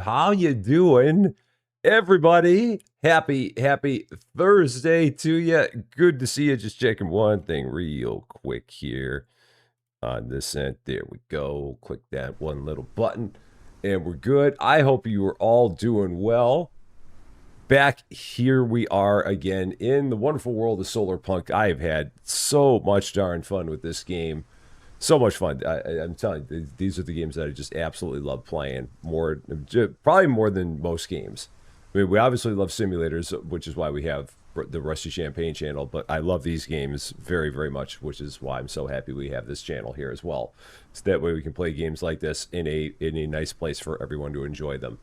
How you doing, everybody? Happy Thursday to you. Good to see you. Just checking one thing real quick here on this end. There we go. Click that one little button and we're good. I hope you are all doing well. Back here we are again in the wonderful world of Solarpunk. I have had so much darn fun with this game. So much fun. I'm telling you, these are the games that I just absolutely love playing. Probably more than most games. I mean, we obviously love simulators, which is why we have the Rusty Champaign channel, but I love these games very, very much, which is why I'm so happy we have this channel here as well. So that way we can play games like this in a nice place for everyone to enjoy them.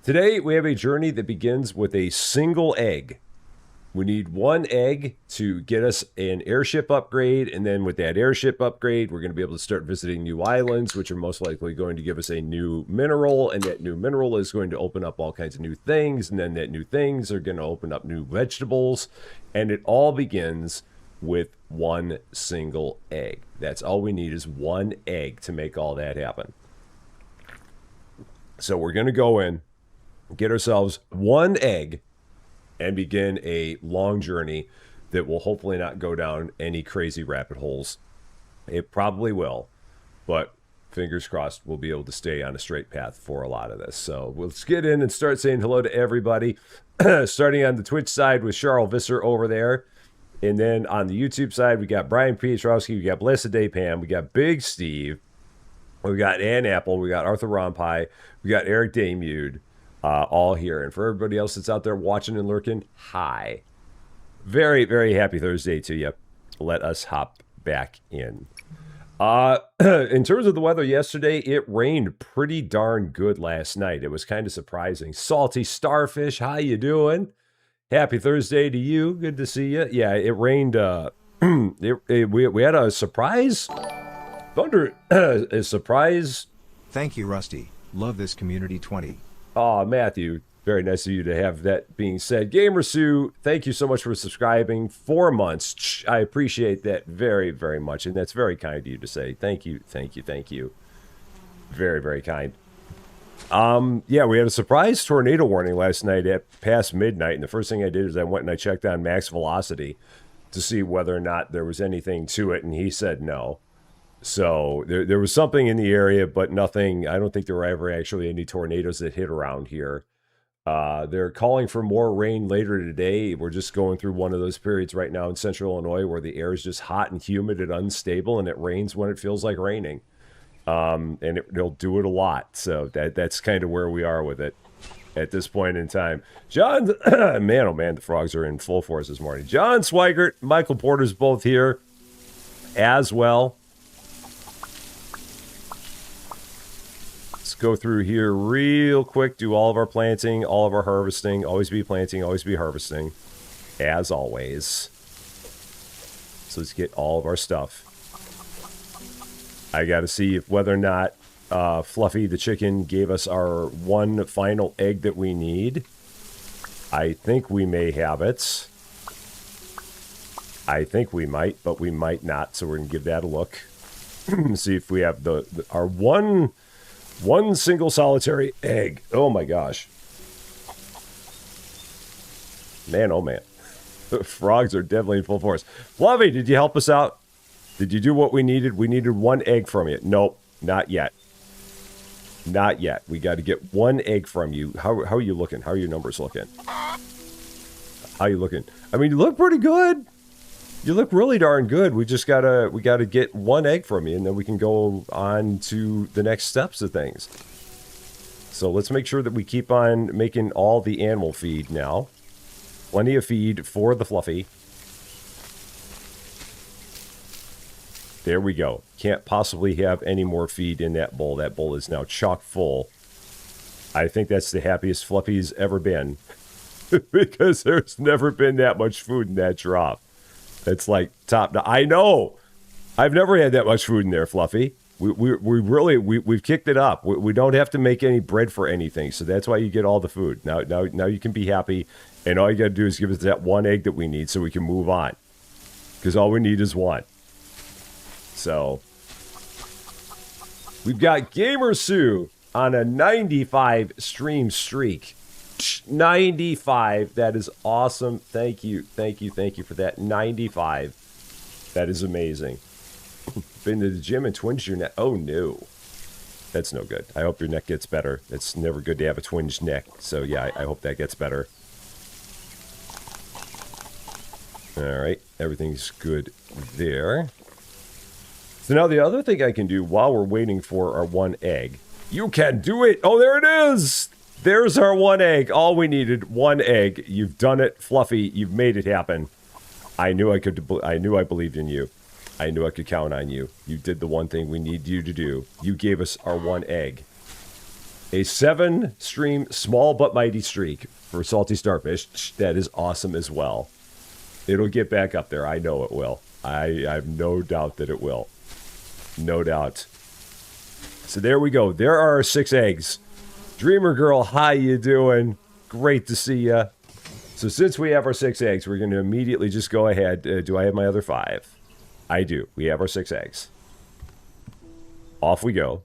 Today, we have a journey that begins with a single egg. We need one egg to get us an airship upgrade, and then with that airship upgrade, we're going to be able to start visiting new islands, which are most likely going to give us a new mineral, and that new mineral is going to open up all kinds of new things, and then that new things are going to open up new vegetables, and it all begins with one single egg. That's all we need is one egg to make all that happen. So we're going to go in, get ourselves one egg, and begin a long journey that will hopefully not go down any crazy rabbit holes. It probably will, but fingers crossed we'll be able to stay on a straight path for a lot of this. So let's get in and start saying hello to everybody. Starting on the Twitch side with Charles Visser over there. And then on the YouTube side, we got Brian Pietrowski, we got Blessed Day Pam, we got Big Steve, we got Ann Apple, we got Arthur Rompai, we got Eric Damude. All here. And for everybody else that's out there watching and lurking, hi. Very, very happy Thursday to you. Let us hop back in. In terms of the weather yesterday, it rained pretty darn good last night. It was kind of surprising. Salty Starfish, how you doing? Happy Thursday to you. Good to see you. Yeah, it rained. We had a surprise thunder. A surprise. Thank you, Rusty. Love this community 20. Oh, Matthew, very nice of you to have that being said. Gamer Sue, thank you so much for subscribing. 4 months. I appreciate that very, very much. And that's very kind of you to say. Thank you, thank you, thank you. Very, very kind. Yeah, we had a surprise tornado warning last night at past midnight. And the first thing I did is I went and I checked on max velocity to see whether or not there was anything to it. And he said no. So there was something in the area, but nothing. I don't think there were ever actually any tornadoes that hit around here. They're calling for more rain later today. We're just going through one of those periods right now in central Illinois where the air is just hot and humid and unstable, and it rains when it feels like raining. And it'll do it a lot. So that's kind of where we are with it at this point in time. John, man, oh man, the frogs are in full force this morning. John Swigert, Michael Porter's both here as well. Let's go through here real quick, do all of our planting, all of our harvesting. Always be planting, always be harvesting, as always. So let's get all of our stuff. I got to see if whether or not Fluffy the chicken gave us our one final egg that we need. I think we may have it. I think we might, but we might not. So we're going to give that a look. See if we have our one single solitary egg. Oh my gosh. Man, oh man. The frogs are definitely in full force. Fluffy, did you help us out? Did you do what we needed? We needed one egg from you. Nope, not yet. Not yet. We got to get one egg from you. How are you looking? How are your numbers looking? How are you looking? I mean, you look pretty good. You look really darn good. We gotta get one egg from you, and then we can go on to the next steps of things. So let's make sure that we keep on making all the animal feed now. Plenty of feed for the Fluffy. There we go. Can't possibly have any more feed in that bowl. That bowl is now chock full. I think that's the happiest Fluffy's ever been. Because there's never been that much food in that drop. It's like top. I know. I've never had that much food in there, Fluffy. We've kicked it up. We don't have to make any bread for anything, so that's why you get all the food. Now you can be happy, and all you got to do is give us that one egg that we need, so we can move on. Because all we need is one. So we've got Gamer Sue on a 95 stream streak. 95. That is awesome. Thank you for that. 95. That is amazing. Been to the gym and twinged your neck. Oh no, that's no good. I hope your neck gets better. It's never good to have a twinged neck. So yeah, I hope that gets better. All right, everything's good there. So now the other thing I can do while we're waiting for our one egg, you can do it. Oh, there it is. There's our one egg. All we needed, one egg. You've done it, Fluffy. You've made it happen. I knew I could. I knew I believed in you. I knew I could count on you. You did the one thing we need you to do. You gave us our one egg. A 7-stream small but mighty streak for Salty Starfish. That is awesome as well. It'll get back up there. I know it will. I have no doubt that it will. No doubt. So there we go. There are our 6 eggs. Dreamer Girl, how you doing? Great to see ya. So since we have our 6 eggs, we're going to immediately just go ahead. Do I have my other 5? I do. We have our 6 eggs. Off we go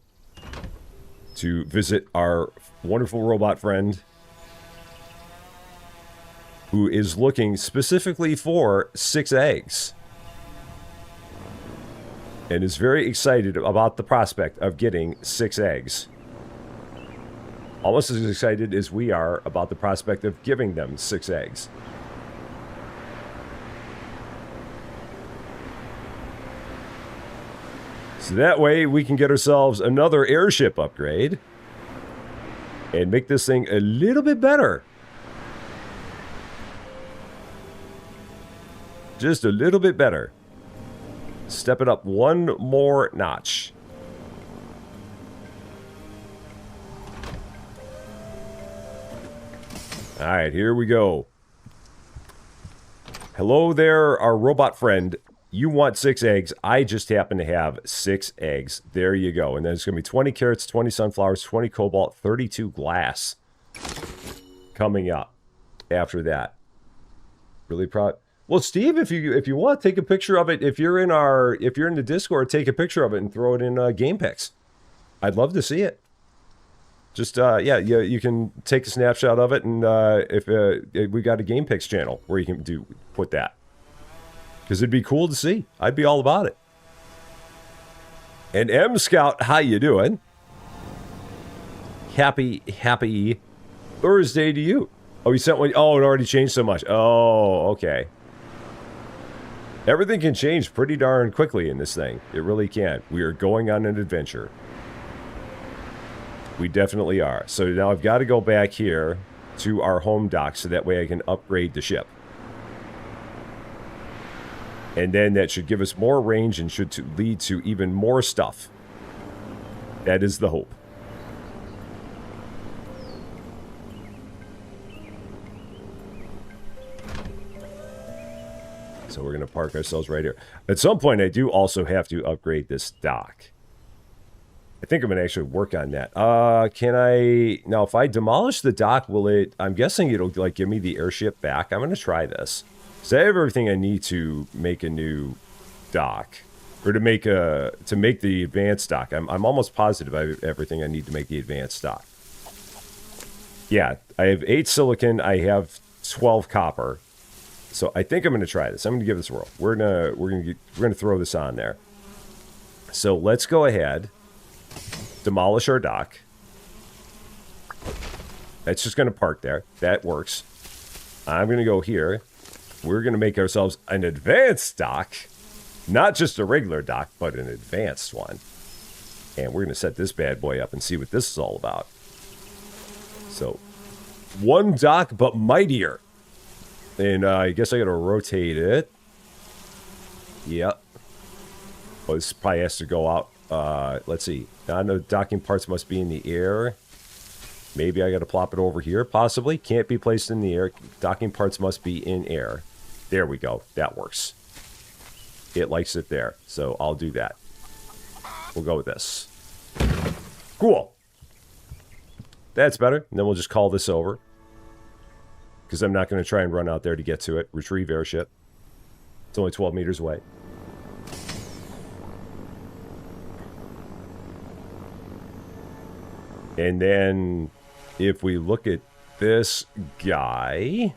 to visit our wonderful robot friend who is looking specifically for 6 eggs and is very excited about the prospect of getting 6 eggs. Almost as excited as we are about the prospect of giving them 6 eggs. So that way we can get ourselves another airship upgrade and make this thing a little bit better. Just a little bit better. Step it up one more notch. All right, here we go. Hello there, our robot friend. You want 6 eggs. I just happen to have 6 eggs. There you go. And then it's going to be 20 carrots, 20 sunflowers, 20 cobalt, 32 glass coming up after that. Really proud. Well, Steve, if you want, take a picture of it. If you're in the Discord, take a picture of it and throw it in Game Pics. I'd love to see it. Just yeah, you can take a snapshot of it, and if we got a Game Pics channel where you can put that, because it'd be cool to see. I'd be all about it. And M Scout, how you doing? Happy Thursday to you. Oh, you sent one. Oh, it already changed so much. Oh, okay. Everything can change pretty darn quickly in this thing. It really can. We are going on an adventure. We definitely are. So now I've got to go back here to our home dock so that way I can upgrade the ship. And then that should give us more range and should lead to even more stuff. That is the hope. So we're going to park ourselves right here. At some point, I do also have to upgrade this dock. I think I'm going to actually work on that. Can I... Now, if I demolish the dock, will it... I'm guessing it'll, like, give me the airship back. I'm going to try this. So I have everything I need to make a new dock. Or to make the advanced dock. I'm almost positive I have everything I need to make the advanced dock. Yeah, I have 8 silicon. I have 12 copper. So I think I'm going to try this. I'm going to give this a whirl. We're gonna throw this on there. So let's go ahead, demolish our dock. That's just going to park there. That works. I'm going to go here. We're going to make ourselves an advanced dock, not just a regular dock, but an advanced one. And we're going to set this bad boy up and see what this is all about. So, one dock, but mightier. And I guess I got to rotate it. Yep. Oh, this probably has to go out. Let's see. I know docking parts must be in the air. Maybe I got to plop it over here, possibly. Can't be placed in the air. Docking parts must be in air. There we go. That works. It likes it there. So I'll do that. We'll go with this. Cool. That's better. And then we'll just call this over. Because I'm not going to try and run out there to get to it. Retrieve airship. It's only 12 meters away. And then if we look at this guy...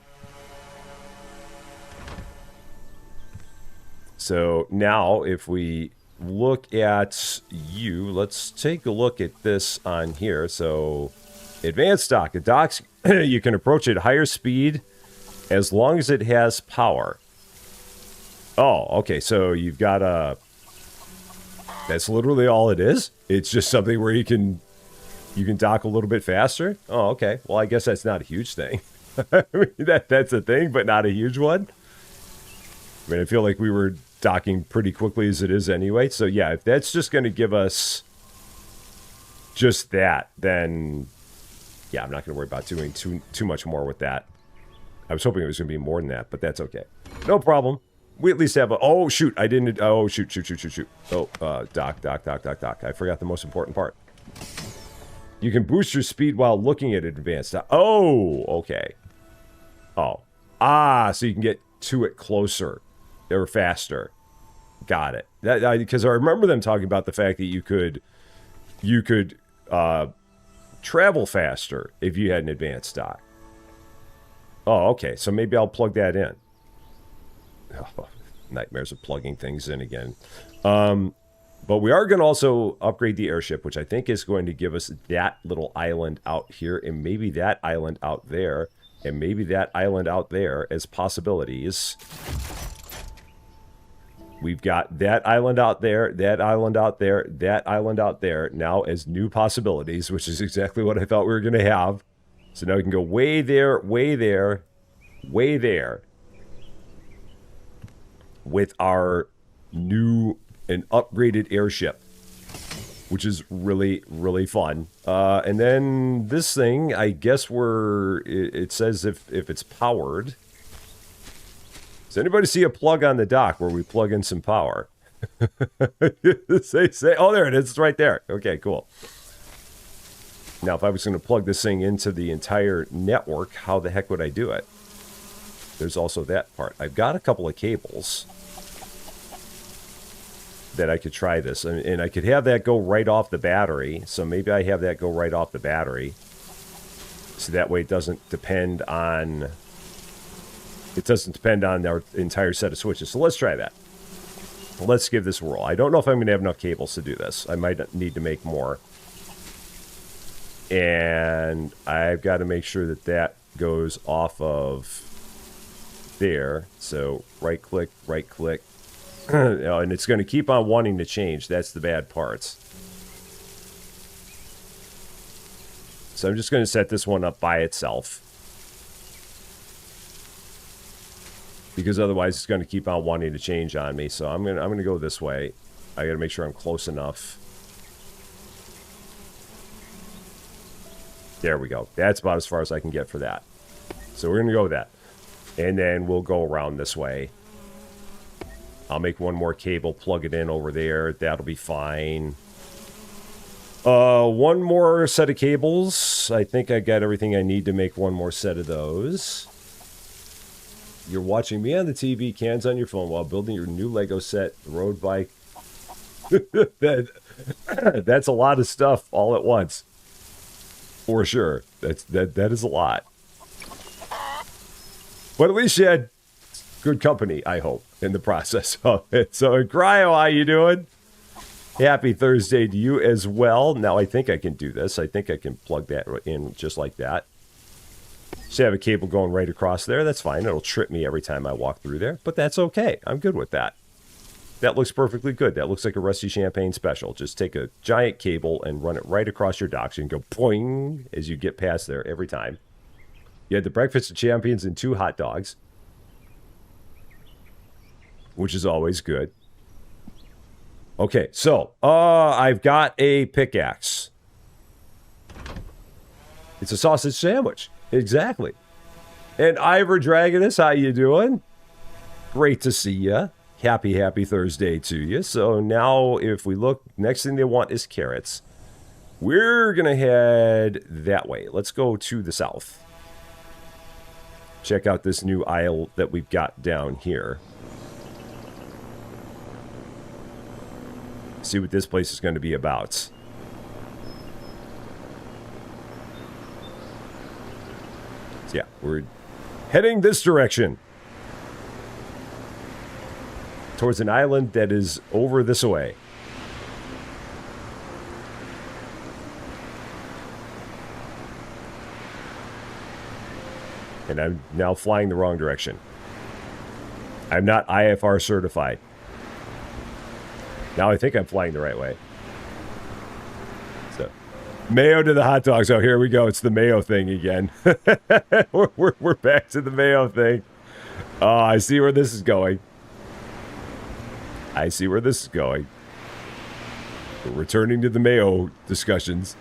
So now if we look at you, let's take a look at this on here. So advanced dock. A dock, you can approach it at higher speed as long as it has power. Oh, okay. So you've got a... That's literally all it is. It's just something where you can dock a little bit faster. Oh, okay. Well, I guess that's not a huge thing. I mean, that's a thing, but not a huge one. I mean, I feel like we were docking pretty quickly as it is anyway. So yeah, if that's just going to give us just that, then yeah, I'm not going to worry about doing too much more with that. I was hoping it was going to be more than that, but that's okay. No problem. We at least have a... Oh, shoot. I didn't... Oh, shoot. Oh, dock. I forgot the most important part. You can boost your speed while looking at advanced dock. Oh, okay. Oh. Ah, so you can get to it closer. Or faster. Got it. Because I remember them talking about the fact that you could travel faster if you had an advanced dock. Oh, okay. So maybe I'll plug that in. Oh, nightmares of plugging things in again. But we are going to also upgrade the airship, which I think is going to give us that little island out here, and maybe that island out there, and maybe that island out there as possibilities. We've got that island out there, that island out there, that island out there now as new possibilities, which is exactly what I thought we were going to have. So now we can go way there, way there, way there with our new and upgraded airship, which is really, really fun. And then this thing, I guess it says if it's powered. Does anybody see a plug on the dock where we plug in some power? say, oh, there it is. It's right there. Okay, cool. Now, if I was going to plug this thing into the entire network, how the heck would I do it? There's also that part. I've got a couple of cables that I could try this. And I could have that go right off the battery. So maybe I have that go right off the battery. So that way it doesn't depend on... It doesn't depend on our entire set of switches. So let's try that. Let's give this a whirl. I don't know if I'm going to have enough cables to do this. I might need to make more. And I've got to make sure that that goes off of there. So right click, right click. And it's going to keep on wanting to change. That's the bad parts. So I'm just going to set this one up by itself. Because otherwise it's going to keep on wanting to change on me. So I'm going to go this way. I got to make sure I'm close enough. There we go. That's about as far as I can get for that. So we're going to go with that. And then we'll go around this way. I'll make one more cable, plug it in over there. That'll be fine. One more set of cables. I think I got everything I need to make one more set of those. You're watching me on the TV, cans on your phone while building your new Lego set, road bike. That's a lot of stuff all at once. For sure. That is a lot. But at least you had good company, I hope, in the process of it. So, Cryo, how you doing? Happy Thursday to you as well. Now, I think I can do this. I think I can plug that in just like that. So I have a cable going right across there. That's fine. It'll trip me every time I walk through there. But that's okay. I'm good with that. That looks perfectly good. That looks like a Rusty Champagne special. Just take a giant cable and run it right across your docks and go boing as you get past there every time. You had the breakfast of champions and 2 hot dogs, which is always good. Okay, so I've got a pickaxe. It's a sausage sandwich. Exactly. And Ivor Dragonus, how you doing? Great to see you. Happy Thursday to you. So now if we look, next thing they want is carrots. We're going to head that way. Let's go to the south. Check out this new aisle that we've got down here. See what this place is going to be about. We're heading this direction. Towards an island that is over this way. And I'm now flying the wrong direction. I'm not IFR certified. Now I think I'm flying the right way. So, mayo to the hot dogs. Oh, here we go. It's the mayo thing again. we're back to the mayo thing. Oh, I see where this is going. I see where this is going. We're returning to the mayo discussions.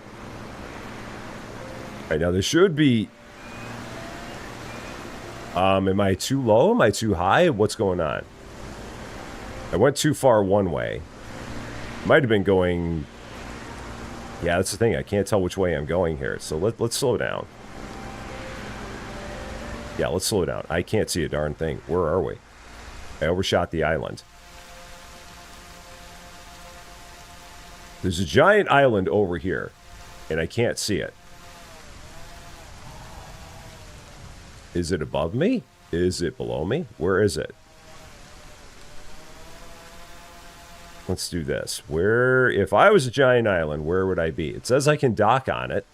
All right, now there should be... am I too low? Am I too high? What's going on? I went too far one way. Might have been going... Yeah, that's the thing. I can't tell which way I'm going here. So let's slow down. Yeah, let's slow down. I can't see a darn thing. Where are we? I overshot the island. There's a giant island over here, and I can't see it. Is it above me? Is it below me? Where is it? Let's do this. Where, if I was a giant island, where would I be? It says I can dock on it.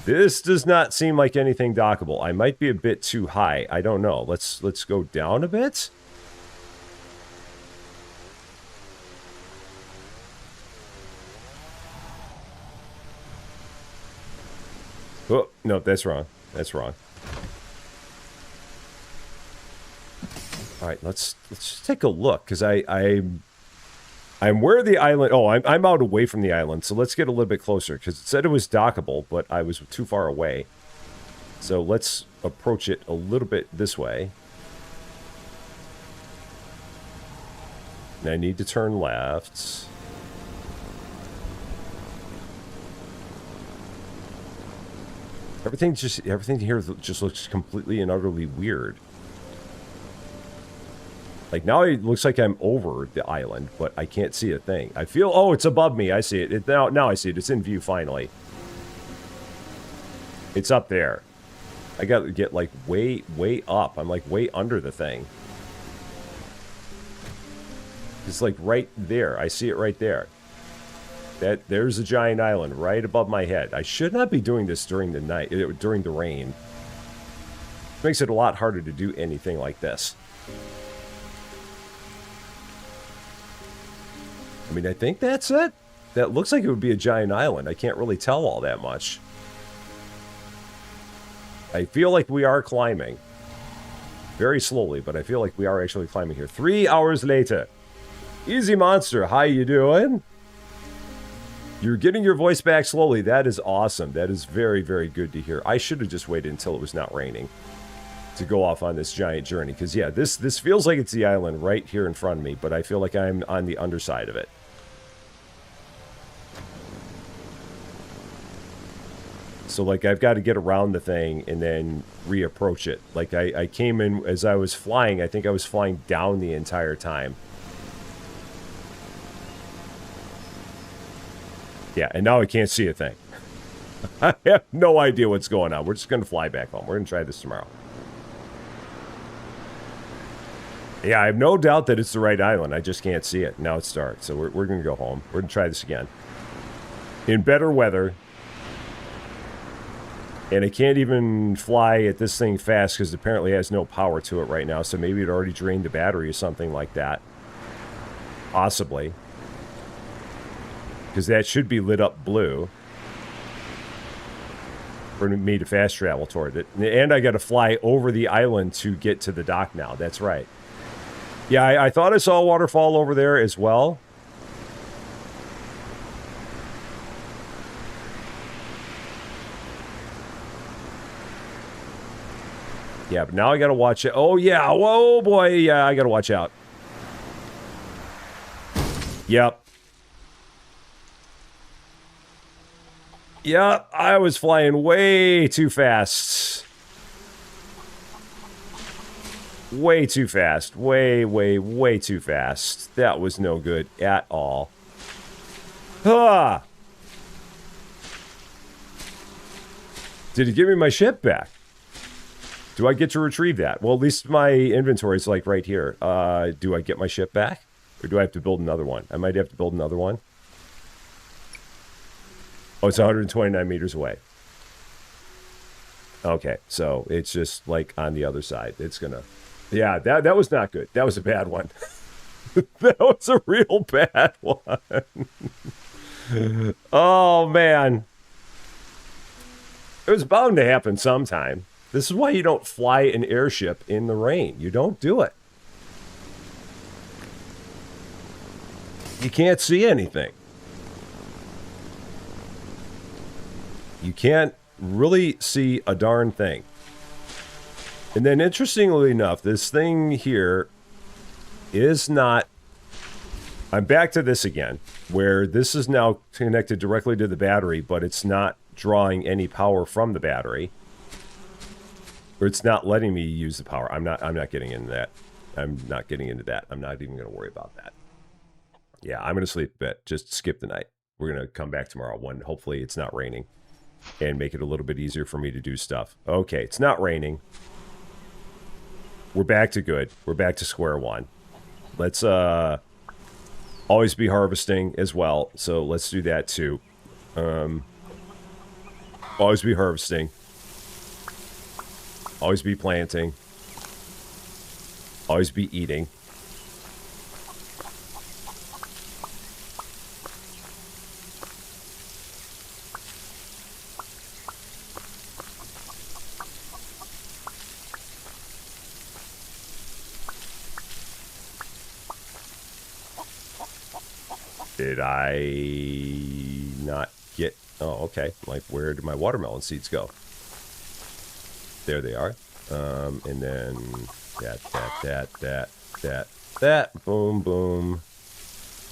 This does not seem like anything dockable. I might be a bit too high. I don't know. Let's go down a bit. Oh, no, that's wrong. That's wrong. All right, let's just take a look, because I'm where the island... Oh, I'm out away from the island, so let's get a little bit closer, because it said it was dockable, but I was too far away. So let's approach it a little bit this way. And I need to turn left. Everything here just looks completely and utterly weird. Like, now it looks like I'm over the island, but I can't see a thing. I feel... Oh, it's above me. I see it. Now I see it. It's in view, finally. It's up there. I got to get, like, way up. I'm, like, way under the thing. It's, like, right there. I see it right there. There's a giant island right above my head. I should not be doing this during the night, during the rain. It makes it a lot harder to do anything like this. I mean, I think that's it. That looks like it would be a giant island. I can't really tell all that much. I feel like we are climbing. Very slowly, but I feel like we are actually climbing here. 3 hours later. Easy Monster, how you doing? You're getting your voice back slowly. That is awesome. That is very, very good to hear. I should have just waited until it was not raining to go off on this giant journey. Because, yeah, this feels like it's the island right here in front of me, but I feel like I'm on the underside of it. So, like, I've got to get around the thing and then reapproach it. Like, I came in as I was flying. I think I was flying down the entire time. Yeah, and now I can't see a thing. I have no idea what's going on. We're just going to fly back home. We're going to try this tomorrow. Yeah, I have no doubt that it's the right island. I just can't see it. Now it's dark, so we're going to go home. We're going to try this again. In better weather. And I can't even fly at this thing fast because apparently it has no power to it right now, so maybe it already drained the battery or something like that. Possibly. Because that should be lit up blue for me to fast travel toward it. And I got to fly over the island to get to the dock now. That's right. Yeah, I thought I saw a waterfall over there as well. Yeah, but now I got to watch it. Oh, yeah. Whoa, boy. Yeah, I got to watch out. Yep. Yeah, I was flying way too fast. Way too fast. Way too fast. That was no good at all. Ah! Did it give me my ship back? Do I get to retrieve that? Well, at least my inventory is like right here. Do I get my ship back? Or do I have to build another one? I might have to build another one. Oh, it's 129 meters away. Okay, so it's just like on the other side. It's gonna... Yeah, that was not good. That was a bad one. That was a real bad one. Oh, man. It was bound to happen sometime. This is why you don't fly an airship in the rain. You don't do it. You can't see anything. You can't really see a darn thing. And then, interestingly enough, this thing here is not... I'm back to this again, where this is now connected directly to the battery, but it's not drawing any power from the battery. Or it's not letting me use the power. I'm not getting into that. I'm not getting into that. I'm not even going to worry about that. Yeah, I'm going to sleep a bit. Just skip the night. We're going to come back tomorrow when hopefully it's not raining. And make it a little bit easier for me to do stuff. Okay, it's not raining. We're back to good. We're back to square one. Let's always be harvesting as well. So let's do that too. Always be harvesting. Always be planting. Always be eating. Did I not get... Oh, okay. Like, where did my watermelon seeds go? There they are. And then that. Boom, boom.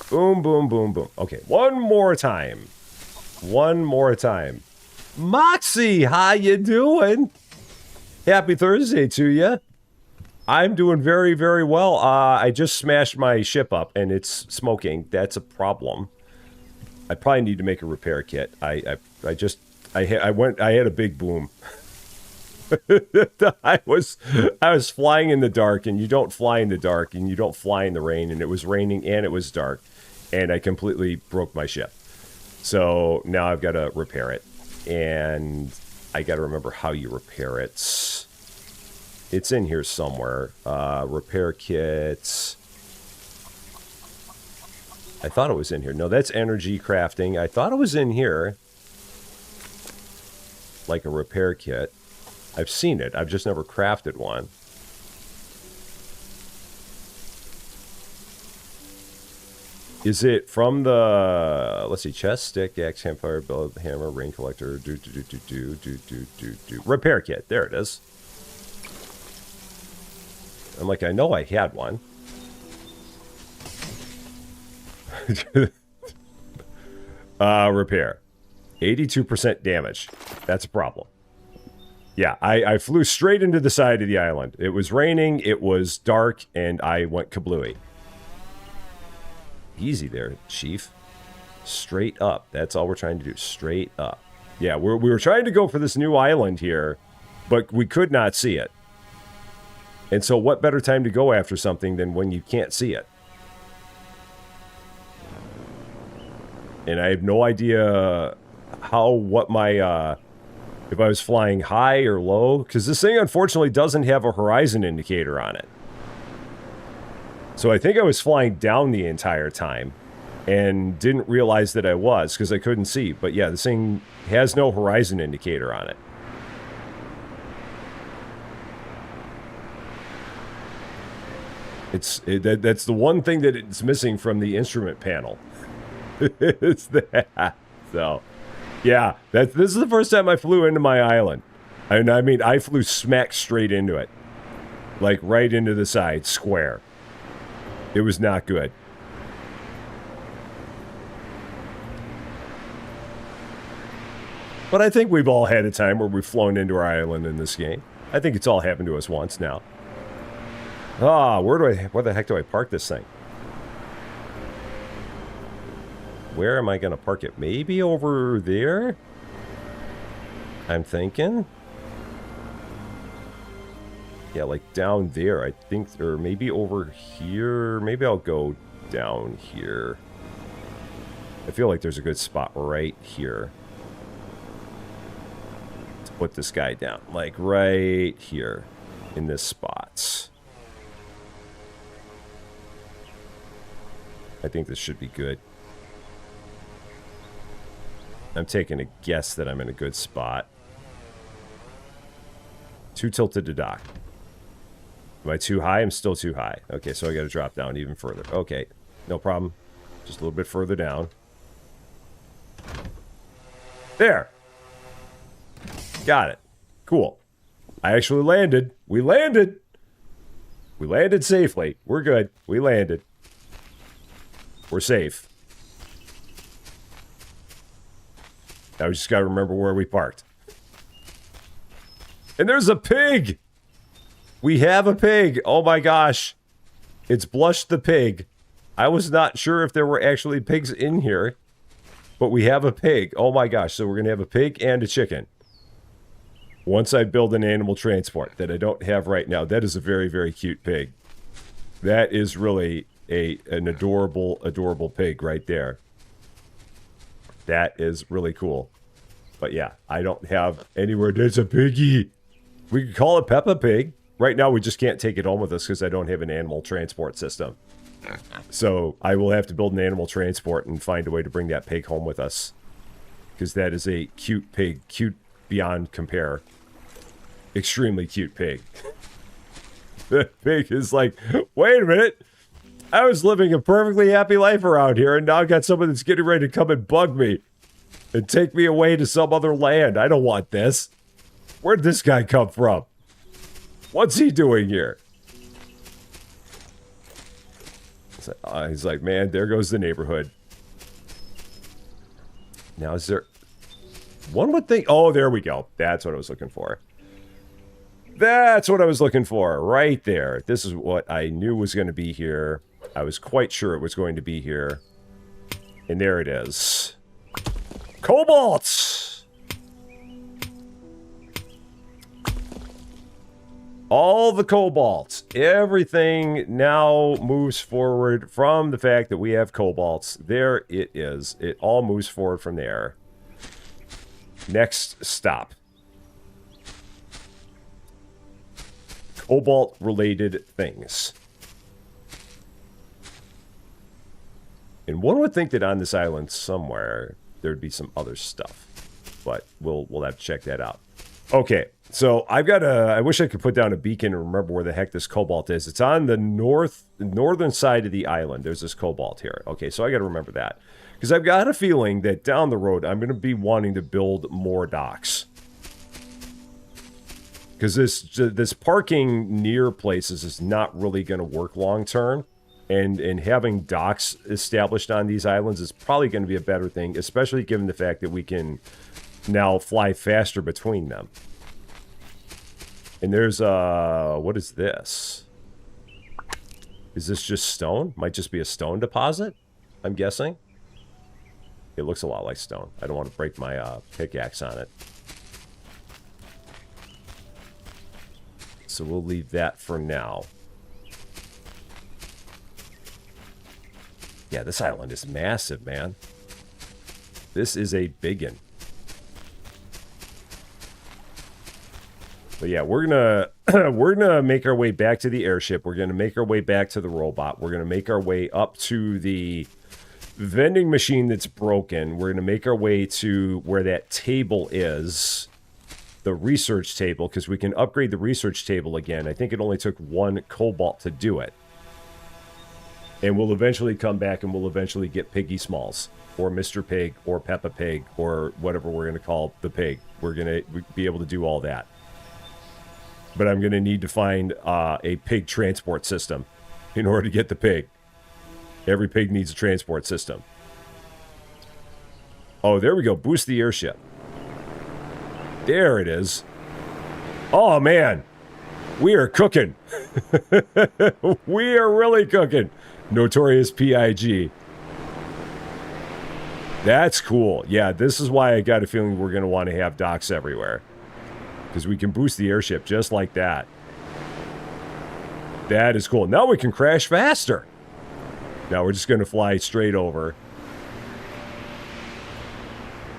Boom, boom, boom, boom. Okay, one more time. One more time. Moxie, how you doing? Happy Thursday to you. I'm doing very, very well. I just smashed my ship up, and it's smoking. That's a problem. I probably need to make a repair kit. I had a big boom. I was flying in the dark, and you don't fly in the dark, and you don't fly in the rain, and it was raining, and it was dark, and I completely broke my ship. So now I've got to repair it, and I got to remember how you repair it. It's in here somewhere. Repair kits. I thought it was in here. No, that's energy crafting. I thought it was in here. Like a repair kit. I've seen it. I've just never crafted one. Is it from the... Let's see. Chest, stick, axe, campfire, billet, hammer, rain collector. Repair kit. There it is. I'm like, I know I had one. Repair. 82% damage. That's a problem. Yeah, I flew straight into the side of the island. It was raining, it was dark, and I went kablooey. Easy there, Chief. Straight up. That's all we're trying to do. Straight up. Yeah, we were trying to go for this new island here, but we could not see it. And so what better time to go after something than when you can't see it? And I have no idea what my, if I was flying high or low, because this thing unfortunately doesn't have a horizon indicator on it. So I think I was flying down the entire time and didn't realize that I was because I couldn't see. But yeah, this thing has no horizon indicator on it. That's the one thing that it's missing from the instrument panel. It's that. So, yeah, this is the first time I flew into my island. And I mean, I flew smack straight into it. Like, right into the side, square. It was not good. But I think we've all had a time where we've flown into our island in this game. I think it's all happened to us once now. Ah, where the heck do I park this thing? Where am I going to park it? Maybe over there? I'm thinking. Yeah, like down there, I think, or maybe over here. Maybe I'll go down here. I feel like there's a good spot right here to put this guy down. Like right here in this spot. I think this should be good. I'm taking a guess that I'm in a good spot. Too tilted to dock. Am I too high? I'm still too high. Okay, so I got to drop down even further. Okay, no problem. Just a little bit further down. There. Got it. Cool. I actually landed. We landed. We landed safely. We're good. We landed. We're safe. Now we just got to remember where we parked. And there's a pig! We have a pig! Oh my gosh. It's Blush the pig. I was not sure if there were actually pigs in here. But we have a pig. Oh my gosh. So we're going to have a pig and a chicken. Once I build an animal transport that I don't have right now. That is a very, very cute pig. That is really an adorable, adorable pig right there. That is really cool. But yeah, I don't have anywhere. There's a piggy. We could call it Peppa Pig. Right now, we just can't take it home with us because I don't have an animal transport system. So I will have to build an animal transport and find a way to bring that pig home with us. Because that is a cute pig. Cute beyond compare. Extremely cute pig. The pig is like, wait a minute. I was living a perfectly happy life around here, and now I've got someone that's getting ready to come and bug me and take me away to some other land. I don't want this. Where'd this guy come from? What's he doing here? He's like, man, there goes the neighborhood. Now, is there... One would think... Oh, there we go. That's what I was looking for. That's what I was looking for. Right there. This is what I knew was going to be here. I was quite sure it was going to be here. And there it is. Cobalt! All the cobalt. Everything now moves forward from the fact that we have cobalts. There it is. It all moves forward from there. Next stop. Cobalt-related things. And one would think that on this island somewhere, there'd be some other stuff. But we'll have to check that out. Okay, so I've got I wish I could put down a beacon and remember where the heck this cobalt is. It's on the northern side of the island. There's this cobalt here. Okay, so I got to remember that. Because I've got a feeling that down the road, I'm going to be wanting to build more docks. Because this parking near places is not really going to work long term. And having docks established on these islands is probably going to be a better thing, especially given the fact that we can now fly faster between them. And there's, what is this? Is this just stone? Might just be a stone deposit, I'm guessing. It looks a lot like stone. I don't want to break my pickaxe on it. So we'll leave that for now. Yeah, this island is massive, man. This is a biggin. But yeah, we're gonna make our way back to the airship. We're gonna make our way back to the robot. We're gonna make our way up to the vending machine that's broken. We're gonna make our way to where that table is, the research table, because we can upgrade the research table again. I think it only took 1 cobalt to do it. And we'll eventually come back and we'll eventually get Piggy Smalls, or Mr. Pig, or Peppa Pig, or whatever we're going to call the pig. We're going to be able to do all that. But I'm going to need to find a pig transport system in order to get the pig. Every pig needs a transport system. Oh, there we go. Boost the airship. There it is. Oh, man. We are cooking. We are really cooking. Notorious PIG. That's cool. Yeah, this is why I got a feeling we're going to want to have docks everywhere. Because we can boost the airship just like that. That is cool. Now we can crash faster. Now we're just going to fly straight over.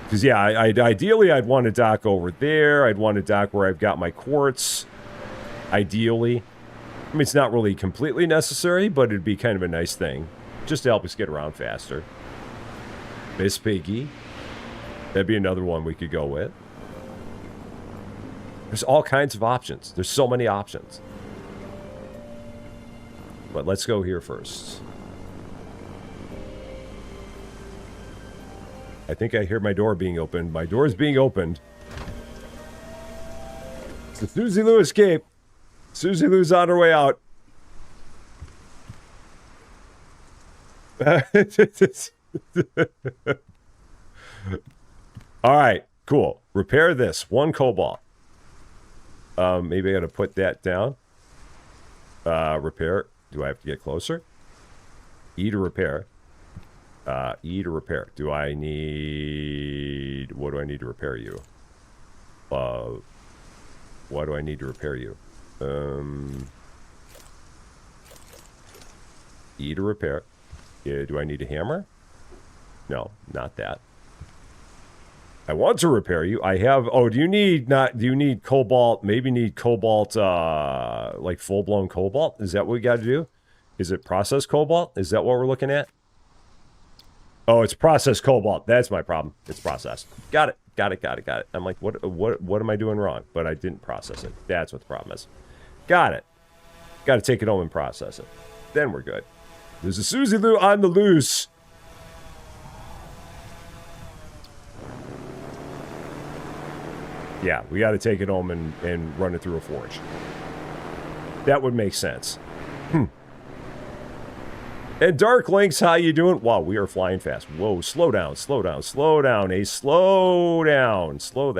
Because, yeah, ideally I'd want to dock over there. I'd want to dock where I've got my quartz. Ideally. I mean, it's not really completely necessary, but it'd be kind of a nice thing. Just to help us get around faster. Miss Piggy. That'd be another one we could go with. There's all kinds of options. There's so many options. But let's go here first. I think I hear my door being opened. My door is being opened. It's the Susie Lou escape. Susie Lou's on her way out. Alright, cool. Repair this. 1 cobalt. Maybe I gotta put that down. Repair. Do I have to get closer? E to repair. E to repair. Do I need... What do I need to repair you? Why do I need to repair you? E to repair. Yeah, do I need a hammer? No, not that. I want to repair you. I have... Oh, do you need cobalt? Maybe need cobalt, like full-blown cobalt? Is that what we got to do? Is it processed cobalt? Is that what we're looking at? Oh, it's processed cobalt. That's my problem. It's processed. Got it. Got it. I'm like, what am I doing wrong? But I didn't process it. That's what the problem is. Got it. Got to take it home and process it. Then we're good. There's a Susie Lou on the loose. Yeah, we got to take it home and run it through a forge. That would make sense. And Dark Lynx, how you doing? Wow, we are flying fast. Whoa, slow down. Slow the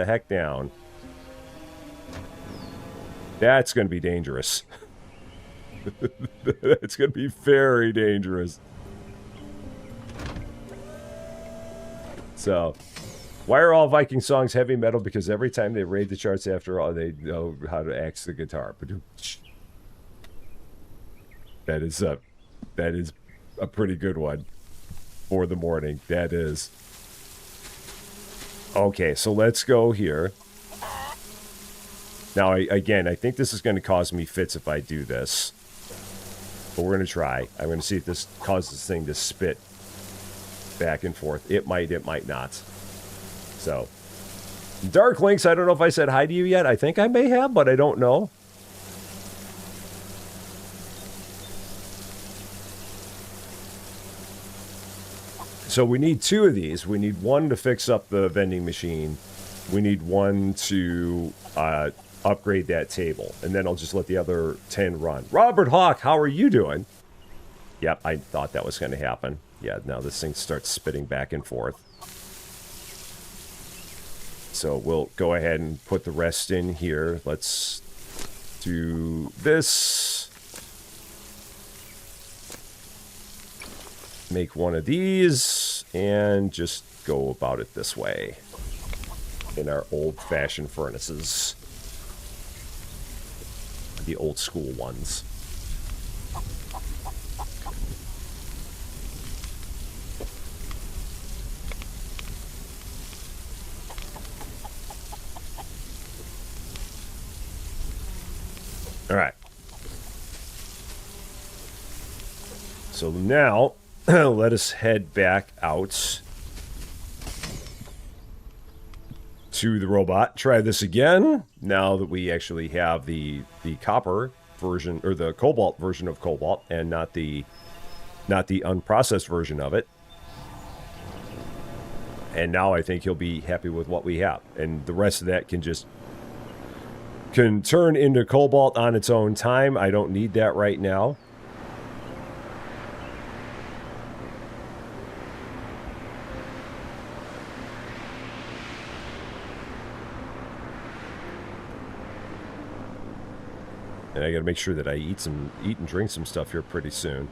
heck down. That's going to be dangerous. That's going to be very dangerous. So, why are all Viking songs heavy metal? Because every time they raid the charts, after all, they know how to axe the guitar. That is a pretty good one for the morning. That is. Okay, so let's go here. Now, again, I think this is going to cause me fits if I do this. But we're going to try. I'm going to see if this causes this thing to spit back and forth. It might not. So, Dark Lynx, I don't know if I said hi to you yet. I think I may have, but I don't know. So we need 2 of these. We need 1 to fix up the vending machine. We need 1 to upgrade that table. And then I'll just let the other 10 run. Robert Hawk, how are you doing? Yep, I thought that was going to happen. Yeah, now this thing starts spitting back and forth. So we'll go ahead and put the rest in here. Let's do this. Make 1 of these and just go about it this way in our old-fashioned furnaces, the old school ones. All right. So now let us head back out to the robot. Try this again. Now that we actually have the copper version or the cobalt version of cobalt and not the unprocessed version of it. And now I think he'll be happy with what we have. And the rest of that can turn into cobalt on its own time. I don't need that right now. And I gotta make sure that I eat and drink some stuff here pretty soon.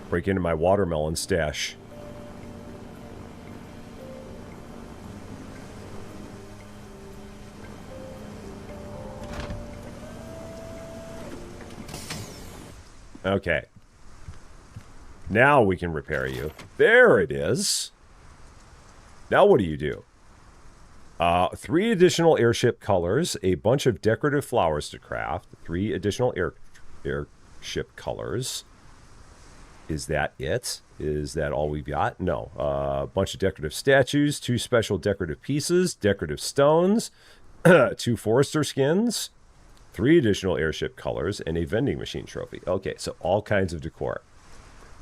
Break into my watermelon stash. Okay. Now we can repair you. There it is. Now what do you do? 3 additional airship colors, a bunch of decorative flowers to craft, 3 additional airship colors. Is that it? Is that all we've got? No. A bunch of decorative statues, 2 special decorative pieces, decorative stones, 2 forester skins, 3 additional airship colors, and a vending machine trophy. Okay, so all kinds of decor.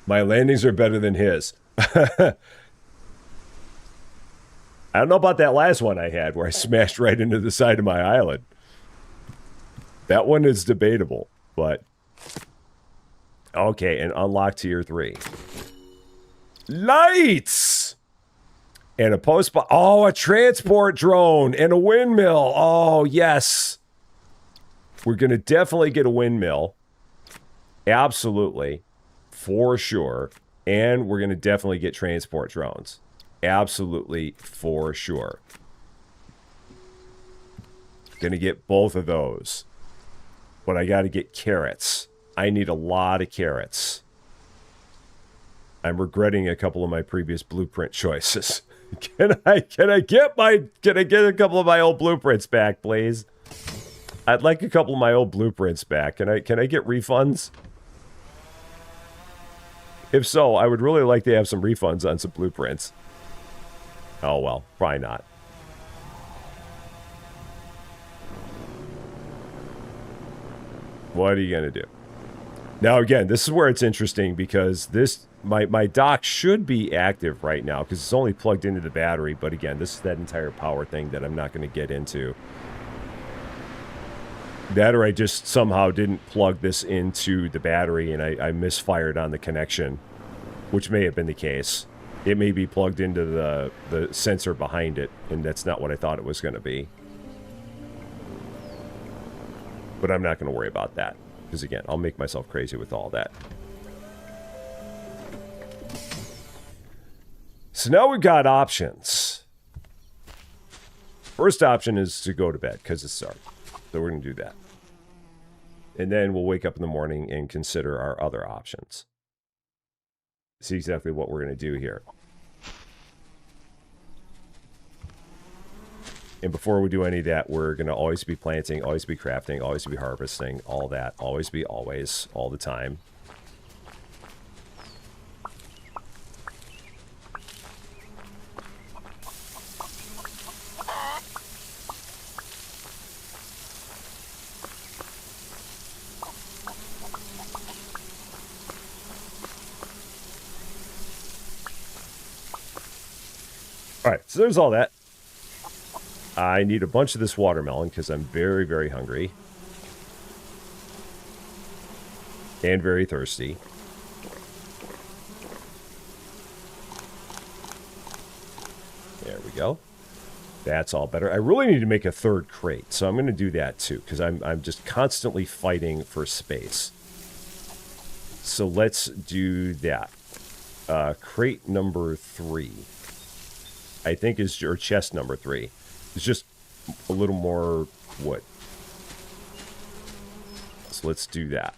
My landings are better than his. I don't know about that last one I had where I smashed right into the side of my island. That one is debatable, but... Okay, and unlock tier 3. Lights! And a post... Oh, a transport drone and a windmill. Oh, yes. We're going to definitely get a windmill. Absolutely. For sure. And we're going to definitely get transport drones. Absolutely, for sure. Gonna get both of those. But I gotta get carrots. I need a lot of carrots. I'm regretting a couple of my previous blueprint choices. Can I get a couple of my old blueprints back, please? I'd like a couple of my old blueprints back. Can I get refunds? If so, I would really like to have some refunds on some blueprints. Oh, well, probably not. What are you going to do? Now, again, this is where it's interesting because this my dock should be active right now because it's only plugged into the battery. But again, this is that entire power thing that I'm not going to get into. That or I just somehow didn't plug this into the battery and I misfired on the connection, which may have been the case. It may be plugged into the sensor behind it, and that's not what I thought it was going to be. But I'm not going to worry about that, because again, I'll make myself crazy with all that. So now we've got options. First option is to go to bed, because it's dark. So we're going to do that. And then we'll wake up in the morning and consider our other options. See exactly what we're going to do here. And before we do any of that, we're going to always be planting, always be crafting, always be harvesting, all that. Always be always, all the time. Alright, so there's all that. I need a bunch of this watermelon because I'm very, very hungry. And very thirsty. There we go. That's all better. I really need to make a 3rd crate, so I'm going to do that too because I'm just constantly fighting for space. So let's do that. Crate number 3. I think is your chest number 3. It's just a little more wood. So let's do that.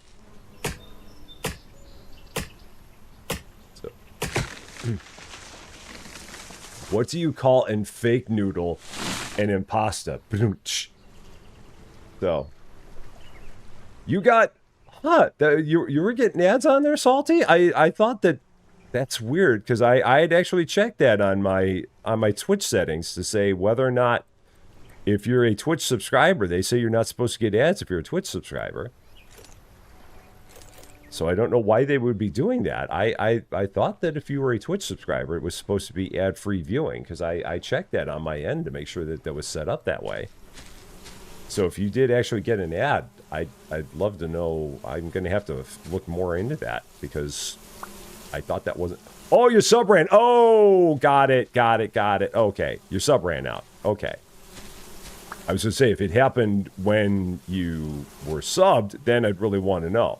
So, what do you call in fake noodle and impasta? So, you got, you were getting ads on there, Salty? I thought that's weird because I had actually checked that on my Twitch settings to say whether or not if you're a Twitch subscriber, they say you're not supposed to get ads if you're a Twitch subscriber. So I don't know why they would be doing that. I thought that if you were a Twitch subscriber, it was supposed to be ad-free viewing because I checked that on my end to make sure that was set up that way. So if you did actually get an ad, I'd love to know. I'm going to have to look more into that because I thought that wasn't... Oh, your sub ran. Oh, got it. Okay, your sub ran out. Okay. I was going to say, if it happened when you were subbed, then I'd really want to know.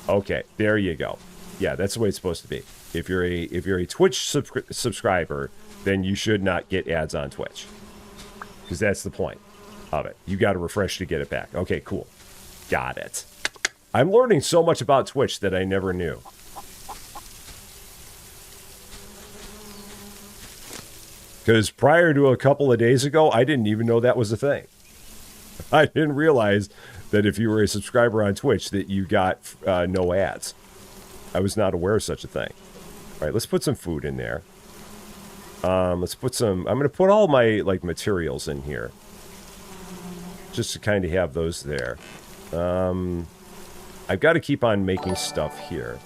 Okay, there you go. Yeah, that's the way it's supposed to be. If you're a Twitch subscriber, then you should not get ads on Twitch. Because that's the point of it. You got to refresh to get it back. Okay, cool. Got it. I'm learning so much about Twitch that I never knew. Because prior to a couple of days ago, I didn't even know that was a thing. I didn't realize that if you were a subscriber on Twitch that you got no ads. I was not aware of such a thing. All right, let's put some food in there. Let's put some... I'm going to put all my materials in here. Just to kind of have those there. I've got to keep on making stuff here.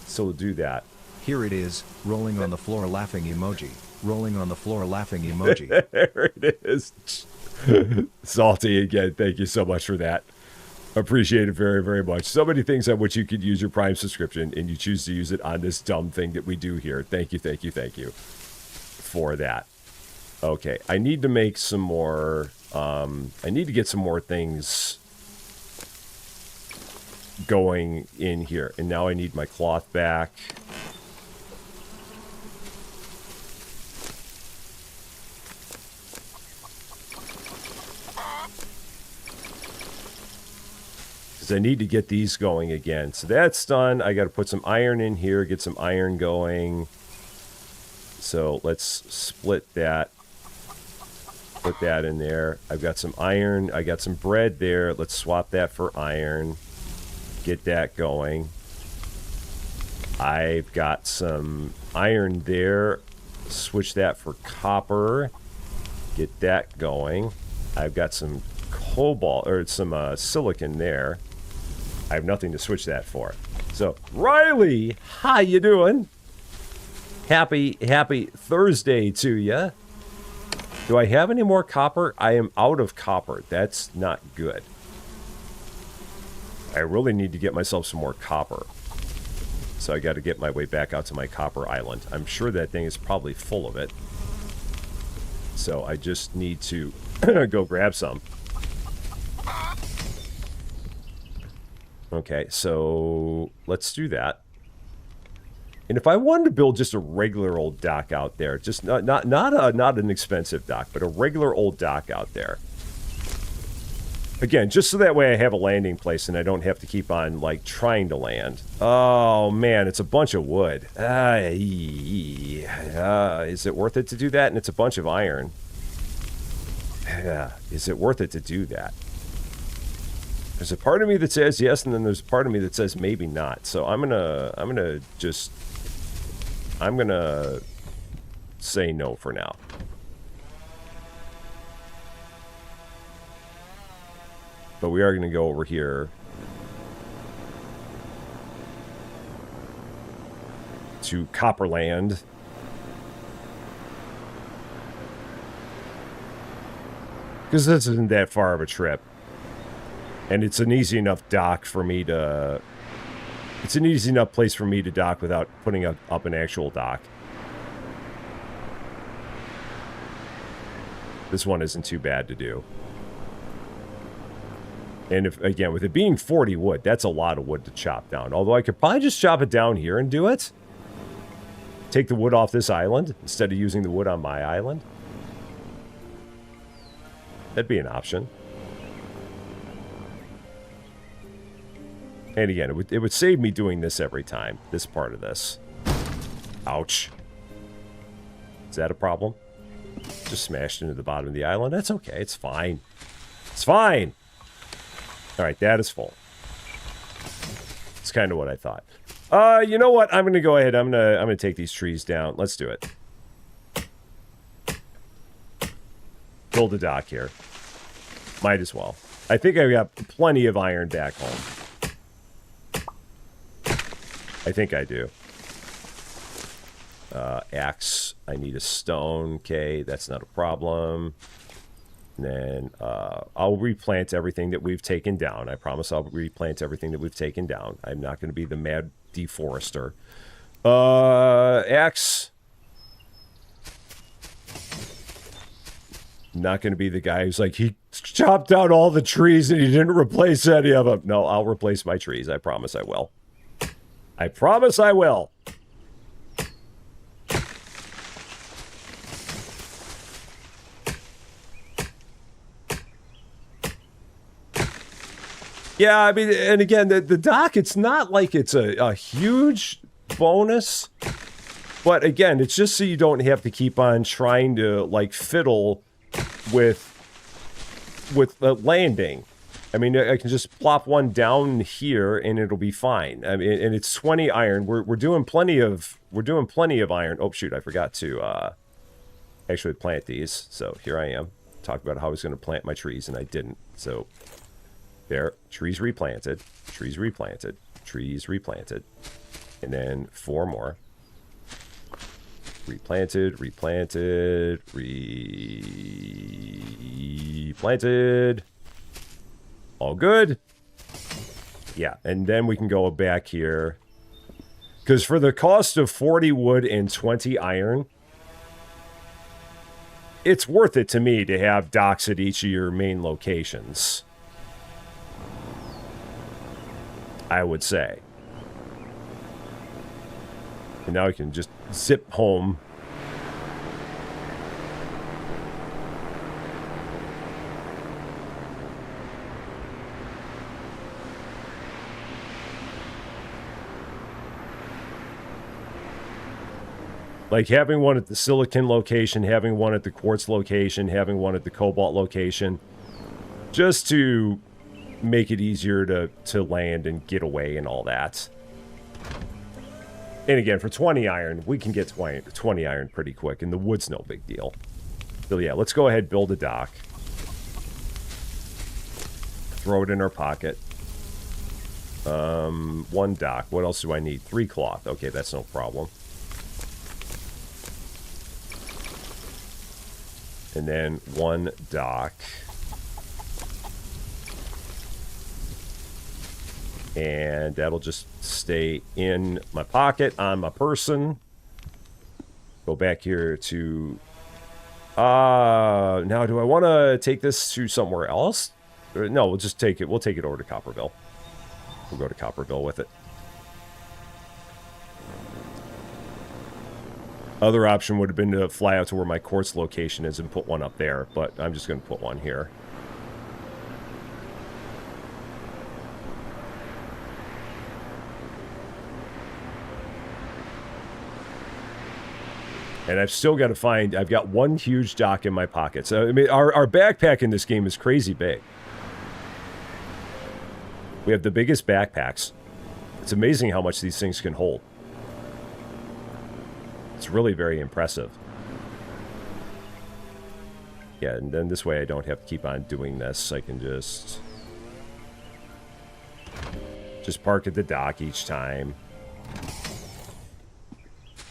So we'll do that. Here it is, rolling on the floor laughing emoji. Rolling on the floor laughing emoji. There it is. Salty again. Thank you so much for that. Appreciate it very, very much. So many things on which you could use your Prime subscription, and you choose to use it on this dumb thing that we do here. Thank you, thank you, thank you for that. Okay, I need to make some more... I need to get some more things going in here. And now I need my cloth back. Because I need to get these going again. So that's done. I got to put some iron in here, get some iron going. So let's split that. Put that in there. I've got some iron. I got some bread there. Let's swap that for iron. Get that going. I've got some iron there. Switch that for copper. Get that going. I've got some cobalt, or some silicon there. I have nothing to switch that for. So, Riley, how you doing? Happy Thursday to you. Do I have any more copper? I am out of copper. That's not good. I really need to get myself some more copper. So I got to get my way back out to my copper island. I'm sure that thing is probably full of it. So I just need to go grab some. Okay, so let's do that. And if I wanted to build just a regular old dock out there, just not an expensive dock, but a regular old dock out there. Again, just so that way I have a landing place and I don't have to keep on trying to land. Oh man, it's a bunch of wood. Is it worth it to do that? And it's a bunch of iron. Is it worth it to do that? There's a part of me that says yes, and then there's a part of me that says maybe not. So I'm gonna say no for now. But we are gonna go over here to Copperland. Because this isn't that far of a trip. And it's an easy enough dock for me to... It's an easy enough place for me to dock without putting up an actual dock. This one isn't too bad to do. And if, again, with it being 40 wood, that's a lot of wood to chop down. Although I could probably just chop it down here and do it. Take the wood off this island instead of using the wood on my island. That'd be an option. And again, it would save me doing this every time. This part of this. Ouch. Is that a problem? Just smashed into the bottom of the island. That's okay. It's fine. It's fine. All right, that is full. It's kind of what I thought. You know what? I'm going to go ahead. I'm going to take these trees down. Let's do it. Build a dock here. Might as well. I think I've got plenty of iron back home. I think I do. Axe. I need a stone. Okay, that's not a problem. And then I'll replant everything that we've taken down. I promise I'll replant everything that we've taken down. I'm not going to be the mad deforester. Axe. Not going to be the guy who's like, he chopped down all the trees and he didn't replace any of them. No, I'll replace my trees. I promise I will. I promise I will. Yeah, I mean, and again, the dock, it's not like it's a huge bonus. But again, it's just so you don't have to keep on trying to, like, fiddle with the landing. I mean, I can just plop one down here and it'll be fine. I mean, and it's 20 iron. We're doing plenty of iron. Oh shoot, I forgot to actually plant these. So here I am. Talk about how I was going to plant my trees and I didn't. So there, trees replanted, trees replanted, trees replanted, and then 4 more. Replanted, replanted, replanted. All good. Yeah, and then we can go back here. Because for the cost of 40 wood and 20 iron, it's worth it to me to have docks at each of your main locations. I would say. And now we can just zip home. Like having one at the silicon location, having one at the quartz location, having one at the cobalt location, just to make it easier to land and get away and all that. And again, for 20 iron, we can get 20 iron pretty quick, and the wood's no big deal. So yeah, let's go ahead and build a dock. Throw it in our pocket. 1 dock. What else do I need? 3 cloth. Okay, that's no problem. And then 1 dock. And that'll just stay in my pocket on my person. Go back here to... now, do I want to take this to somewhere else? No, we'll just take it. We'll take it over to Copperville. We'll go to Copperville with it. Other option would have been to fly out to where my quartz location is and put one up there, but I'm just going to put one here. And I've still got to find... I've got 1 huge dock in my pocket. So, I mean, our backpack in this game is crazy big. We have the biggest backpacks. It's amazing how much these things can hold. It's really very impressive. Yeah, and then this way I don't have to keep on doing this. I can just park at the dock each time.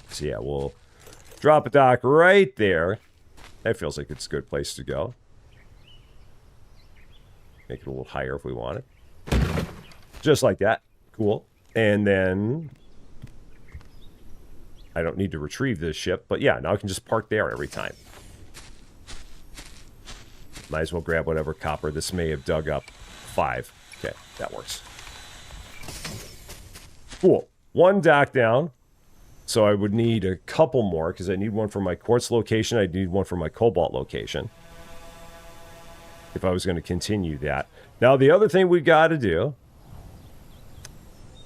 So yeah, we'll drop a dock right there. That feels like it's a good place to go. Make it a little higher if we want it. Just like that. Cool. And then... I don't need to retrieve this ship, but yeah, now I can just park there every time. Might as well grab whatever copper this may have dug up. 5. Okay, that works. Cool. 1 dock down. So I would need a couple more, because I need one for my quartz location. I need one for my cobalt location. If I was going to continue that. Now, the other thing we got to do...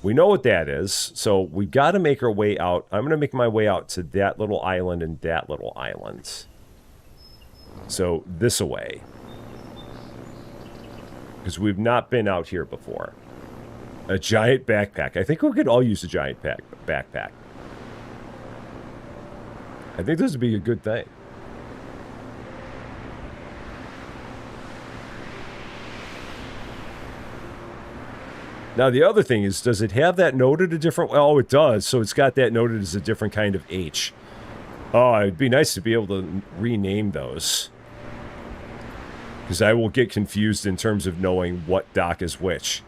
We know what that is, so we've got to make our way out. I'm going to make my way out to that little island and that little island. So, this away. Because we've not been out here before. A giant backpack. I think we could all use a giant backpack. I think this would be a good thing. Now, the other thing is, does it have that noted a different... Oh, it does. So it's got that noted as a different kind of H. Oh, it'd be nice to be able to rename those. Because I will get confused in terms of knowing what dock is which.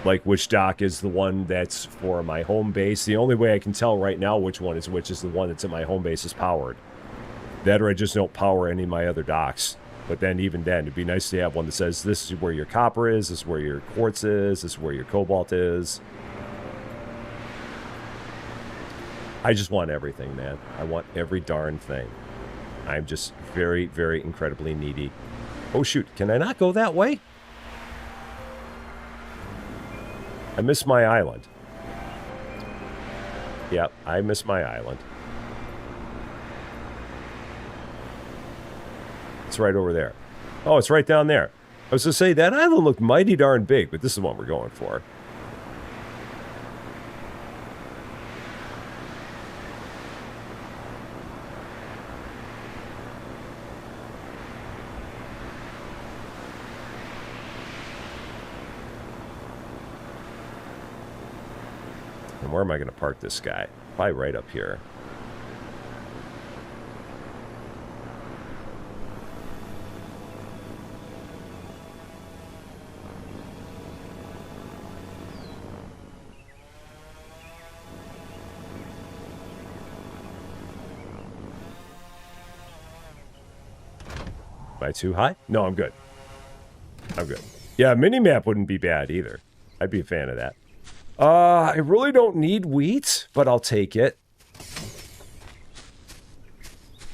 Like, which dock is the one that's for my home base. The only way I can tell right now which one is which is the one that's at my home base is powered. That or I just don't power any of my other docks. But then, even then, it'd be nice to have one that says, this is where your copper is, this is where your quartz is, this is where your cobalt is. I just want everything, man. I want every darn thing. I'm just very, very incredibly needy. Oh, shoot. Can I not go that way? I miss my island. Yep, I miss my island. It's right over there. Oh, it's right down there. I was going to say, that island looked mighty darn big, but this is what we're going for. And where am I going to park this guy? Probably right up here. Am I too high? No, I'm good. I'm good. Yeah, mini-map wouldn't be bad either. I'd be a fan of that. I really don't need wheat, but I'll take it.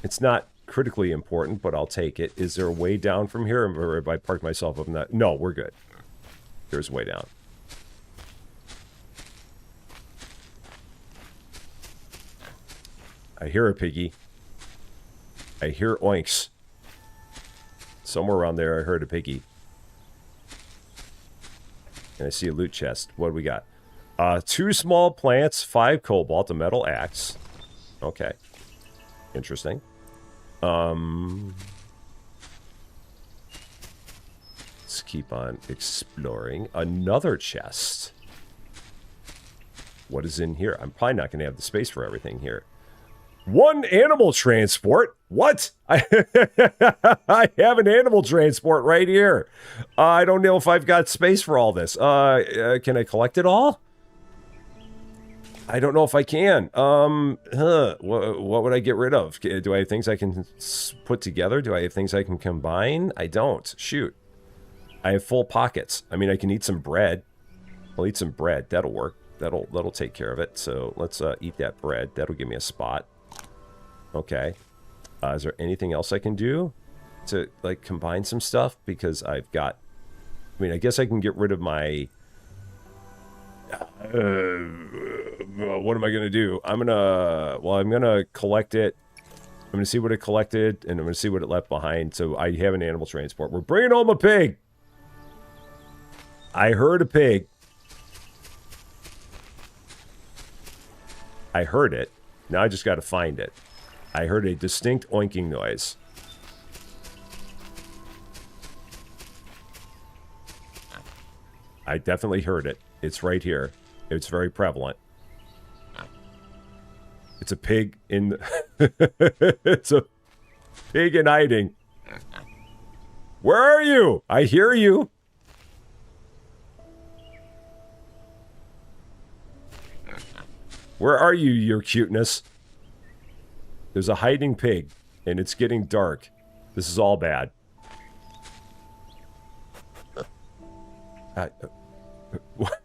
It's not critically important, but I'll take it. Is there a way down from here? Or if I parked myself up in that? No, we're good. There's a way down. I hear a piggy. I hear oinks. Somewhere around there I heard a piggy. And I see a loot chest. What do we got? 2 small plants, 5 cobalt, a metal axe. Okay. Interesting. Let's keep on exploring. Another chest. What is in here? I'm probably not going to have the space for everything here. 1 animal transport? What? I have an animal transport right here. I don't know if I've got space for all this. Can I collect it all? I don't know if I can. What would I get rid of? Do I have things I can put together? Do I have things I can combine? I don't. Shoot. I have full pockets. I mean, I can eat some bread. I'll eat some bread. That'll work. That'll take care of it. So let's eat that bread. That'll give me a spot. Okay. Is there anything else I can do to, like, combine some stuff? Because I've got... I mean, I guess I can get rid of my... what am I going to do? I'm going to collect it. I'm going to see what it collected, and I'm going to see what it left behind. So I have an animal transport. We're bringing home a pig. I heard a pig. I heard it. Now I just got to find it. I heard a distinct oinking noise. I definitely heard it. It's right here. It's very prevalent. It's a pig in... It's a pig in hiding. Where are you? I hear you. Where are you, your cuteness? There's a hiding pig, and it's getting dark. This is all bad. What?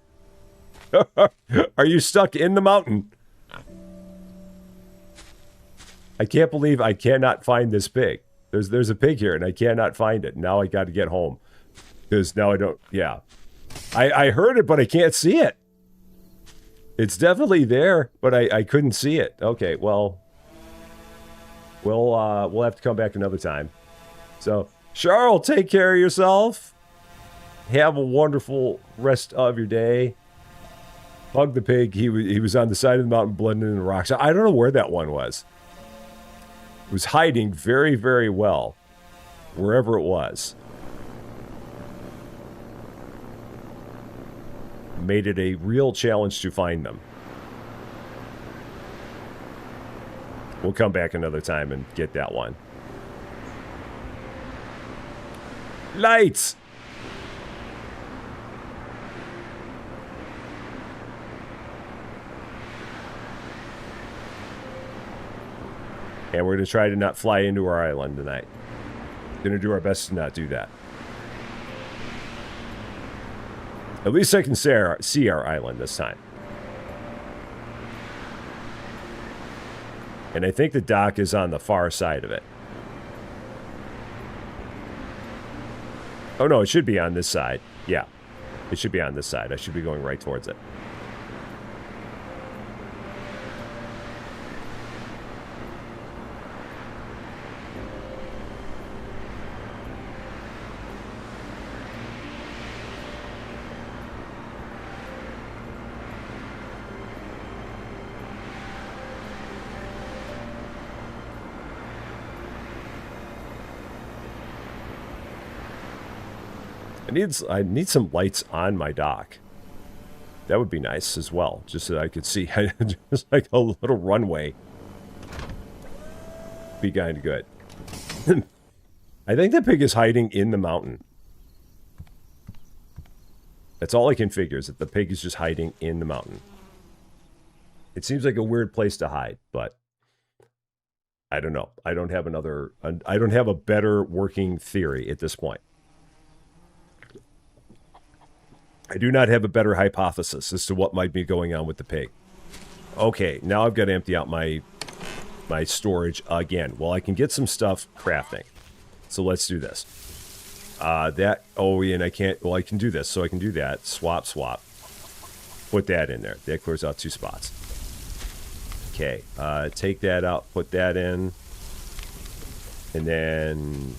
Are you stuck in the mountain? I can't believe I cannot find this pig. There's a pig here, and I cannot find it. Now I got to get home. Because now I don't... Yeah. I heard it, but I can't see it. It's definitely there, but I couldn't see it. Okay, well... We'll have to come back another time. So, Charles, take care of yourself. Have a wonderful rest of your day. Hug the pig. He was on the side of the mountain blending in the rocks. I don't know where that one was. It was hiding very, very well. Wherever it was. Made it a real challenge to find them. We'll come back another time and get that one. Lights! And we're going to try to not fly into our island tonight. Going to do our best to not do that. At least I can see our island this time. And I think the dock is on the far side of it. Oh no, it should be on this side. Yeah. It should be on this side. I should be going right towards it. I need some lights on my dock. That would be nice as well, just so I could see just like a little runway. Be kind of good. I think the pig is hiding in the mountain. That's all I can figure, is that the pig is just hiding in the mountain. It seems like a weird place to hide, but I don't know. I don't have a better working theory at this point. I do not have a better hypothesis as to what might be going on with the pig. Okay, now I've got to empty out my storage again. Well, I can get some stuff crafting. So let's do this. And I can't, well, I can do this. So I can do that. Swap. Put that in there. That clears out 2 spots. Okay, take that out, put that in. And then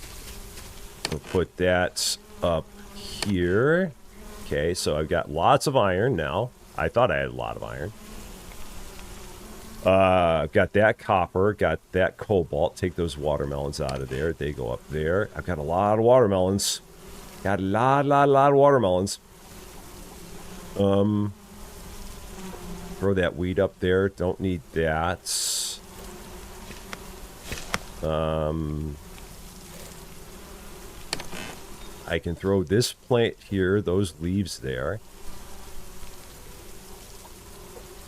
we'll put that up here. Okay, so I've got lots of iron now. I thought I had a lot of iron. I've got that copper, got that cobalt. Take those watermelons out of there. They go up there. I've got a lot of watermelons. Got a lot of watermelons. Throw that wheat up there. Don't need that. I can throw this plant here, those leaves there.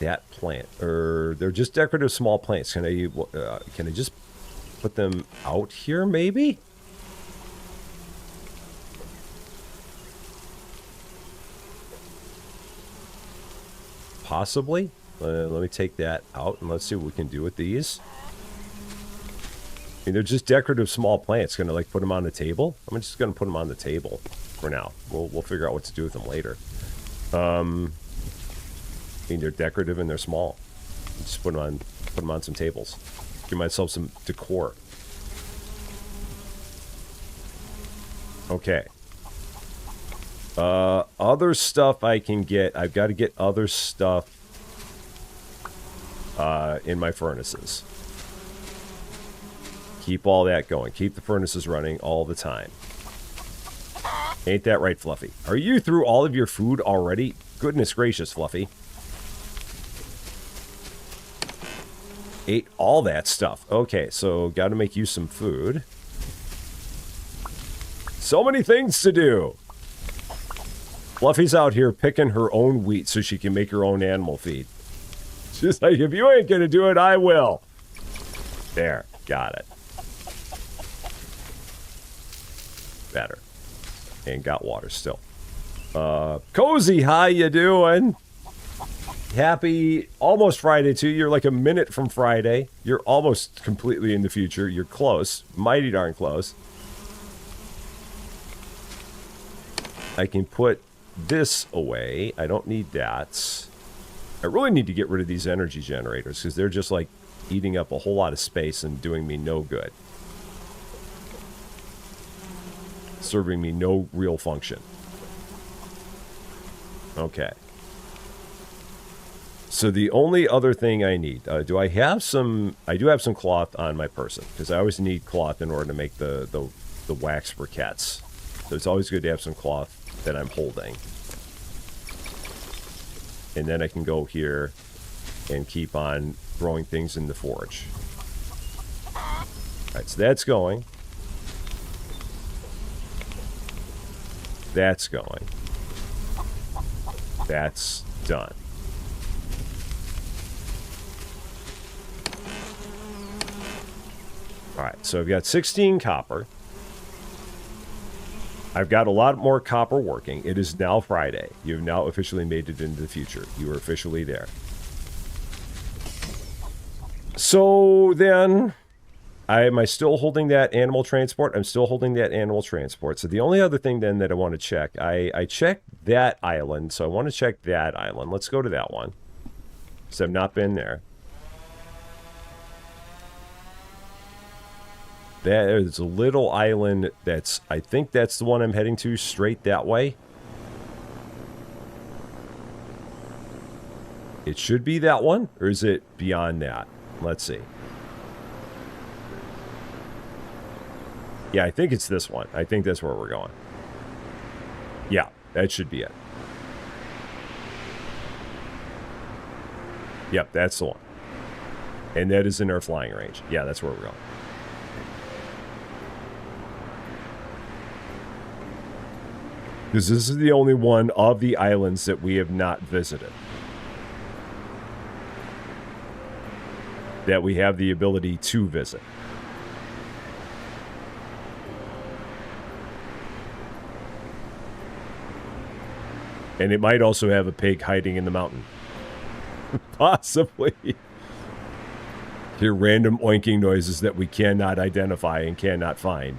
That plant, or they're just decorative small plants. Can I just put them out here, maybe? Possibly. Let me take that out and let's see what we can do with these. I mean, they're just decorative small plants. Gonna like put them on the table. I'm just gonna put them on the table for now. We'll figure out what to do with them later. I mean, they're decorative and they're small. Just put them on some tables. Give myself some decor. Okay. Other stuff I can get. I've got to get other stuff in my furnaces. Keep all that going. Keep the furnaces running all the time. Ain't that right, Fluffy? Are you through all of your food already? Goodness gracious, Fluffy. Ate all that stuff. Okay, so got to make you some food. So many things to do. Fluffy's out here picking her own wheat so she can make her own animal feed. She's like, if you ain't going to do it, I will. There, got it. Better. And got water still. Cozy, how you doing? Happy almost Friday too. You're like a minute from Friday. You're almost completely in the future. You're close. Mighty darn close. I can put this away. I don't need that. I really need to get rid of these energy generators because they're just like eating up a whole lot of space and doing me no good. Serving me no real function. Okay. So the only other thing I need, I do have some cloth on my person because I always need cloth in order to make the wax briquettes. So it's always good to have some cloth that I'm holding. And then I can go here and keep on throwing things in the forge. All right, so that's going. That's going. That's done. All right, so I've got 16 copper. I've got a lot more copper working. It is now Friday. You've now officially made it into the future. You are officially there. So then, Am I still holding that animal transport? I'm still holding that animal transport. So the only other thing then that I want to check, I checked that island, so I want to check that island. Let's go to that one. So I've not been there. There's a little island that's, I think that's the one I'm heading to, straight that way. It should be that one, or is it beyond that? Let's see. Yeah, I think it's this one. I think that's where we're going. Yeah, that should be it. Yep, that's the one. And that is in our flying range. Yeah, that's where we're going. Because this is the only one of the islands that we have not visited. That we have the ability to visit. And it might also have a pig hiding in the mountain. Possibly. Hear random oinking noises that we cannot identify and cannot find.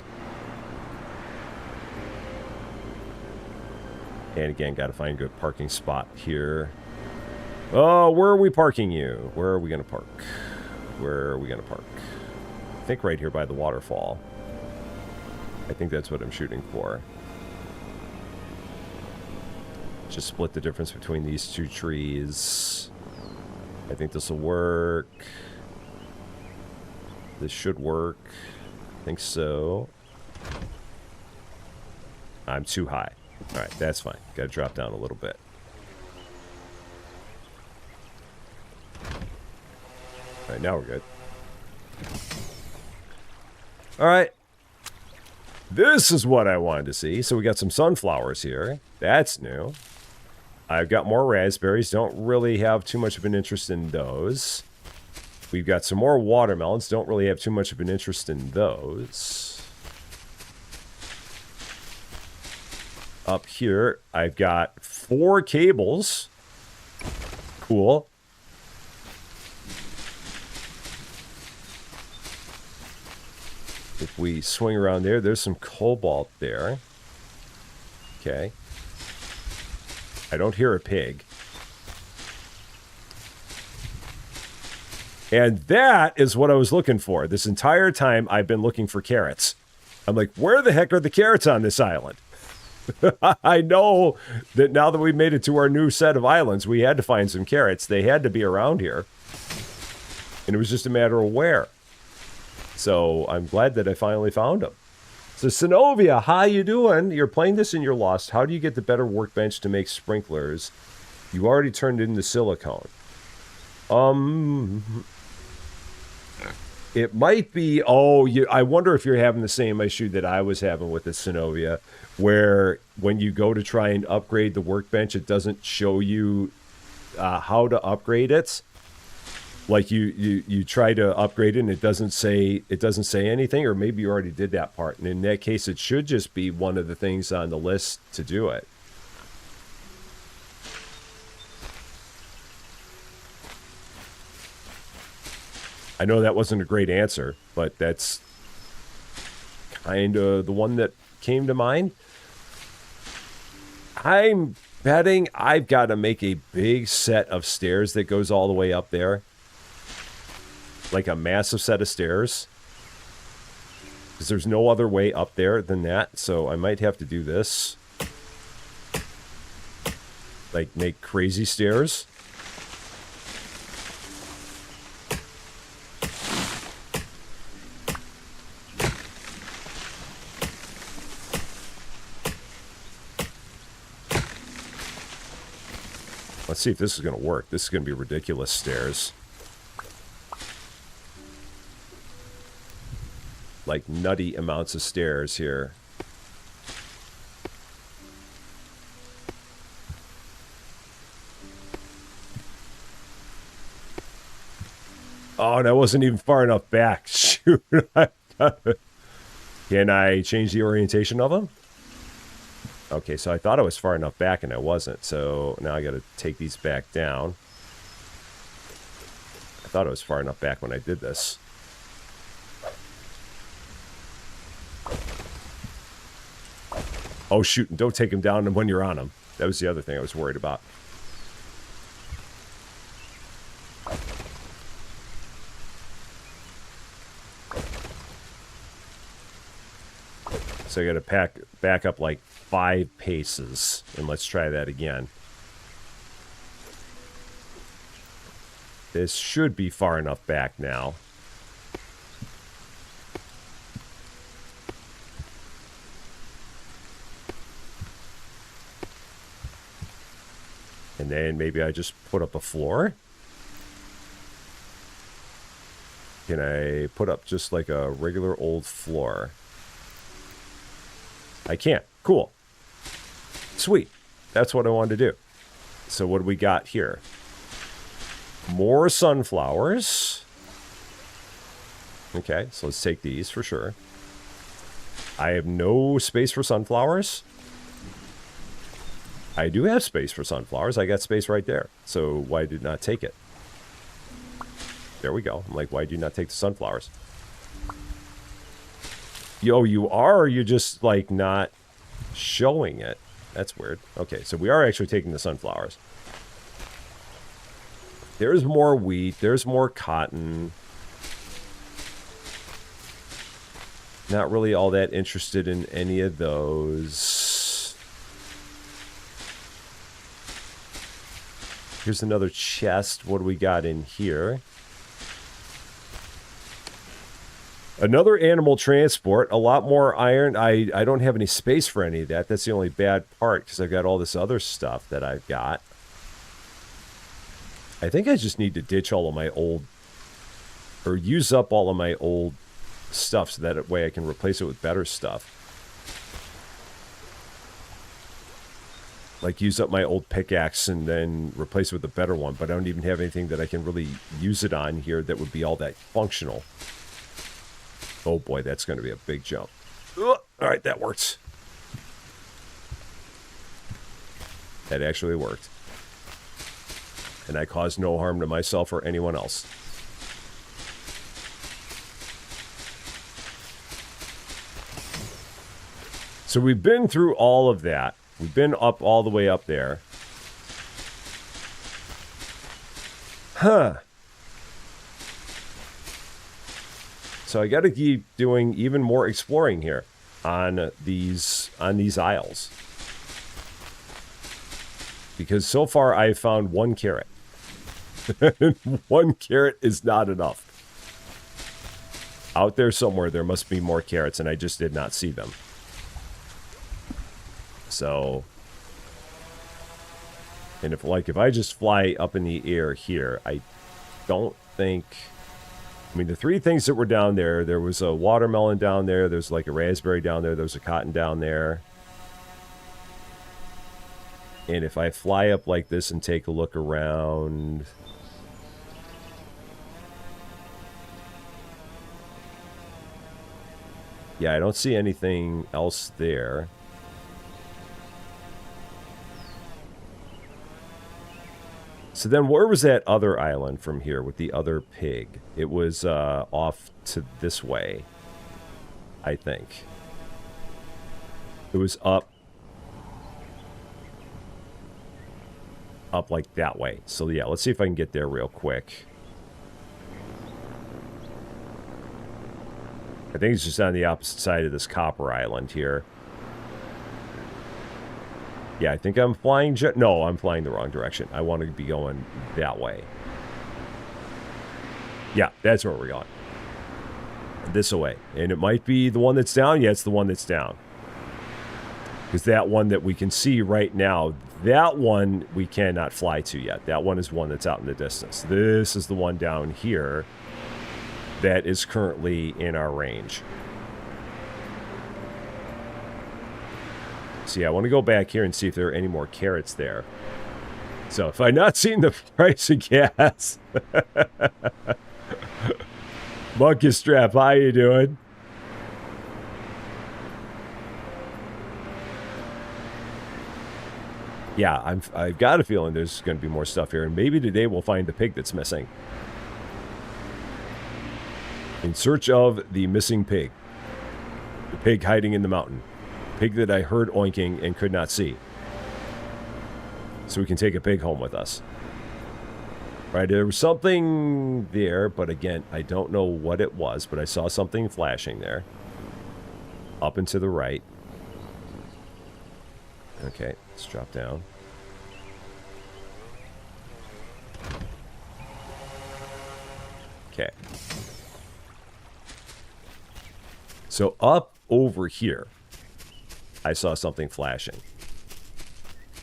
And again, got to find a good parking spot here. Oh, where are we parking you? Where are we going to park? Where are we going to park? I think right here by the waterfall. I think that's what I'm shooting for. Just split the difference between these two trees. I think this will work. This should work. I think so. I'm too high. All right, that's fine. Got to drop down a little bit. All right, now we're good. All right. This is what I wanted to see. So we got some sunflowers here. That's new. I've got more raspberries. Don't really have too much of an interest in those. We've got some more watermelons. Don't really have too much of an interest in those. Up here, I've got 4 cables. Cool. If we swing around there, there's some cobalt there. Okay. I don't hear a pig. And that is what I was looking for. This entire time, I've been looking for carrots. I'm like, where the heck are the carrots on this island? I know that now that we've made it to our new set of islands, we had to find some carrots. They had to be around here. And it was just a matter of where. So I'm glad that I finally found them. So Synovia, how you doing? You're playing this and you're lost. How do you get the better workbench to make sprinklers? You already turned it into silicone. It might be, I wonder if you're having the same issue that I was having with the Synovia, where when you go to try and upgrade the workbench, it doesn't show you how to upgrade it. Like you try to upgrade it and it doesn't say anything, or maybe you already did that part. And in that case, it should just be one of the things on the list to do it. I know that wasn't a great answer, but that's kind of the one that came to mind. I'm betting I've got to make a big set of stairs that goes all the way up there. Like a massive set of stairs. Because there's no other way up there than that. So I might have to do this. Like make crazy stairs. Let's see if this is going to work. This is going to be ridiculous stairs. Like nutty amounts of stairs here. Oh, that wasn't even far enough back. Shoot. Can I change the orientation of them? Okay, so I thought I was far enough back and I wasn't. So now I got to take these back down. I thought I was far enough back when I did this. Oh, shoot, and don't take them down when you're on them. That was the other thing I was worried about. So I got to back up like 5 paces, and let's try that again. This should be far enough back now. And then maybe I just put up a floor. Can I put up just like a regular old floor? I can't. Cool. Sweet. That's what I wanted to do. So what do we got here? More sunflowers. Okay, so let's take these for sure. I have no space for sunflowers. I do have space for sunflowers. I got space right there. So why did not take it? There we go. I'm like, why do you not take the sunflowers? Yo, you are, or you're just like not showing it. That's weird. Okay, so we are actually taking the sunflowers. There's more wheat. There's more cotton. Not really all that interested in any of those. Here's another chest. What do we got in here? Another animal transport. A lot more iron. I don't have any space for any of that. That's the only bad part, because I've got all this other stuff that I've got. I think I just need to ditch all of my old, or use up all of my old stuff so that way I can replace it with better stuff. Like use up my old pickaxe and then replace it with a better one, but I don't even have anything that I can really use it on here that would be all that functional. Oh boy, that's going to be a big jump. All right, that works. That actually worked. And I caused no harm to myself or anyone else. So we've been through all of that. We've been up all the way up there. Huh. So I got to keep doing even more exploring here on these isles. Because so far I've found 1 carrot. 1 carrot is not enough. Out there somewhere there must be more carrots, and I just did not see them. So, and if I just fly up in the air here, I don't think, I mean, the 3 things that were down there, there was a watermelon down there, there's like a raspberry down there, there's a cotton down there. And if I fly up like this and take a look around, yeah, I don't see anything else there. So then where was that other island from here with the other pig? It was off to this way, I think. It was up like that way. So yeah, let's see if I can get there real quick. I think it's just on the opposite side of this copper island here. Yeah, I think I'm flying no, I'm flying the wrong direction. I want to be going that way. Yeah, that's where we're going. This way. And it might be the one that's down. Yeah, it's the one that's down. Because that one that we can see right now, that one we cannot fly to yet. That one is one that's out in the distance. This is the one down here that is currently in our range. So yeah, I want to go back here and see if there are any more carrots there. So if I've not seen the price of gas. Monkey Strap, how you doing? Yeah, I've got a feeling there's going to be more stuff here, and maybe today we'll find the pig that's missing. In search of the missing pig. The pig hiding in the mountain. pig that I heard oinking and could not see. So we can take a pig home with us. Right, there was something there, but again, I don't know what it was, but I saw something flashing there. Up and to the right. Okay, let's drop down. Okay. So up over here, I saw something flashing.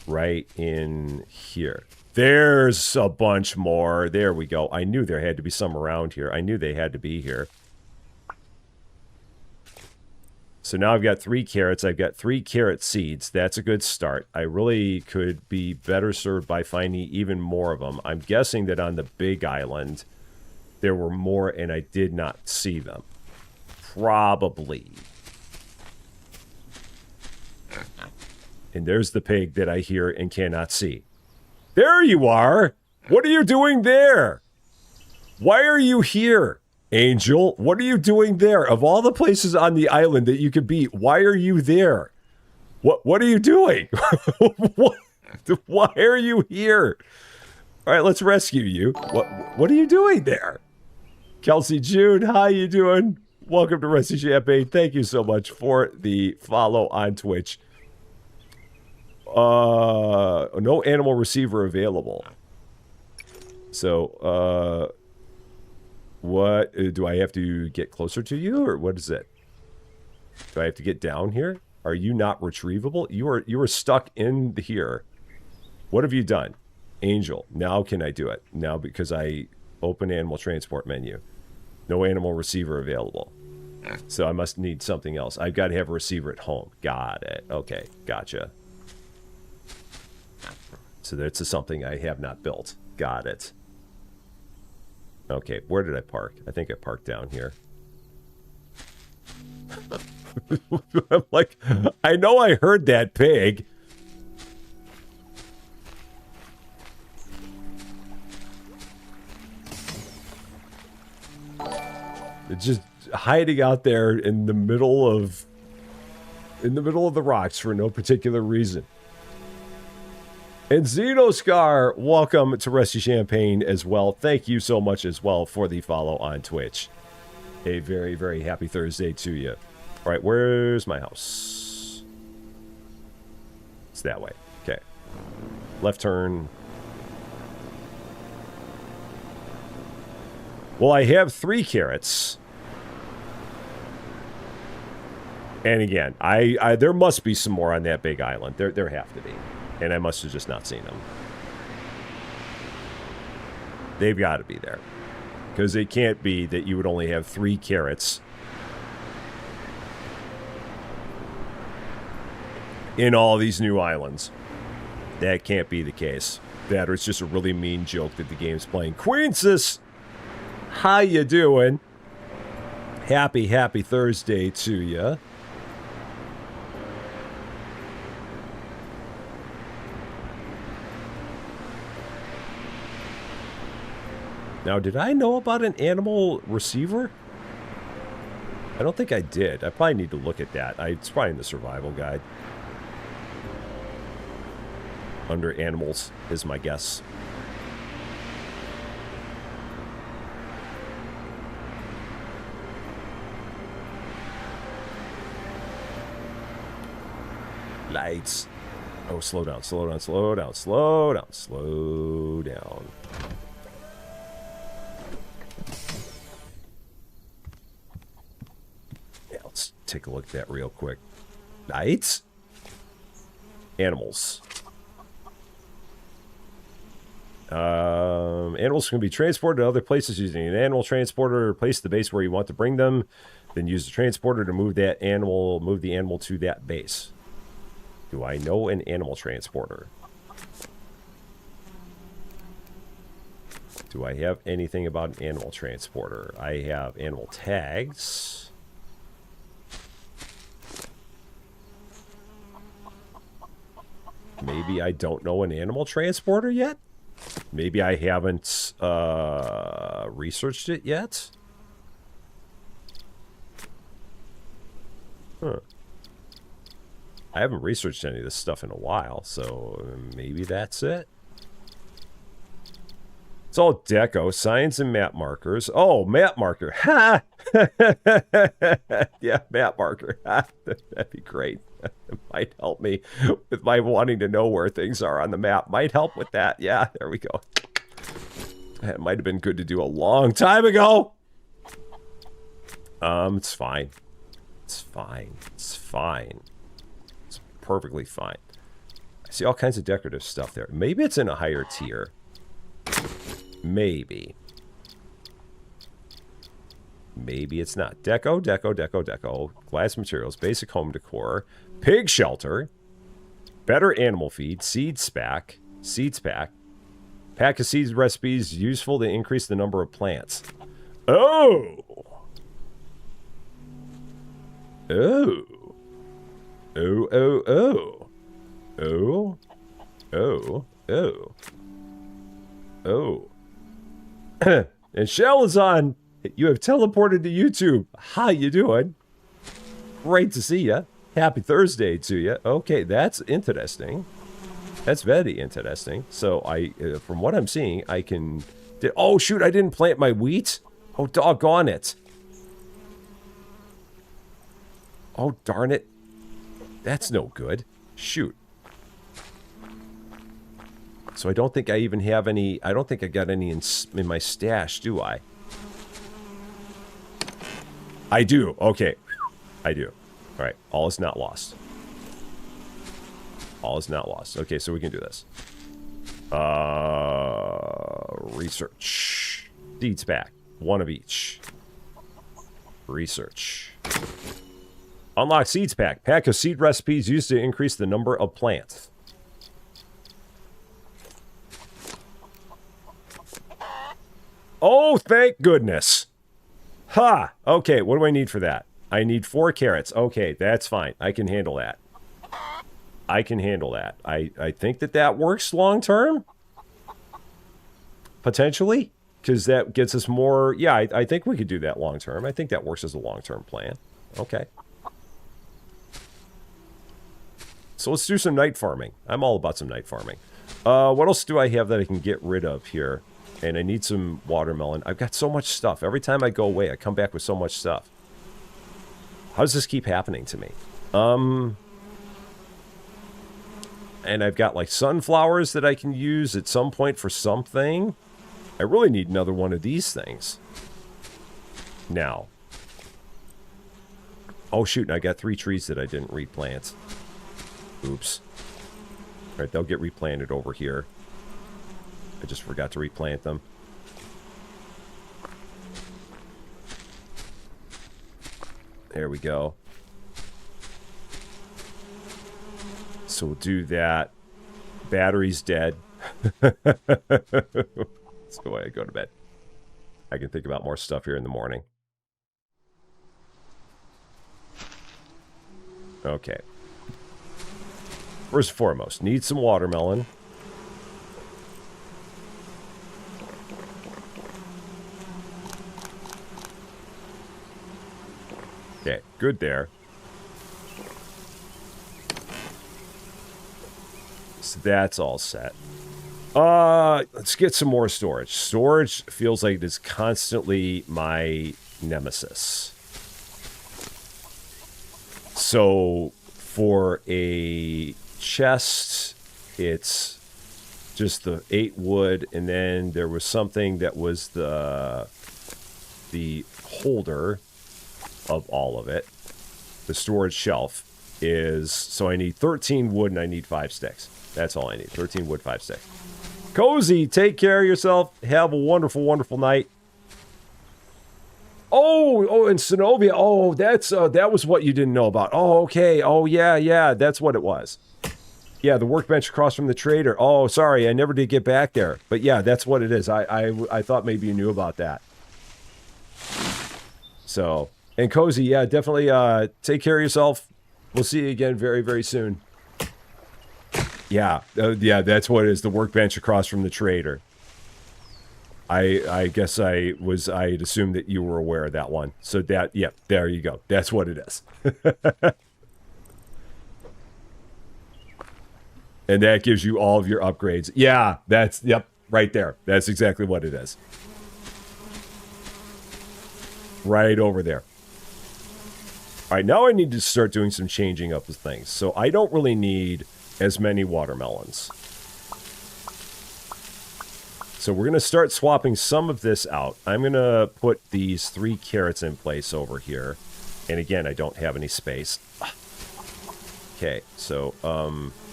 Right in here. There's a bunch more. There we go. I knew there had to be some around here. I knew they had to be here. So now I've got 3 carrots. I've got 3 carrot seeds. That's a good start. I really could be better served by finding even more of them. I'm guessing that on the big island, there were more and I did not see them. Probably. And there's the pig that I hear and cannot see. There you are! What are you doing there? Why are you here, Angel? What are you doing there? Of all the places on the island that you could be, why are you there? What are you doing? Why are you here? All right, let's rescue you. What are you doing there? Kelsey June, how you doing? Welcome to Rusty Champagne. Thank you so much for the follow on Twitch. No animal receiver available. So, what do I have to get closer to you, or what is it? Do I have to get down here? Are you not retrievable? You are stuck in here. What have you done, Angel? Now can I do it? Now because I open animal transport menu. No animal receiver available. So I must need something else. I've got to have a receiver at home. Got it. Okay, gotcha. So that's something I have not built. Got it. Okay, where did I park? I think I parked down here. I'm like, I know I heard that pig. It's just hiding out there in the middle of the rocks for no particular reason. And Xenoscar, welcome to Rusty Champagne as well. Thank you so much as well for the follow on Twitch. A very, very happy Thursday to you. All right, where's my house? It's that way. Okay. Left turn. Well, I have 3 carrots. And again, there must be some more on that big island. There have to be. And I must have just not seen them. They've got to be there. Because it can't be that you would only have 3 carrots in all these new islands. That can't be the case. That or it's just a really mean joke that the game's playing. Queensis, how you doing? Happy Thursday to you. Now, did I know about an animal receiver? I don't think I did. I probably need to look at that. It's probably in the survival guide. Under animals is my guess. Lights. Oh, slow down, slow down, slow down, slow down, slow down. Take a look at that real quick. Lights? Animals. Animals can be transported to other places using an animal transporter. Place the base where you want to bring them. Then use the transporter to move the animal to that base. Do I know an animal transporter? Do I have anything about an animal transporter? I have animal tags. Maybe I don't know an animal transporter yet? Maybe I haven't researched it yet? Huh. I haven't researched any of this stuff in a while, so maybe that's it. It's all deco, signs and map markers. Oh, map marker. Ha! Yeah, map marker. That'd be great. It might help me with my wanting to know where things are on the map. Might help with that. Yeah, there we go. That might have been good to do a long time ago. It's fine. It's fine. It's fine. It's perfectly fine. I see all kinds of decorative stuff there. Maybe it's in a higher tier. Maybe. Maybe it's not. Deco, deco, deco, deco. Glass materials, basic home decor, pig shelter, better animal feed, seeds pack, pack of seeds recipes useful to increase the number of plants. Oh! Oh. Oh, oh, oh. Oh. Oh. Oh. Oh. And Shell is on. You have teleported to YouTube. How you doing? Great to see you. Happy Thursday to you. Okay, that's interesting. That's very interesting. So from what I'm seeing, I can... Oh, shoot, I didn't plant my wheat? Oh, doggone it. Oh, darn it. That's no good. Shoot. So I don't think I even have any... I don't think I got any in my stash, do I? I do. Okay. I do. All right. All is not lost. All is not lost. Okay, so we can do this. Research. Seeds pack. One of each. Research. Unlock seeds pack. Pack of seed recipes used to increase the number of plants. Oh, thank goodness. Ha! Okay, what do I need for that? I need 4 carrots. Okay, that's fine. I can handle that. I can handle that. I think that works long term. Potentially. Because that gets us more... Yeah, I think we could do that long term. I think that works as a long-term plan. Okay. So let's do some night farming. I'm all about some night farming. What else do I have that I can get rid of here? And I need some watermelon. I've got so much stuff. Every time I go away, I come back with so much stuff. How does this keep happening to me? And I've got like sunflowers that I can use at some point for something. I really need another one of these things. Now. Oh shoot, and I got 3 trees that I didn't replant. Oops. Alright, they'll get replanted over here. I just forgot to replant them. There we go. So we'll do that. Battery's dead. Let's go ahead and go to bed. I can think about more stuff here in the morning. Okay. First and foremost, need some watermelon. Okay, good there. So that's all set. Let's get some more storage. Storage feels like it is constantly my nemesis. So for a chest, it's just the 8 wood, and then there was something that was the holder of all of it. The storage shelf is, so I need 13 wood and I need 5 sticks. That's all I need. 13 wood, 5 sticks. Cozy, take care of yourself. Have a wonderful, wonderful night. Oh, and Zenobia. Oh, that's that was what you didn't know about. Oh, okay. Oh, yeah. That's what it was. Yeah, the workbench across from the trader. Oh, sorry, I never did get back there. But yeah, that's what it is. I thought maybe you knew about that. So, and Cozy, yeah, definitely take care of yourself. We'll see you again very, very soon. Yeah, yeah, that's what it is. The workbench across from the trader. I guess I'd assumed that you were aware of that one. So that, yeah, there you go. That's what it is. And that gives you all of your upgrades. Yeah, yep, right there. That's exactly what it is. Right over there. All right, now I need to start doing some changing up of things. So I don't really need as many watermelons. So we're going to start swapping some of this out. I'm going to put these 3 carrots in place over here. And again, I don't have any space. Okay, so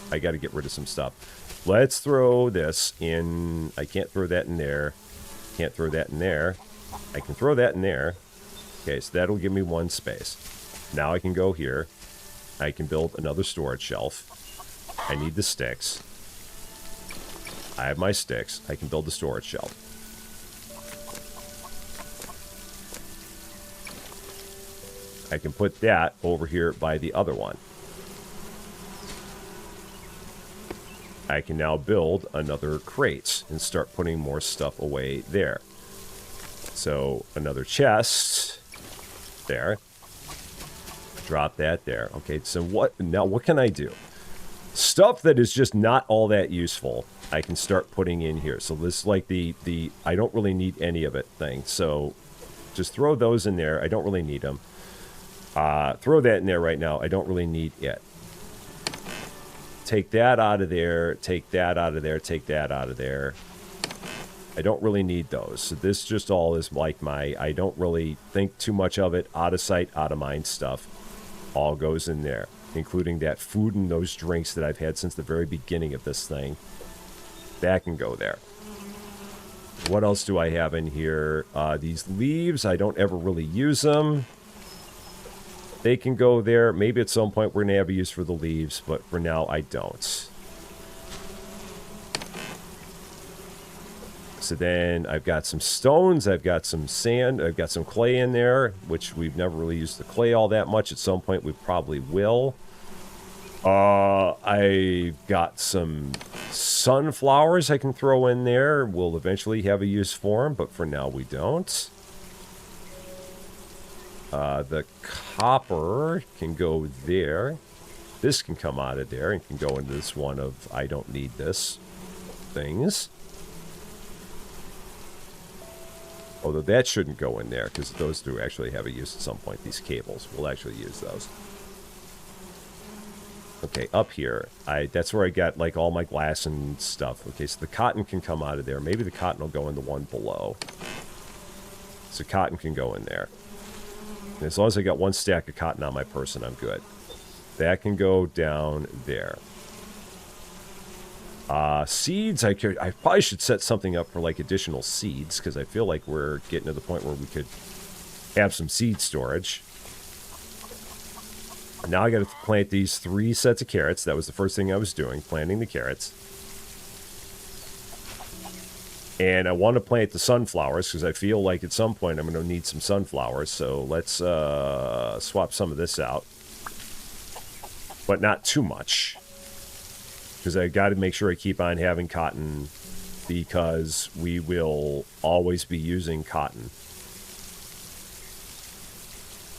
I got to get rid of some stuff. Let's throw this in. I can't throw that in there. Can't throw that in there. I can throw that in there. Okay, so that'll give me 1 space. Now I can go here. I can build another storage shelf. I need the sticks. I have my sticks. I can build the storage shelf. I can put that over here by the other one. I can now build another crate and start putting more stuff away there. So another chest there. Drop that there. Okay, so what can I do? Stuff that is just not all that useful, I can start putting in here. So this is like the I don't really need any of it thing. So just throw those in there. I don't really need them. Throw that in there right now. I don't really need it. Take that out of there. Take that out of there. Take that out of there. I don't really need those. So this just all is like I don't really think too much of it. Out of sight, out of mind stuff. All goes in there, including that food and those drinks that I've had since the very beginning of this thing. That can go there. What else do I have in here? These leaves, I don't ever really use them. They can go there. Maybe at some point we're going to have a use for the leaves, but for now I don't. So then I've got some stones, I've got some sand, I've got some clay in there, which we've never really used the clay all that much. At some point we probably will. I got some sunflowers I can throw in there. We'll eventually have a use for them, but for now we don't. The copper can go there. This can come out of there and can go into this one of I don't need this things. Although that shouldn't go in there because those do actually have a use at some point. These cables, we'll actually use those. Okay, up here, that's where I got like all my glass and stuff. Okay, so the cotton can come out of there. Maybe the cotton will go in the one below. So cotton can go in there. And as long as I got 1 stack of cotton on my person, I'm good. That can go down there. Seeds, I probably should set something up for like additional seeds because I feel like we're getting to the point where we could have some seed storage. Now I got to plant these 3 sets of carrots. That was the first thing I was doing, planting the carrots. And I want to plant the sunflowers because I feel like at some point I'm going to need some sunflowers. So let's swap some of this out. But not too much. Because I got to make sure I keep on having cotton because we will always be using cotton.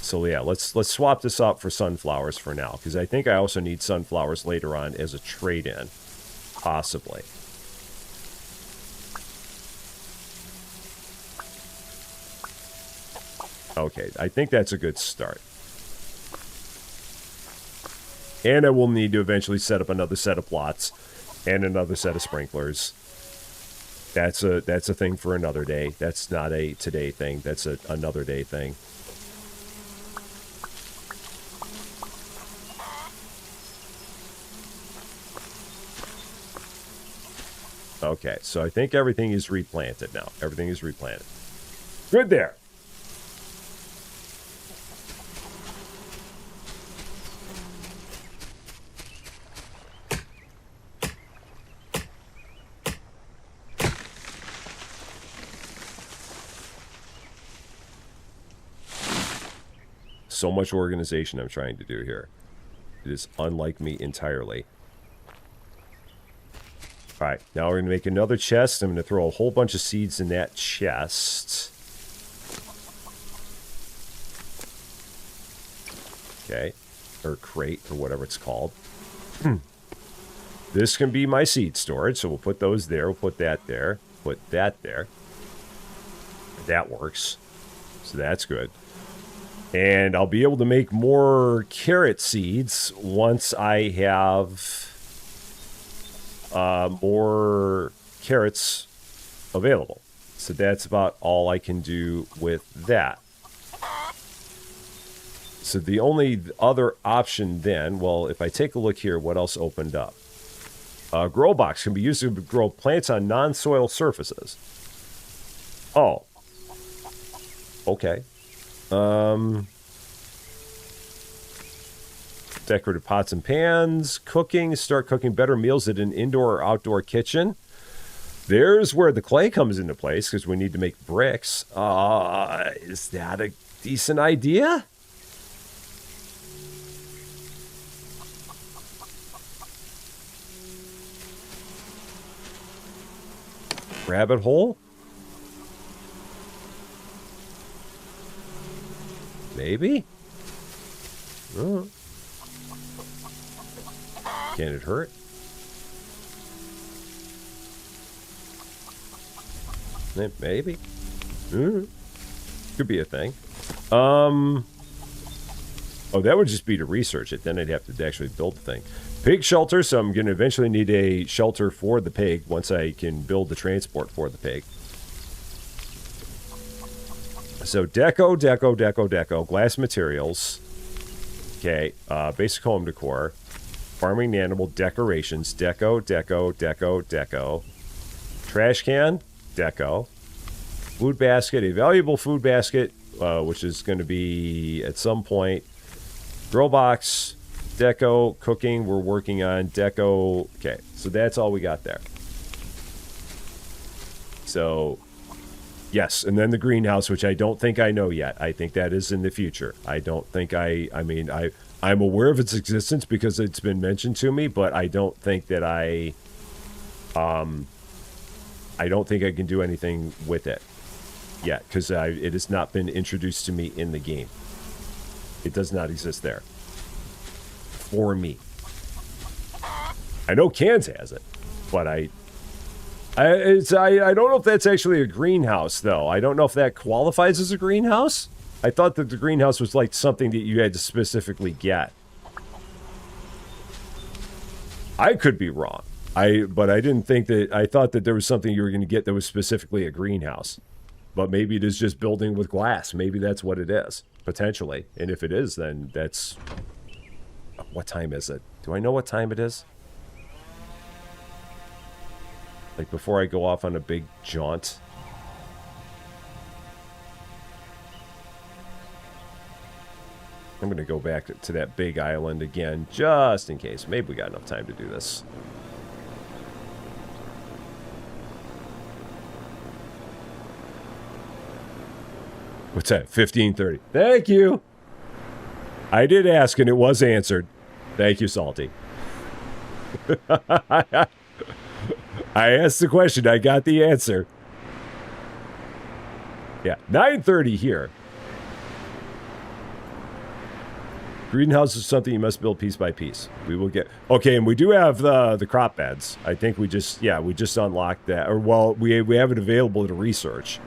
So yeah, let's swap this out for sunflowers for now because I think I also need sunflowers later on as a trade-in, possibly. Okay, I think that's a good start. And I will need to eventually set up another set of plots and another set of sprinklers. That's a thing for another day. That's not a today thing. That's another day thing. Okay, so I think everything is replanted now. Everything is replanted. Good there. So much organization I'm trying to do here. It is unlike me entirely. All right, now we're going to make another chest. I'm going to throw a whole bunch of seeds in that chest. Okay, or crate, or whatever it's called. This can be my seed storage, so we'll put those there. We'll put that there. Put that there. That works. So that's good. And I'll be able to make more carrot seeds once I have more carrots available. So that's about all I can do with that. So the only other option then, well, if I take a look here, what else opened up? Grow box can be used to grow plants on non-soil surfaces. Oh. Okay. Decorative pots and pans. Cooking. Start cooking better meals at an indoor or outdoor kitchen. There's where the clay comes into place because we need to make bricks. Is that a decent idea? Rabbit hole? Maybe? Can it hurt? Maybe. Could be a thing. Oh, that would just be to research it. Then I'd have to actually build the thing. Pig shelter, so I'm going to eventually need a shelter for the pig once I can build the transport for the pig. So deco, glass materials. Okay, basic home decor. Farming animal decorations, deco. Trash can, deco. Food basket, a valuable food basket, which is going to be at some point. Grow box, deco, cooking, we're working on deco. Okay, so that's all we got there. So, yes, and then the greenhouse, which I don't think I know yet. I think that is in the future. I don't think I'm aware of its existence because it's been mentioned to me, but I don't think that I don't think I can do anything with it yet because it has not been introduced to me in the game. It does not exist there for me. I know Cans has it, but I don't know if that's actually a greenhouse though. I don't know if that qualifies as a greenhouse. I thought that the greenhouse was like something that you had to specifically get. I could be wrong. But I didn't think that. I thought that there was something you were going to get that was specifically a greenhouse. But maybe it is just building with glass. Maybe that's what it is, potentially. And if it is, then that's... What time is it? Do I know what time it is? Like before I go off on a big jaunt. I'm going to go back to that big island again, just in case. Maybe we got enough time to do this. What's that? 15:30. Thank you. I did ask, and it was answered. Thank you, Salty. I asked the question. I got the answer. Yeah, 9:30 here. Greenhouse is something you must build piece by piece. We will get... Okay, and we do have the crop beds. I think we just unlocked that. Or, well, we have it available to research.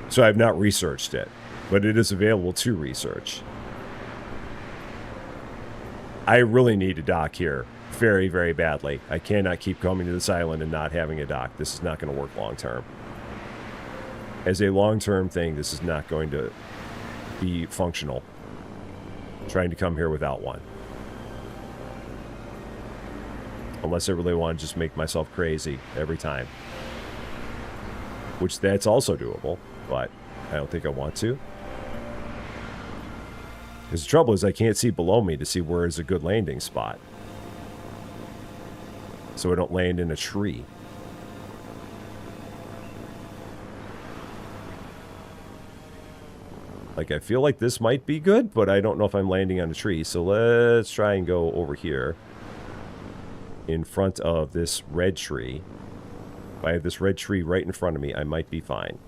So I've not researched it. But it is available to research. I really need a dock here. Very, very badly. I cannot keep coming to this island and not having a dock. This is not going to work long term. As a long-term thing, this is not going to be functional. Trying to come here without one. Unless I really want to just make myself crazy every time. Which that's also doable, but I don't think I want to. Because the trouble is I can't see below me to see where is a good landing spot. So I don't land in a tree. Like, I feel like this might be good, but I don't know if I'm landing on a tree. So let's try and go over here. In front of this red tree. If I have this red tree right in front of me, I might be fine.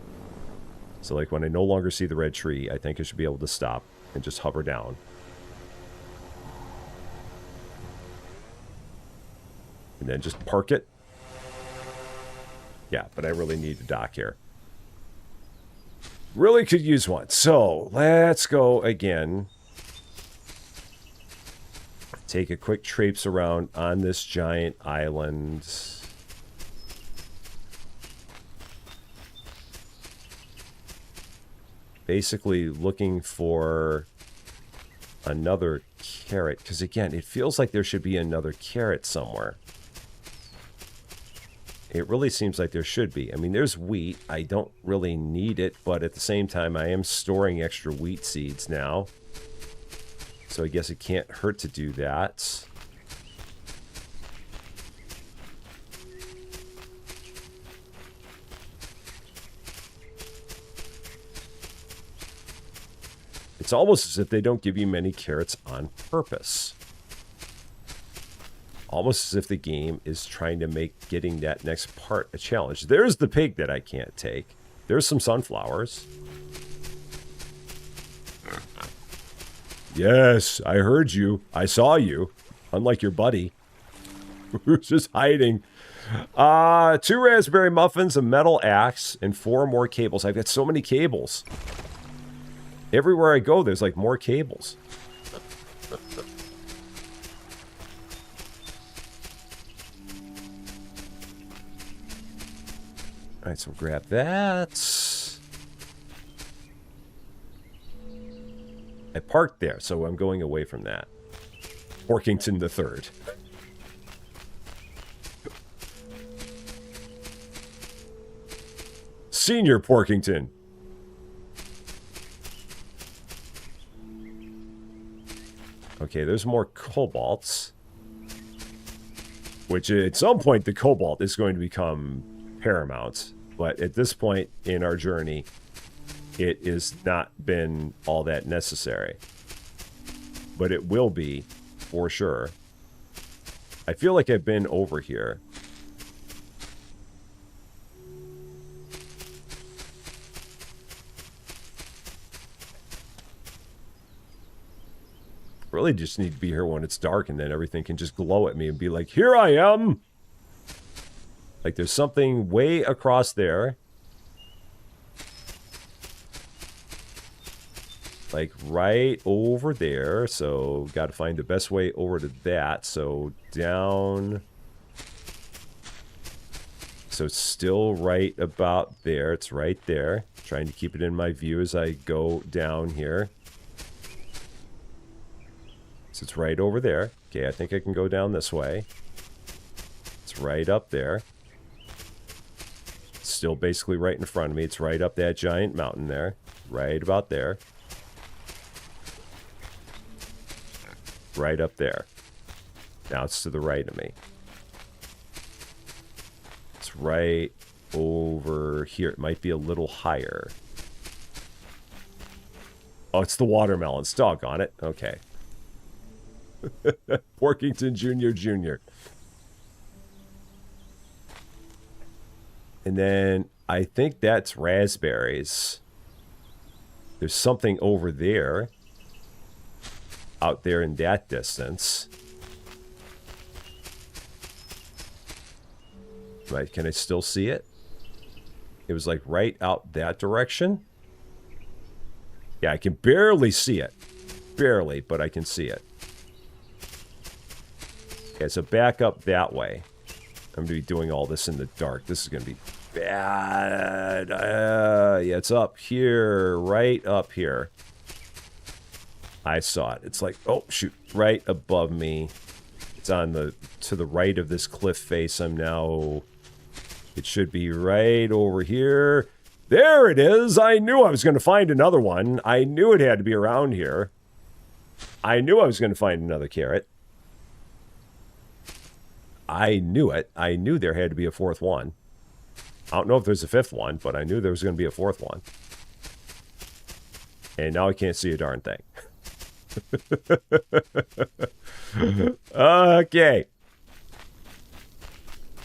So, like, when I no longer see the red tree, I think I should be able to stop and just hover down. And then just park it. Yeah, but I really need a dock here. Really could use one. So let's go again. Take a quick traipse around on this giant island. Basically looking for another carrot. Because again, it feels like there should be another carrot somewhere. It really seems like there should be. I mean, there's wheat. I don't really need it, but at the same time, I am storing extra wheat seeds now. So I guess it can't hurt to do that. It's almost as if they don't give you many carrots on purpose. Almost as if the game is trying to make getting that next part a challenge. There's the pig that I can't take. There's some sunflowers. Yes, I heard you. I saw you. Unlike your buddy, who's just hiding. 2 raspberry muffins, a metal axe, and 4 more cables. I've got so many cables. Everywhere I go, there's like more cables. All right, so we'll grab that. I parked there, so I'm going away from that. Porkington the Third. Senior Porkington. Okay, there's more cobalts. Which at some point the cobalt is going to become paramount. But at this point in our journey, it has not been all that necessary. But it will be, for sure. I feel like I've been over here. Really just need to be here when it's dark, and then everything can just glow at me and be like, here I am! Like there's something way across there. Like right over there. So got to find the best way over to that. So down. So it's still right about there. It's right there. Trying to keep it in my view as I go down here. So it's right over there. Okay, I think I can go down this way. It's right up there. It's still basically right in front of me. It's right up that giant mountain there. Right about there. Right up there. Now it's to the right of me. It's right over here. It might be a little higher. Oh, it's the watermelons. Doggone it. Okay. Porkington Jr. And then I think that's raspberries. There's something over there. Out there in that distance. Right, can I still see it? It was like right out that direction. Yeah, I can barely see it. Barely, but I can see it. Okay, so back up that way. I'm going to be doing all this in the dark. This is going to be bad. Yeah, it's up here. Right up here. I saw it. It's like, oh, shoot. Right above me. It's on the, to the right of this cliff face. I'm now... It should be right over here. There it is. I knew I was going to find another one. I knew it had to be around here. I knew I was going to find another carrot. I knew it. I knew there had to be a fourth one. I don't know if there's a fifth one, but I knew there was going to be a fourth one. And now I can't see a darn thing. Okay.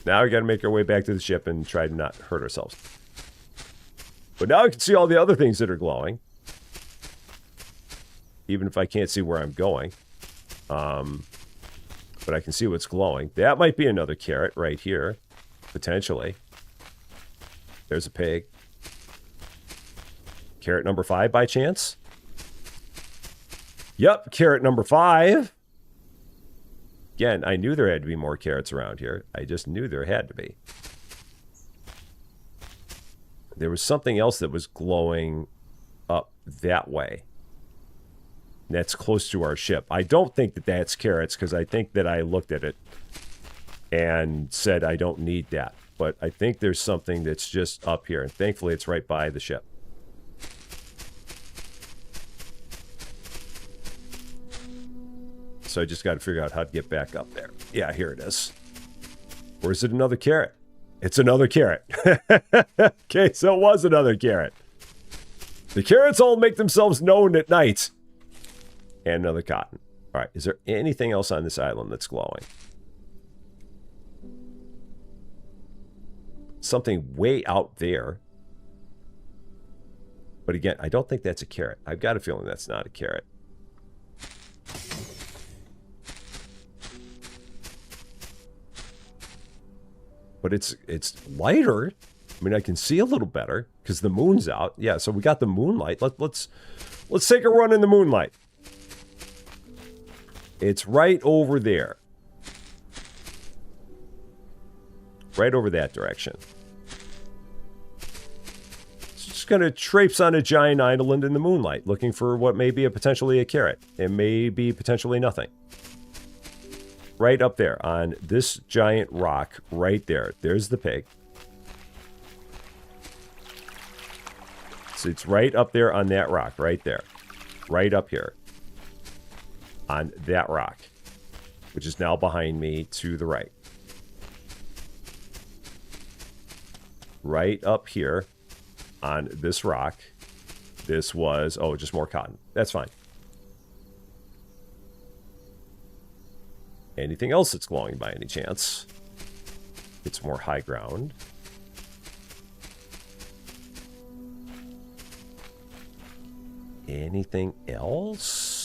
Now we got to make our way back to the ship and try to not hurt ourselves. But now I can see all the other things that are glowing. Even if I can't see where I'm going. but I can see what's glowing. That might be another carrot right here, potentially. There's a pig. Carrot number 5 by chance? Yep, carrot number 5. Again, I knew there had to be more carrots around here. I just knew there had to be. There was something else that was glowing up that way. That's close to our ship. I don't think that that's carrots because I think that I looked at it and said I don't need that. But I think there's something that's just up here. And thankfully, it's right by the ship. So I just got to figure out how to get back up there. Yeah, here it is. Or is it another carrot? It's another carrot. Okay, so it was another carrot. The carrots all make themselves known at night. And another cotton. All right, is there anything else on this island that's glowing? Something way out there. But again, I don't think that's a carrot. I've got a feeling that's not a carrot. But it's lighter. I mean, I can see a little better because the moon's out. Yeah, so we got the moonlight. Let's take a run in the moonlight. It's right over there. Right over that direction. It's just going to traipse on a giant island in the moonlight, looking for what may be potentially a carrot. It may be potentially nothing. Right up there on this giant rock right there. There's the pig. So it's right up there on that rock right there. Right up here. On that rock. Which is now behind me to the right. Right up here on this rock. This was, oh, just more cotton. That's fine. Anything else that's glowing by any chance? It's more high ground. Anything else?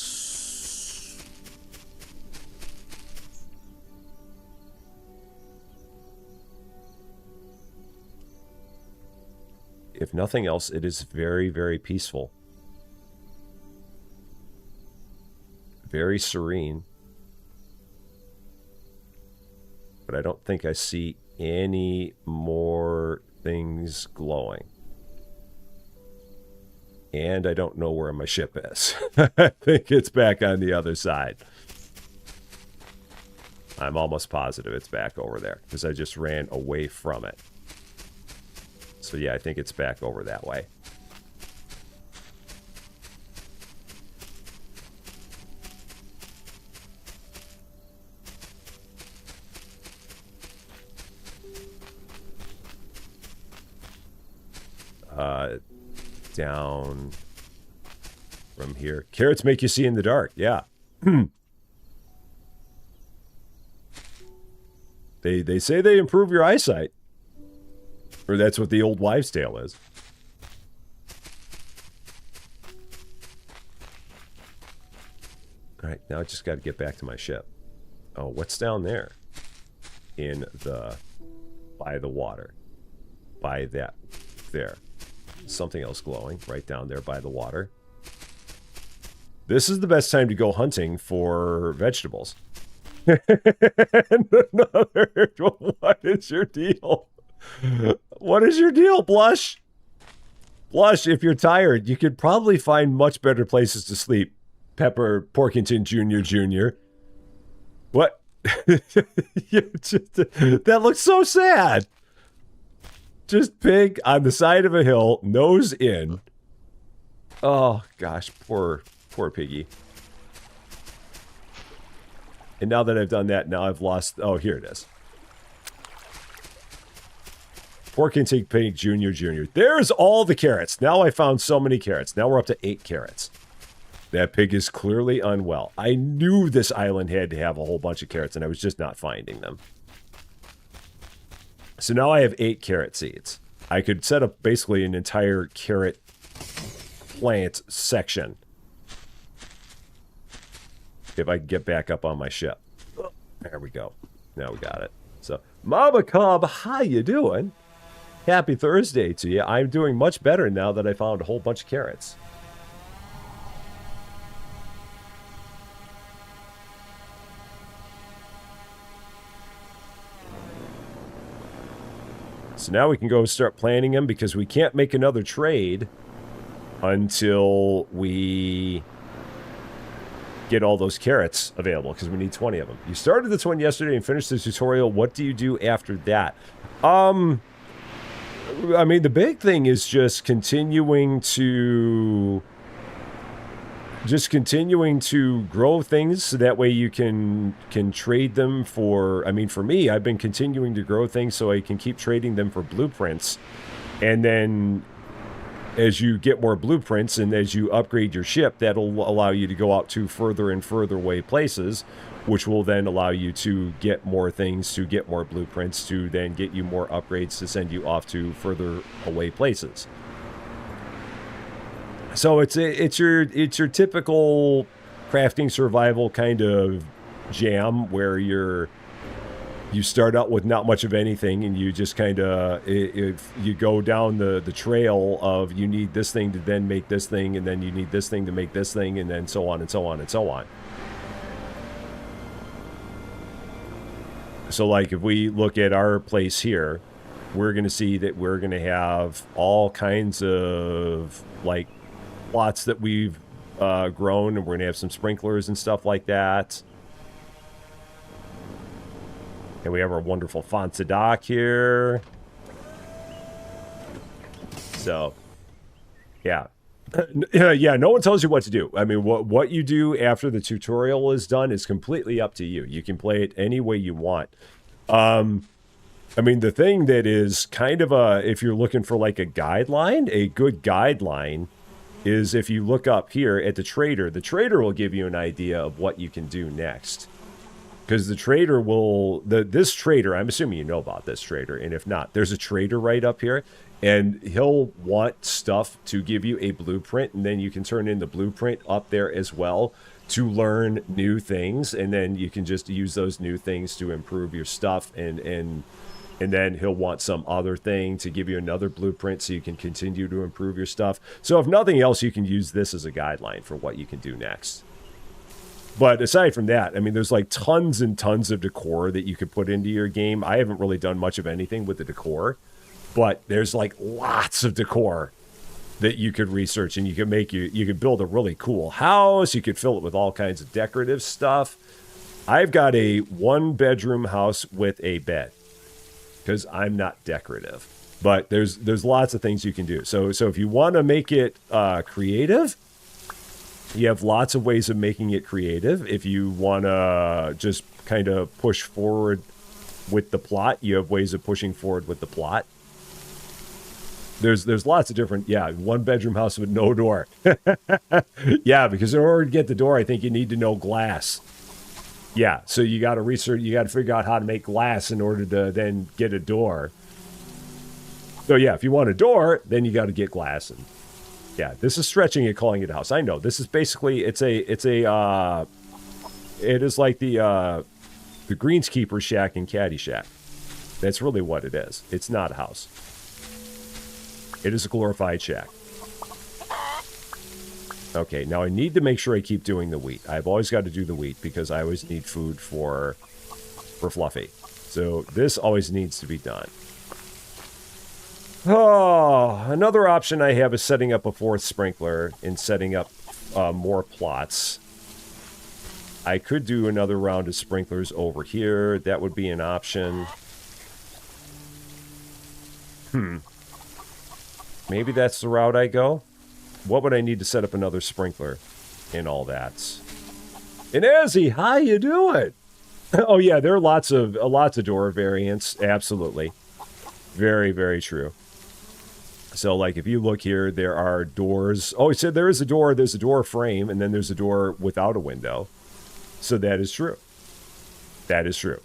If nothing else, it is very, very peaceful. Very serene. But I don't think I see any more things glowing. And I don't know where my ship is. I think it's back on the other side. I'm almost positive it's back over there because I just ran away from it. So yeah, I think it's back over that way. Down from here. Carrots make you see in the dark. Yeah. They say they improve your eyesight. Or that's what the old wives' tale is. All right, now I just got to get back to my ship. Oh, what's down there? By the water. By that. There. Something else glowing right down there by the water. This is the best time to go hunting for vegetables. And another, what is your deal? What is your deal, Blush? Blush, if you're tired, you could probably find much better places to sleep. Pepper Porkington Jr. What? That looks so sad. Just pig on the side of a hill, nose in. Oh, gosh, poor piggy. And now that I've done that, now I've lost... Oh, here it is. Porkington Pig Jr. There's all the carrots. Now I found so many carrots. Now we're up to 8 carrots. That pig is clearly unwell. I knew this island had to have a whole bunch of carrots, and I was just not finding them. So now I have 8 carrot seeds. I could set up basically an entire carrot plant section. If I can get back up on my ship. There we go. Now we got it. So, Mama Cub, how you doing? Happy Thursday to you. I'm doing much better now that I found a whole bunch of carrots. So now we can go start planting them because we can't make another trade until we get all those carrots available because we need 20 of them. You started this one yesterday and finished the tutorial. What do you do after that? I mean, the big thing is just continuing to grow things so that way you can trade them for, I mean, for me, I've been continuing to grow things so I can keep trading them for blueprints. And then as you get more blueprints and as you upgrade your ship, that'll allow you to go out to further and further away places, which will then allow you to get more things, to get more blueprints, to then get you more upgrades to send you off to further away places. So it's your typical crafting survival kind of jam where you start out with not much of anything and you just kind of, if you go down the trail of you need this thing to then make this thing and then you need this thing to make this thing and then so on and so on and so on. So like if we look at our place here, we're going to see that we're going to have all kinds of like plots that we've grown, and we're going to have some sprinklers and stuff like that. And we have our wonderful Fonsadoc here. So, yeah. Yeah, no one tells you what to do. I mean, what you do after the tutorial is done is completely up to you. You can play it any way you want. I mean, the thing that is kind of if you're looking for like a guideline, a good guideline is if you look up here at the trader will give you an idea of what you can do next. Because the trader will, this trader, I'm assuming you know about this trader, and if not, there's a trader right up here, and he'll want stuff to give you a blueprint, and then you can turn in the blueprint up there as well to learn new things, and then you can just use those new things to improve your stuff, and then he'll want some other thing to give you another blueprint so you can continue to improve your stuff. So if nothing else, you can use this as a guideline for what you can do next. But aside from that, I mean, there's like tons and tons of decor that you could put into your game. I haven't really done much of anything with the decor, but there's like lots of decor that you could research, and you could you could build a really cool house. You could fill it with all kinds of decorative stuff. I've got a 1-bedroom house with a bed because I'm not decorative, but there's lots of things you can do. So if you want to make it creative, you have lots of ways of making it creative. If you want to just kind of push forward with the plot, you have ways of pushing forward with the plot. There's lots of different, 1-bedroom house with no door. Yeah, because in order to get the door, I think you need to know glass. Yeah, so you got to research, you got to figure out how to make glass in order to then get a door. So yeah, if you want a door, then you got to get glass. And yeah, this is stretching it, calling it a house. I know this is basically it is like the greenskeeper shack in Caddyshack. That's really what it is. It's not a house. It is a glorified shack. Okay, now I need to make sure I keep doing the wheat. I've always got to do the wheat because I always need food for Fluffy. So this always needs to be done. Oh, another option I have is setting up a 4th sprinkler and setting up more plots. I could do another round of sprinklers over here. That would be an option. Maybe that's the route I go. What would I need to set up another sprinkler and all that? And Ezzy, how you doing? Oh yeah, there are lots of door variants. Absolutely. Very, very true. So, like, if you look here, there are doors. Oh, he said there is a door. There's a door frame, and then there's a door without a window. So that is true. That is true.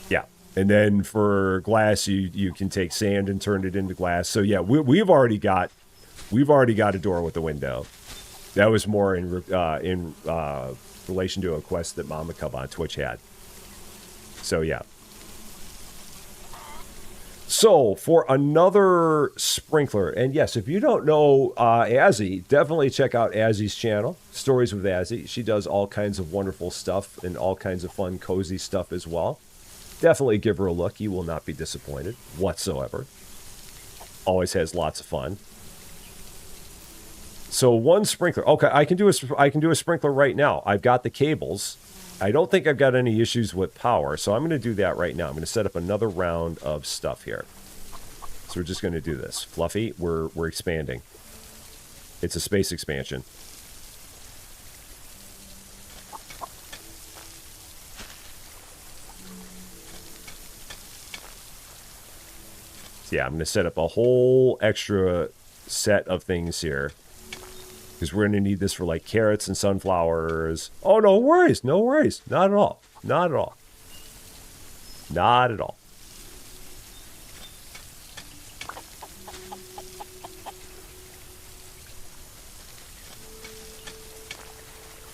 Yeah. And then for glass, you can take sand and turn it into glass. So yeah, we've already got a door with a window. That was more in relation to a quest that Mama Cub on Twitch had. So, yeah. So, for another sprinkler, and yes, if you don't know Azzy, definitely check out Azzy's channel, Stories with Azzy. She does all kinds of wonderful stuff and all kinds of fun, cozy stuff as well. Definitely give her a look. You will not be disappointed whatsoever. Always has lots of fun. So one sprinkler. Okay, I can do a sprinkler right now. I've got the cables. I don't think I've got any issues with power, so I'm going to do that right now. I'm going to set up another round of stuff here. So we're just going to do this. Fluffy, we're expanding. It's a space expansion. So yeah, I'm going to set up a whole extra set of things here. Because we're going to need this for like carrots and sunflowers. Oh, no worries. No worries. Not at all. Not at all. Not at all.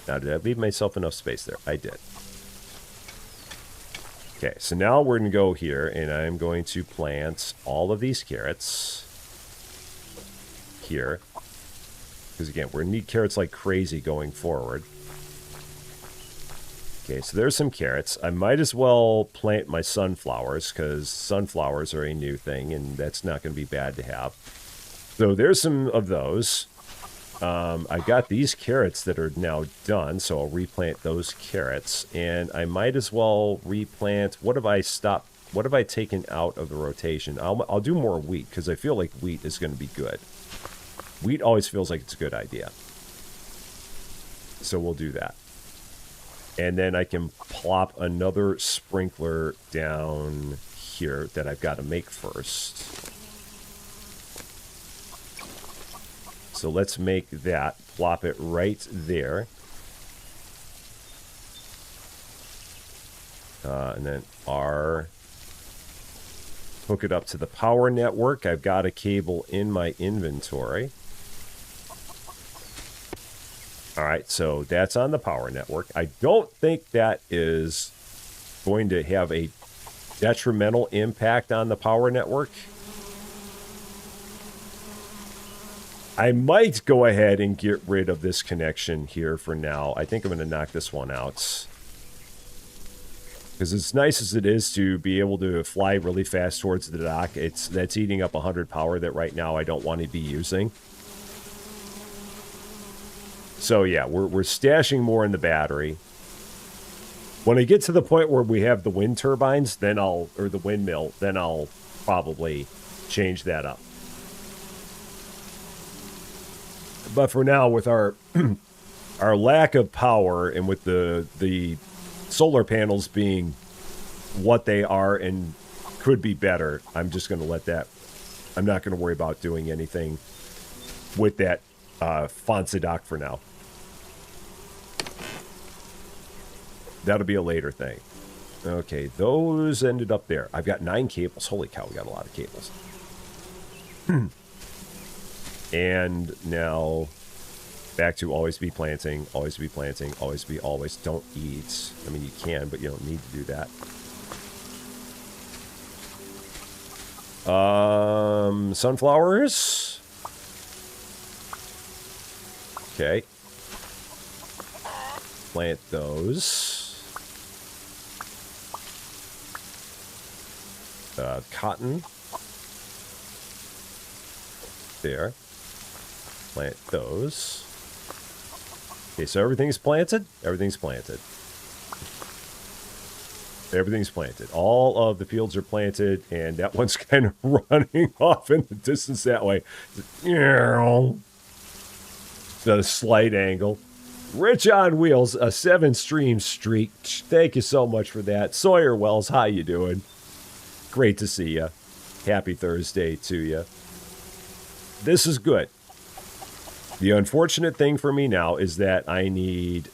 Now, did I leave myself enough space there? I did. Okay, so now we're going to go here, and I'm going to plant all of these carrots here. Because, again, we're going to need carrots like crazy going forward. Okay, so there's some carrots. I might as well plant my sunflowers, because sunflowers are a new thing, and that's not going to be bad to have. So there's some of those. I've got these carrots that are now done, so I'll replant those carrots. And I might as well replant... What have I taken out of the rotation? I'll do more wheat, because I feel like wheat is going to be good. Wheat always feels like it's a good idea. So we'll do that. And then I can plop another sprinkler down here that I've got to make first. So let's make that. Plop it right there. And then R. Hook it up to the power network. I've got a cable in my inventory. All right, so that's on the power network. I don't think that is going to have a detrimental impact on the power network. I might go ahead and get rid of this connection here for now. I think I'm going to knock this one out. Because as nice as it is to be able to fly really fast towards the dock, that's eating up 100 power that right now I don't want to be using. So yeah, we're stashing more in the battery. When I get to the point where we have the wind turbines, then or the windmill, then I'll probably change that up. But for now, with our our lack of power and with the solar panels being what they are and could be better, I'm just going to let that. I'm not going to worry about doing anything with that Fonsa dock for now. That'll be a later thing. Okay, those ended up there. I've got 9 cables. Holy cow, we got a lot of cables. And now back to always be planting, always be planting, always be always. Don't eat. I mean, you can, but you don't need to do that. Sunflowers. Okay. Plant those. Cotton. There. Plant those. Okay, so everything's planted. Everything's planted. Everything's planted. All of the fields are planted, and that one's kind of running off in the distance that way. At a slight angle. Rich on Wheels, a 7-stream streak. Thank you so much for that. Sawyer Wells, how you doing? Great to see you. Happy Thursday to you. This is good. The unfortunate thing for me now is that I need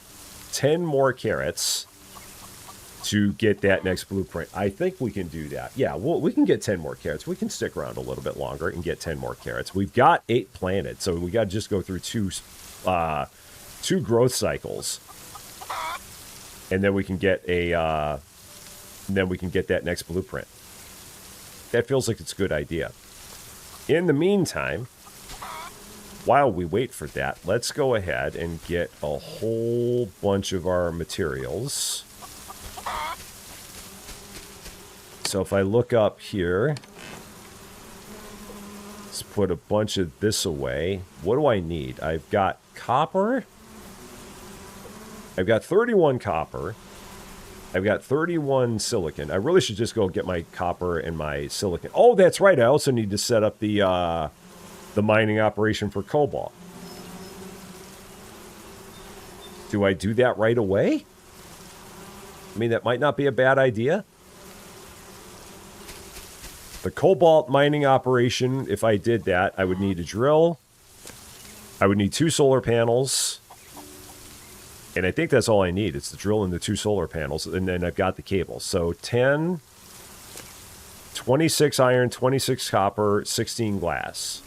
10 more carrots to get that next blueprint. I think we can do that. Yeah, we can get 10 more carrots. We can stick around a little bit longer and get 10 more carrots. We've got 8 planted, so we got to just go through two growth cycles. And then we can get a And then we can get that next blueprint. That feels like it's a good idea. In the meantime, while we wait for that, let's go ahead and get a whole bunch of our materials. So if I look up here, let's put a bunch of this away. What do I need? I've got copper. I've got 31 copper. I've got 31 silicon. I really should just go get my copper and my silicon. Oh, that's right. I also need to set up the mining operation for cobalt. Do I do that right away? I mean, that might not be a bad idea. The cobalt mining operation, if I did that, I would need a drill. I would need 2 solar panels. And I think that's all I need. It's the drill and the 2 solar panels. And then I've got the cables. So 10, 26 iron, 26 copper, 16 glass.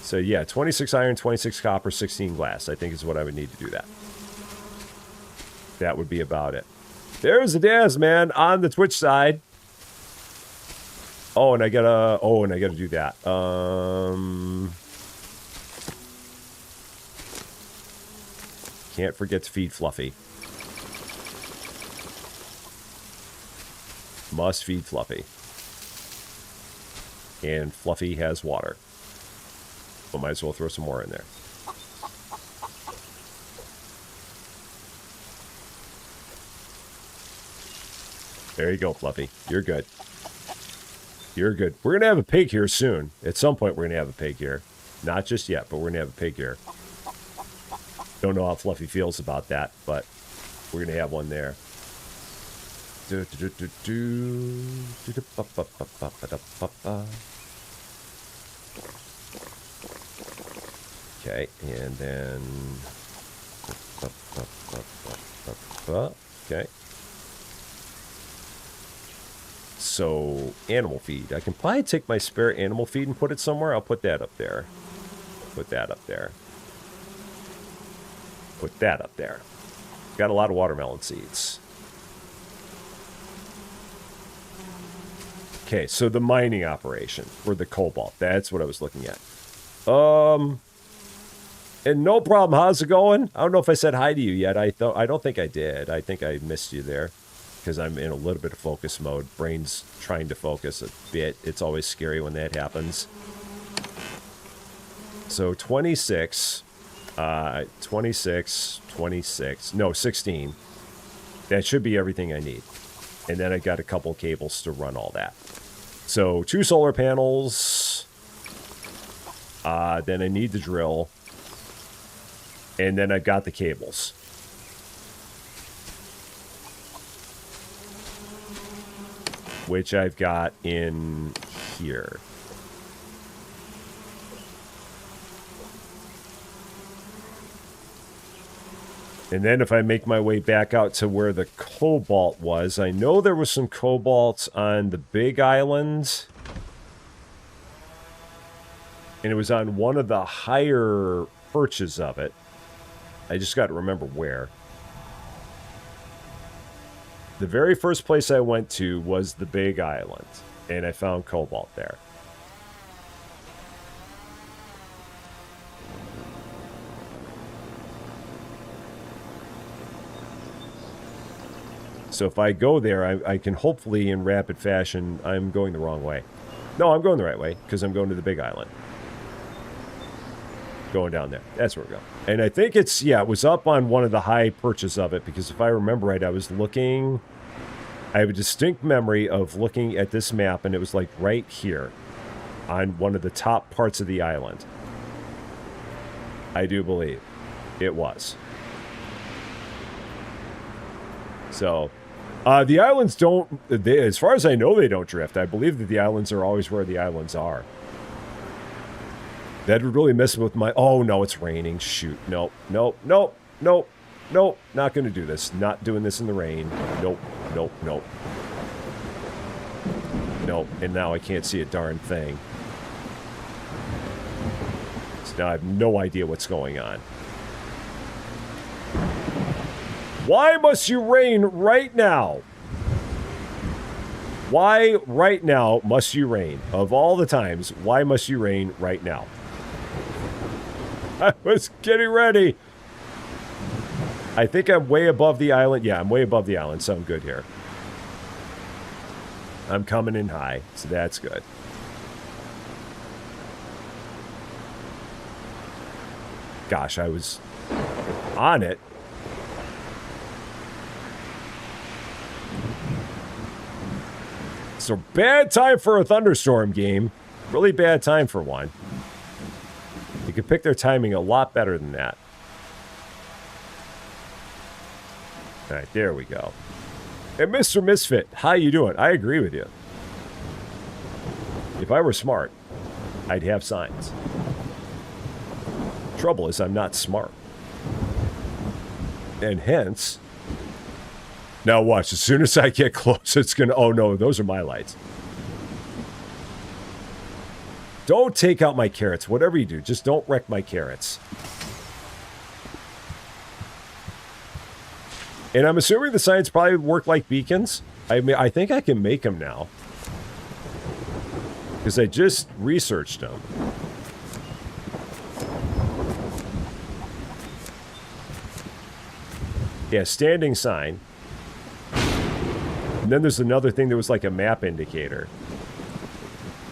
So yeah, 26 iron, 26 copper, 16 glass. I think is what I would need to do that. That would be about it. There's the Daz, man, on the Twitch side. Oh, and I gotta do that. Can't forget to feed Fluffy. Must feed Fluffy. And Fluffy has water. So might as well throw some more in there. There you go, Fluffy. You're good. You're good. We're going to have a pig here soon. At some point, we're going to have a pig here. Not just yet, but we're going to have a pig here. Don't know how Fluffy feels about that, but we're going to have one there. Okay, and then... Okay. So, animal feed. I can probably take my spare animal feed and put it somewhere. I'll put that up there. Put that up there. Put that up there. Got a lot of watermelon seeds. Okay, so the mining operation for the cobalt. That's what I was looking at. And no problem. How's it going? I don't know if I said hi to you yet. I don't think I did. I think I missed you there because I'm in a little bit of focus mode. Brain's trying to focus a bit. It's always scary when that happens. So 26, 26, 26. No, 16. That should be everything I need. And then I got a couple cables to run all that. So 2 solar panels. Then I need the drill. And then I've got the cables. Which I've got in here. And then if I make my way back out to where the cobalt was, I know there was some cobalt on the big island. And it was on one of the higher perches of it. I just got to remember where. The very first place I went to was the big island. And I found cobalt there. So if I go there, I can hopefully, in rapid fashion, I'm going the wrong way. No, I'm going the right way, because I'm going to the big island. Going down there. That's where we're going. And I think it's, yeah, it was up on one of the high perches of it, because if I remember right, I was looking... I have a distinct memory of looking at this map, and it was like right here, on one of the top parts of the island. I do believe it was. So... the islands don't, as far as I know, they don't drift. I believe that the islands are always where the islands are. That would really mess with my, oh no, it's raining, shoot, nope, nope, nope, nope, nope, not going to do this, not doing this in the rain, nope, nope, nope. Nope, and now I can't see a darn thing. So now I have no idea what's going on. Why must you rain right now? Why right now must you rain? Of all the times, why must you rain right now? I was getting ready. I think I'm way above the island. Yeah, I'm way above the island, so I'm good here. I'm coming in high, so that's good. Gosh, I was on it. So bad time for a thunderstorm game. Really bad time for one. You could pick their timing a lot better than that. All right, there we go. And Mr. Misfit, how you doing? I agree with you. If I were smart, I'd have signs. Trouble is, I'm not smart. And hence... Now watch, as soon as I get close, it's gonna... Oh no, those are my lights. Don't take out my carrots. Whatever you do, just don't wreck my carrots. And I'm assuming the signs probably work like beacons. I mean, I think I can make them now. Because I just researched them. Yeah, standing sign. And then there's another thing that was like a map indicator.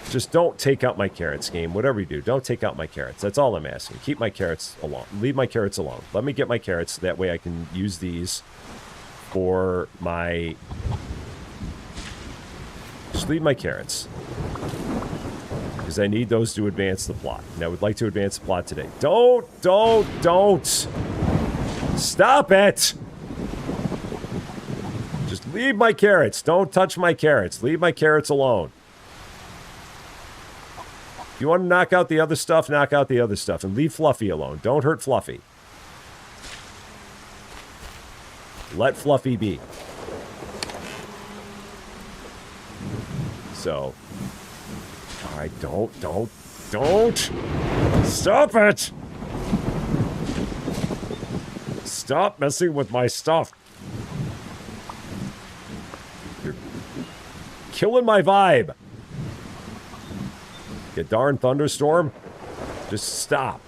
Just don't take out my carrots, game. Whatever you do, don't take out my carrots. That's all I'm asking. Keep my carrots alone. Leave my carrots alone. Let me get my carrots. That way I can use these for my... Just leave my carrots. Because I need those to advance the plot. And I would like to advance the plot today. Don't! Stop it! Just leave my carrots. Don't touch my carrots. Leave my carrots alone. If you want to knock out the other stuff, knock out the other stuff. And leave Fluffy alone. Don't hurt Fluffy. Let Fluffy be. So. Alright, don't. Stop it! Stop messing with my stuff. You're killing my vibe. You darn thunderstorm. Just stop.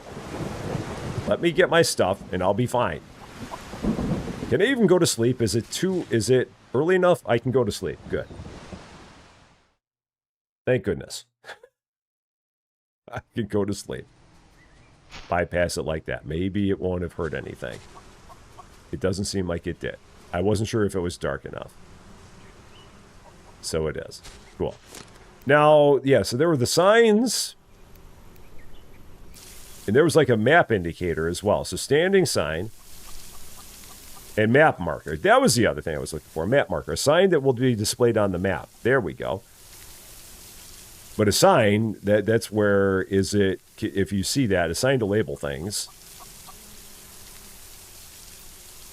Let me get my stuff and I'll be fine. Can I even go to sleep? Is it early enough? I can go to sleep. Good. Thank goodness. I can go to sleep. Bypass it like that. Maybe it won't have hurt anything. It doesn't seem like it did. I wasn't sure if it was dark enough. So it is. Cool. Now, yeah, so there were the signs. And there was like a map indicator as well. So standing sign and map marker. That was the other thing I was looking for. Map marker. A sign that will be displayed on the map. There we go. But a sign, that's where is it, if you see that, a sign to label things.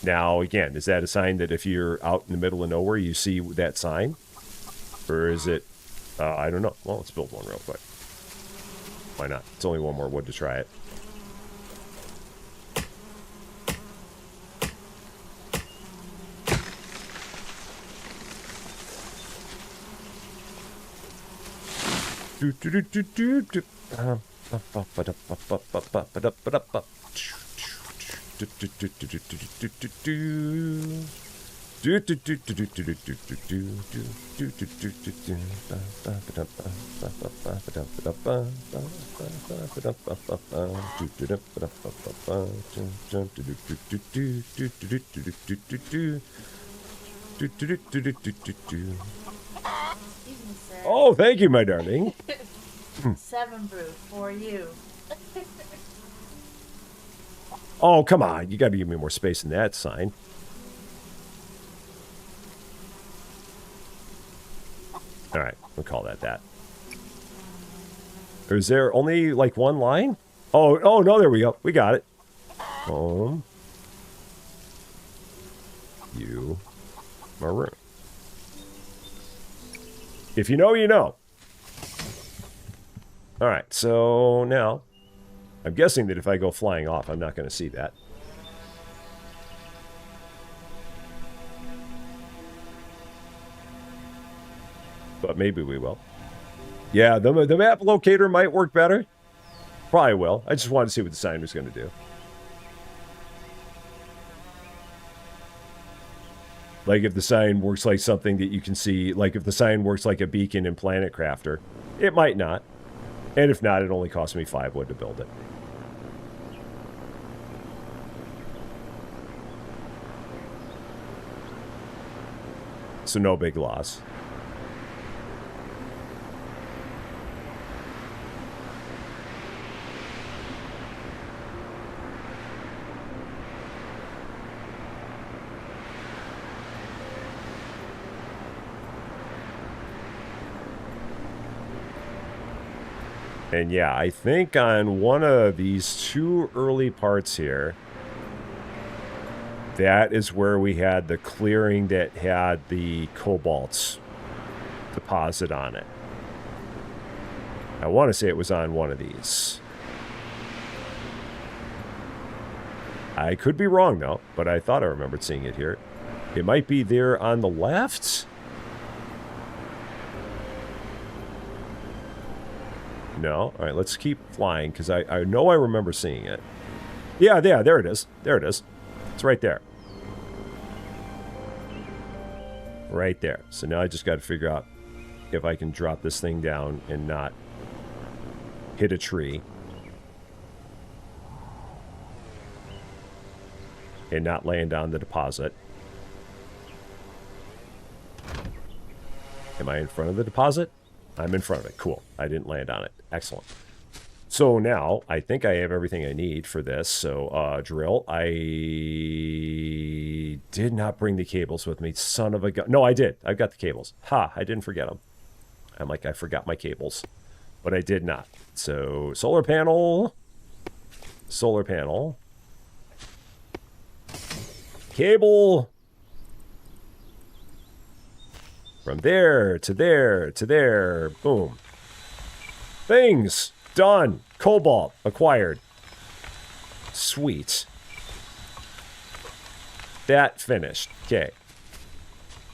Now, again, is that a sign that if you're out in the middle of nowhere, you see that sign? Or is it, I don't know. Well, let's build one real quick. Why not? It's only one more wood to try it. Oh, thank you, my darling. 7 brew for you. Oh, come on. You got to give me more space than that sign. All right, we'll call that. Or is there only like one line? Oh, no, there we go. We got it. Home. You. Maroon. If you know, you know. All right, so now, I'm guessing that if I go flying off, I'm not going to see that. but maybe we will. Yeah, the map locator might work better. Probably will. I just wanted to see what the sign was going to do. Like if the sign works like something that you can see, like if the sign works like a beacon in Planet Crafter, it might not. And if not, it only cost me 5 wood to build it. So no big loss. And yeah, I think on one of these 2 early parts here, that is where we had the clearing that had the cobalt deposit on it. I want to say it was on one of these. I could be wrong, though, but I thought I remembered seeing it here. It might be there on the left. No? All right, let's keep flying, because I know I remember seeing it. Yeah, there it is. There it is. It's right there. Right there. So now I just got to figure out if I can drop this thing down and not hit a tree. And not land on the deposit. Am I in front of the deposit? I'm in front of it. Cool. I didn't land on it. Excellent. So now, I think I have everything I need for this. So, drill. I did not bring the cables with me. Son of a gun. No, I did. I've got the cables. Ha! I didn't forget them. I'm like, I forgot my cables. But I did not. So, solar panel. Solar panel. Cable. From there to there to there. Boom. Things. Done. Cobalt. Acquired. Sweet. That finished. Okay.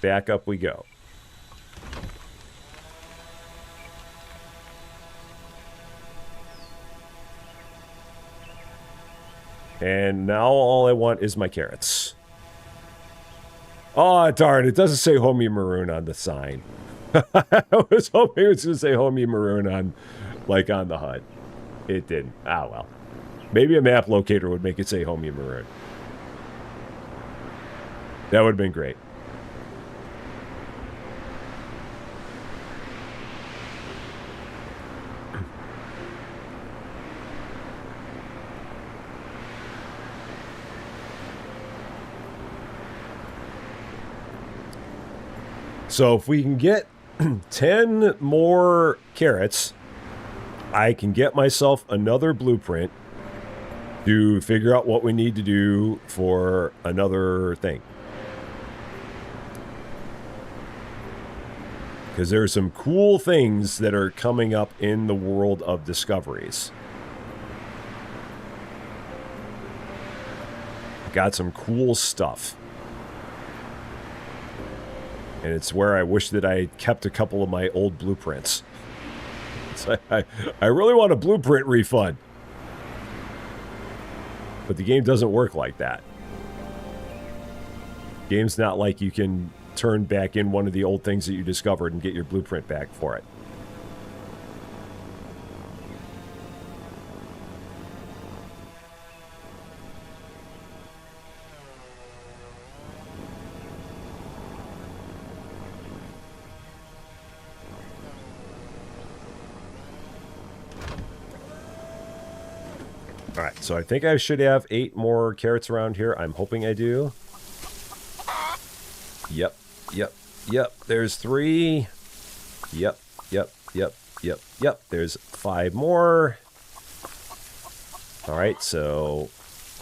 Back up we go. And now all I want is my carrots. Oh, darn. It doesn't say Homie Maroon on the sign. I was hoping it was going to say Homie Maroon on, like, on the HUD. It didn't. Ah, well. Maybe a map locator would make it say Homie Maroon. That would have been great. So if we can get 10 more carrots, I can get myself another blueprint to figure out what we need to do for another thing. Because there are some cool things that are coming up in the world of discoveries. Got some cool stuff. And it's where I wish that I had kept a couple of my old blueprints. So I really want a blueprint refund. But the game doesn't work like that. Game's not like you can turn back in one of the old things that you discovered and get your blueprint back for it. Alright, so I think I should have 8 more carrots around here. I'm hoping I do. Yep. There's 3. Yep. There's 5 more. Alright, so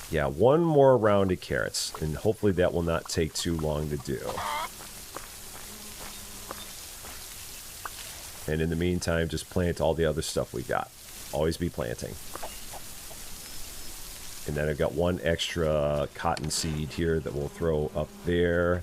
yeah, 1 more round of carrots. And hopefully that will not take too long to do. And in the meantime, just plant all the other stuff we got. Always be planting. And then I've got 1 extra cotton seed here that we'll throw up there.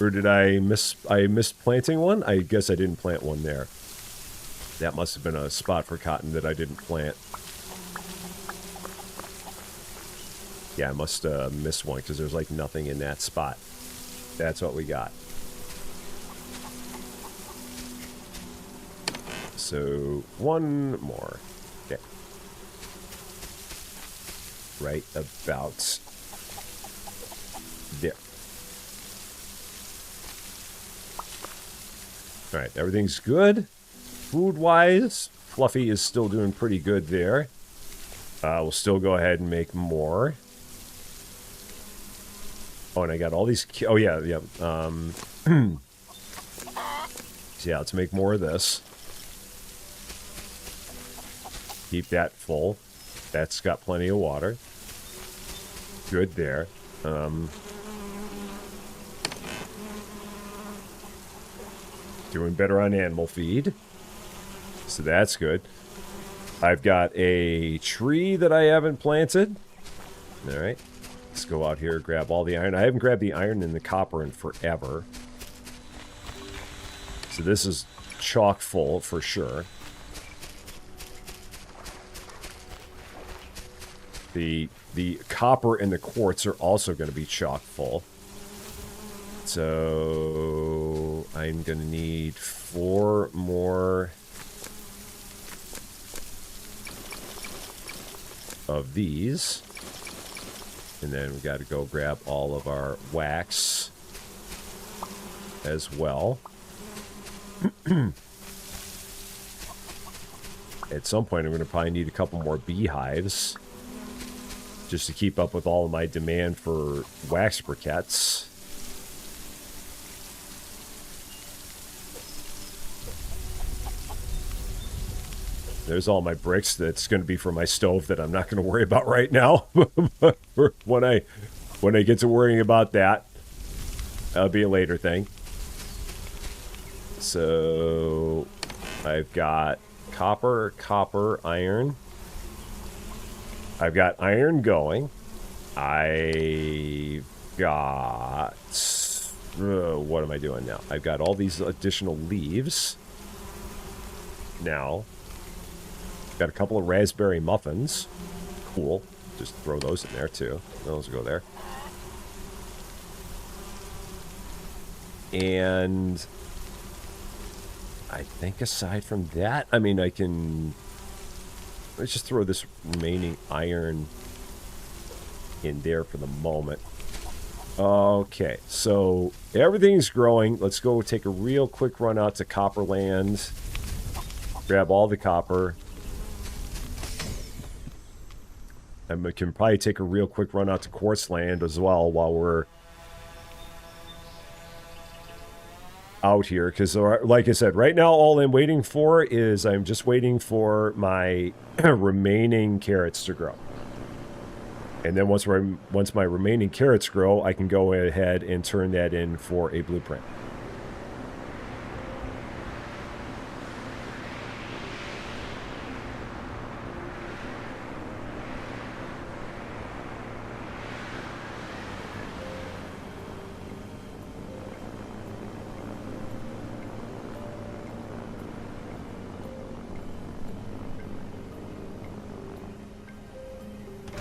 Or did I missed planting one? I guess I didn't plant one there. That must have been a spot for cotton that I didn't plant. Yeah, I must miss one because there's like nothing in that spot. That's what we got. So, one more. Okay. Right about there. Alright, everything's good. Food-wise, Fluffy is still doing pretty good there. We'll still go ahead and make more. Oh, and I got all these... Oh, yeah, yeah. So, yeah, let's make more of this. Keep that full. That's got plenty of water. Good there. Doing better on animal feed. So that's good. I've got a tree that I haven't planted. Alright. Let's go out here and grab all the iron. I haven't grabbed the iron and the copper in forever. So this is chock full for sure. The copper and the quartz are also going to be chock full. So I'm going to need 4 more of these. And then we got to go grab all of our wax as well. At some point, I'm going to probably need a couple more beehives just to keep up with all of my demand for wax briquettes. There's all my bricks. That's going to be for my stove that I'm not going to worry about right now. when I get to worrying about that, that'll be a later thing. So I've got copper, iron. I've got iron going. I've got... what am I doing now? I've got all these additional leaves. Now, got a couple of raspberry muffins. Cool. Just throw those in there, too. Those go there. And I think aside from that, I mean, I can... Let's just throw this remaining iron in there for the moment. Okay, so everything's growing. Let's go take a real quick run out to Copperland. Grab all the copper. And we can probably take a real quick run out to Quartzland as well while we're out here. Because, like I said, right now all I'm waiting for is I'm just waiting for my remaining carrots to grow. And then once my remaining carrots grow, I can go ahead and turn that in for a blueprint.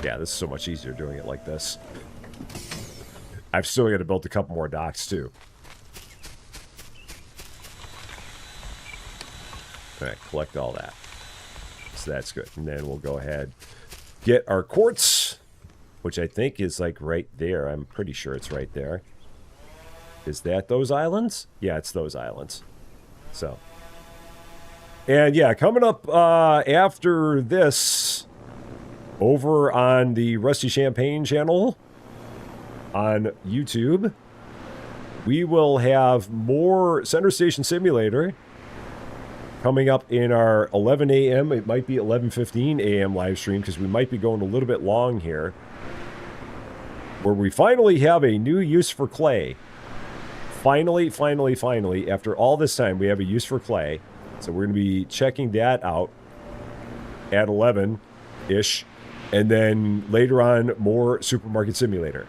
Yeah, this is so much easier doing it like this. I've still got to build a couple more docks, too. Alright, collect all that. So that's good. And then we'll go ahead, get our quartz, which I think is like right there. I'm pretty sure it's right there. Is that those islands? Yeah, it's those islands. So. And yeah, coming up after this... over on the Rusty Champaign channel on YouTube, we will have more Center Station Simulator coming up in our 11 a.m. It might be 11:15 a.m. live stream because we might be going a little bit long here, where we finally have a new use for clay. Finally, after all this time, we have a use for clay. So we're going to be checking that out at 11-ish. And then later on, more Supermarket Simulator.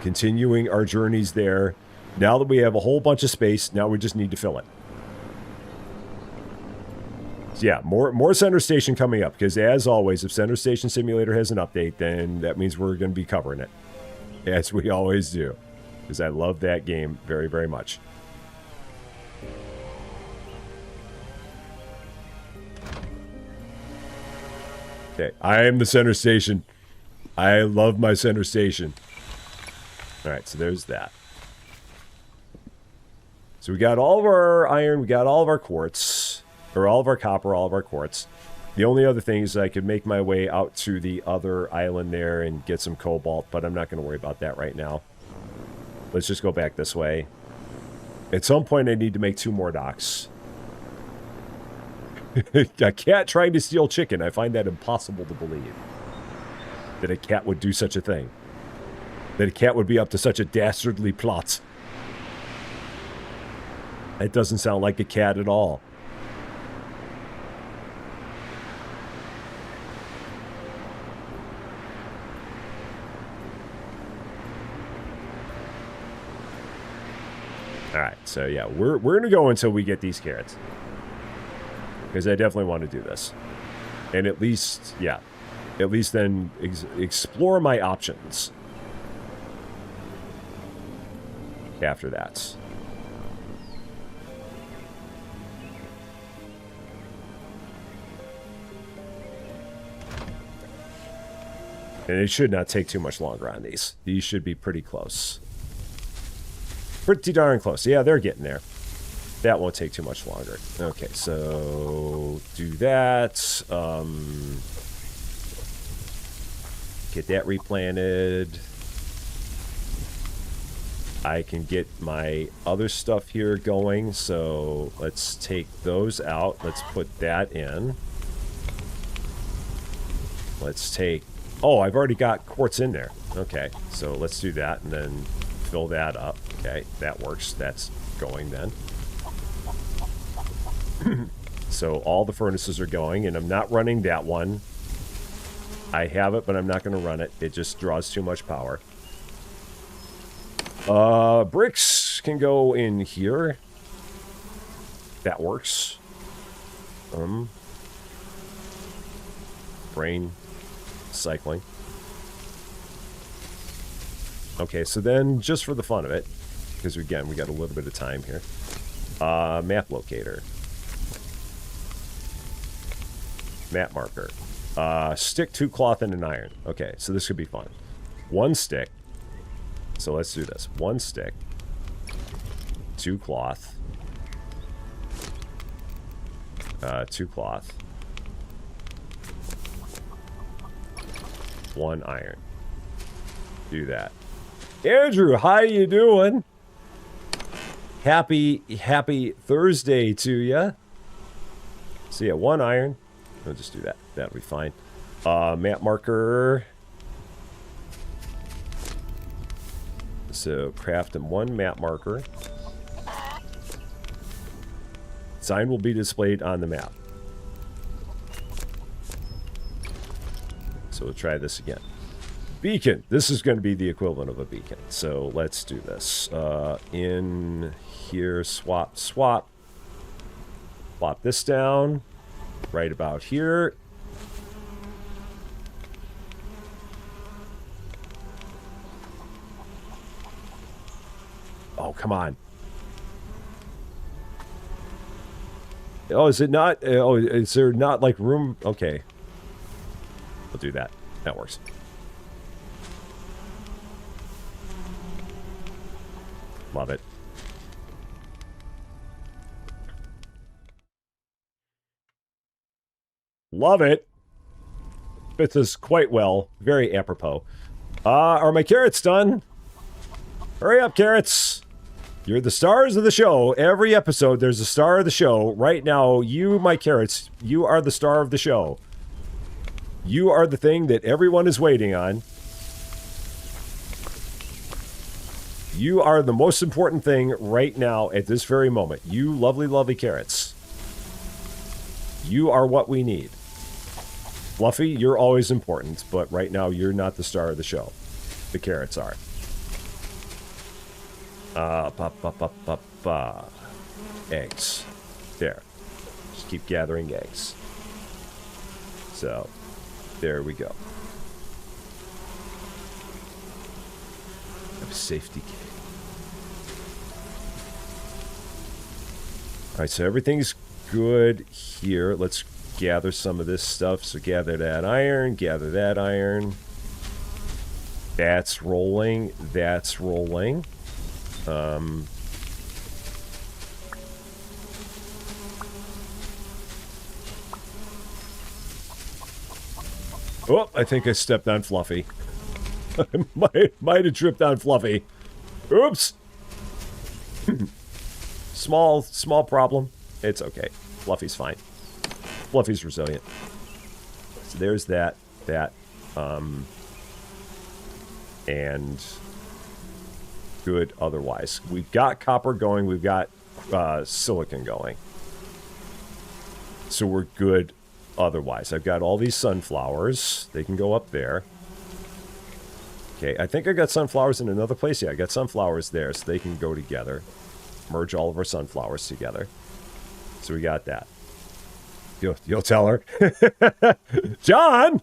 Continuing our journeys there. Now that we have a whole bunch of space, now we just need to fill it. So yeah, more Center Station coming up, because as always, if Center Station Simulator has an update, then that means we're going to be covering it. As we always do. Because I love that game very, very much. Okay, I am the Center Station. I love my Center Station. Alright, so there's that. So we got all of our iron, we got all of our quartz, or all of our copper, all of our quartz. The only other thing is I could make my way out to the other island there and get some cobalt, but I'm not going to worry about that right now. Let's just go back this way. At some point I need to make 2 more docks. A cat trying to steal chicken. I find that impossible to believe. That a cat would do such a thing. That a cat would be up to such a dastardly plot. That doesn't sound like a cat at all. Alright, so yeah, we're going to go until we get these carrots. Because I definitely want to do this. And at least, yeah, at least then explore my options. After that. And it should not take too much longer on these. These should be pretty close. Pretty darn close. Yeah, they're getting there. That won't take too much longer. Okay, so do that. Get that replanted. I can get my other stuff here going, so let's take those out. Let's put that in. Let's take... Oh, I've already got quartz in there. Okay, so let's do that and then fill that up. Okay, that works. That's going then. So all the furnaces are going, and I'm not running that one. I have it, but I'm not going to run it. It just draws too much power. Bricks can go in here. That works. Brain cycling. Okay, so then just for the fun of it, because again, we got a little bit of time here. Map locator. Map marker. Stick, 2 cloth, and an iron. Okay, so this could be fun. 1 stick. So let's do this. 1 stick. 2 cloth. 2 cloth. 1 iron. Do that. Andrew, how you doing? Happy Thursday to ya. So yeah, 1 iron. I'll just do that. That'll be fine. Map marker. So craft 1 map marker. Sign will be displayed on the map. So we'll try this again. Beacon. This is going to be the equivalent of a beacon. So let's do this. In here, swap. Plop this down. Right about here. Oh, come on. Oh, is it not? Oh, is there not like room? Okay. We'll do that. That works. Love it. Love it. Fits us quite well. Very apropos. Are my carrots done? Hurry up, carrots. You're the stars of the show. Every episode, there's a star of the show. Right now, you, my carrots, you are the star of the show. You are the thing that everyone is waiting on. You are the most important thing right now at this very moment. You lovely, lovely carrots. You are what we need. Fluffy, you're always important, but right now you're not the star of the show. The carrots are. Eggs. There. Just keep gathering eggs. So, there we go. Have a safety kit. Alright, so everything's good here. Let's gather some of this stuff. So gather that iron, gather that iron. That's rolling. That's rolling. Oh, I think I stepped on Fluffy. I might have tripped on Fluffy. Oops. Small problem. It's okay. Fluffy's fine. Fluffy's resilient. So there's that. And good otherwise. We've got copper going. We've got silicon going. So we're good otherwise. I've got all these sunflowers. They can go up there. Okay, I think I got sunflowers in another place. Yeah, I got sunflowers there, so they can go together. Merge all of our sunflowers together. So we got that. You'll tell her. John!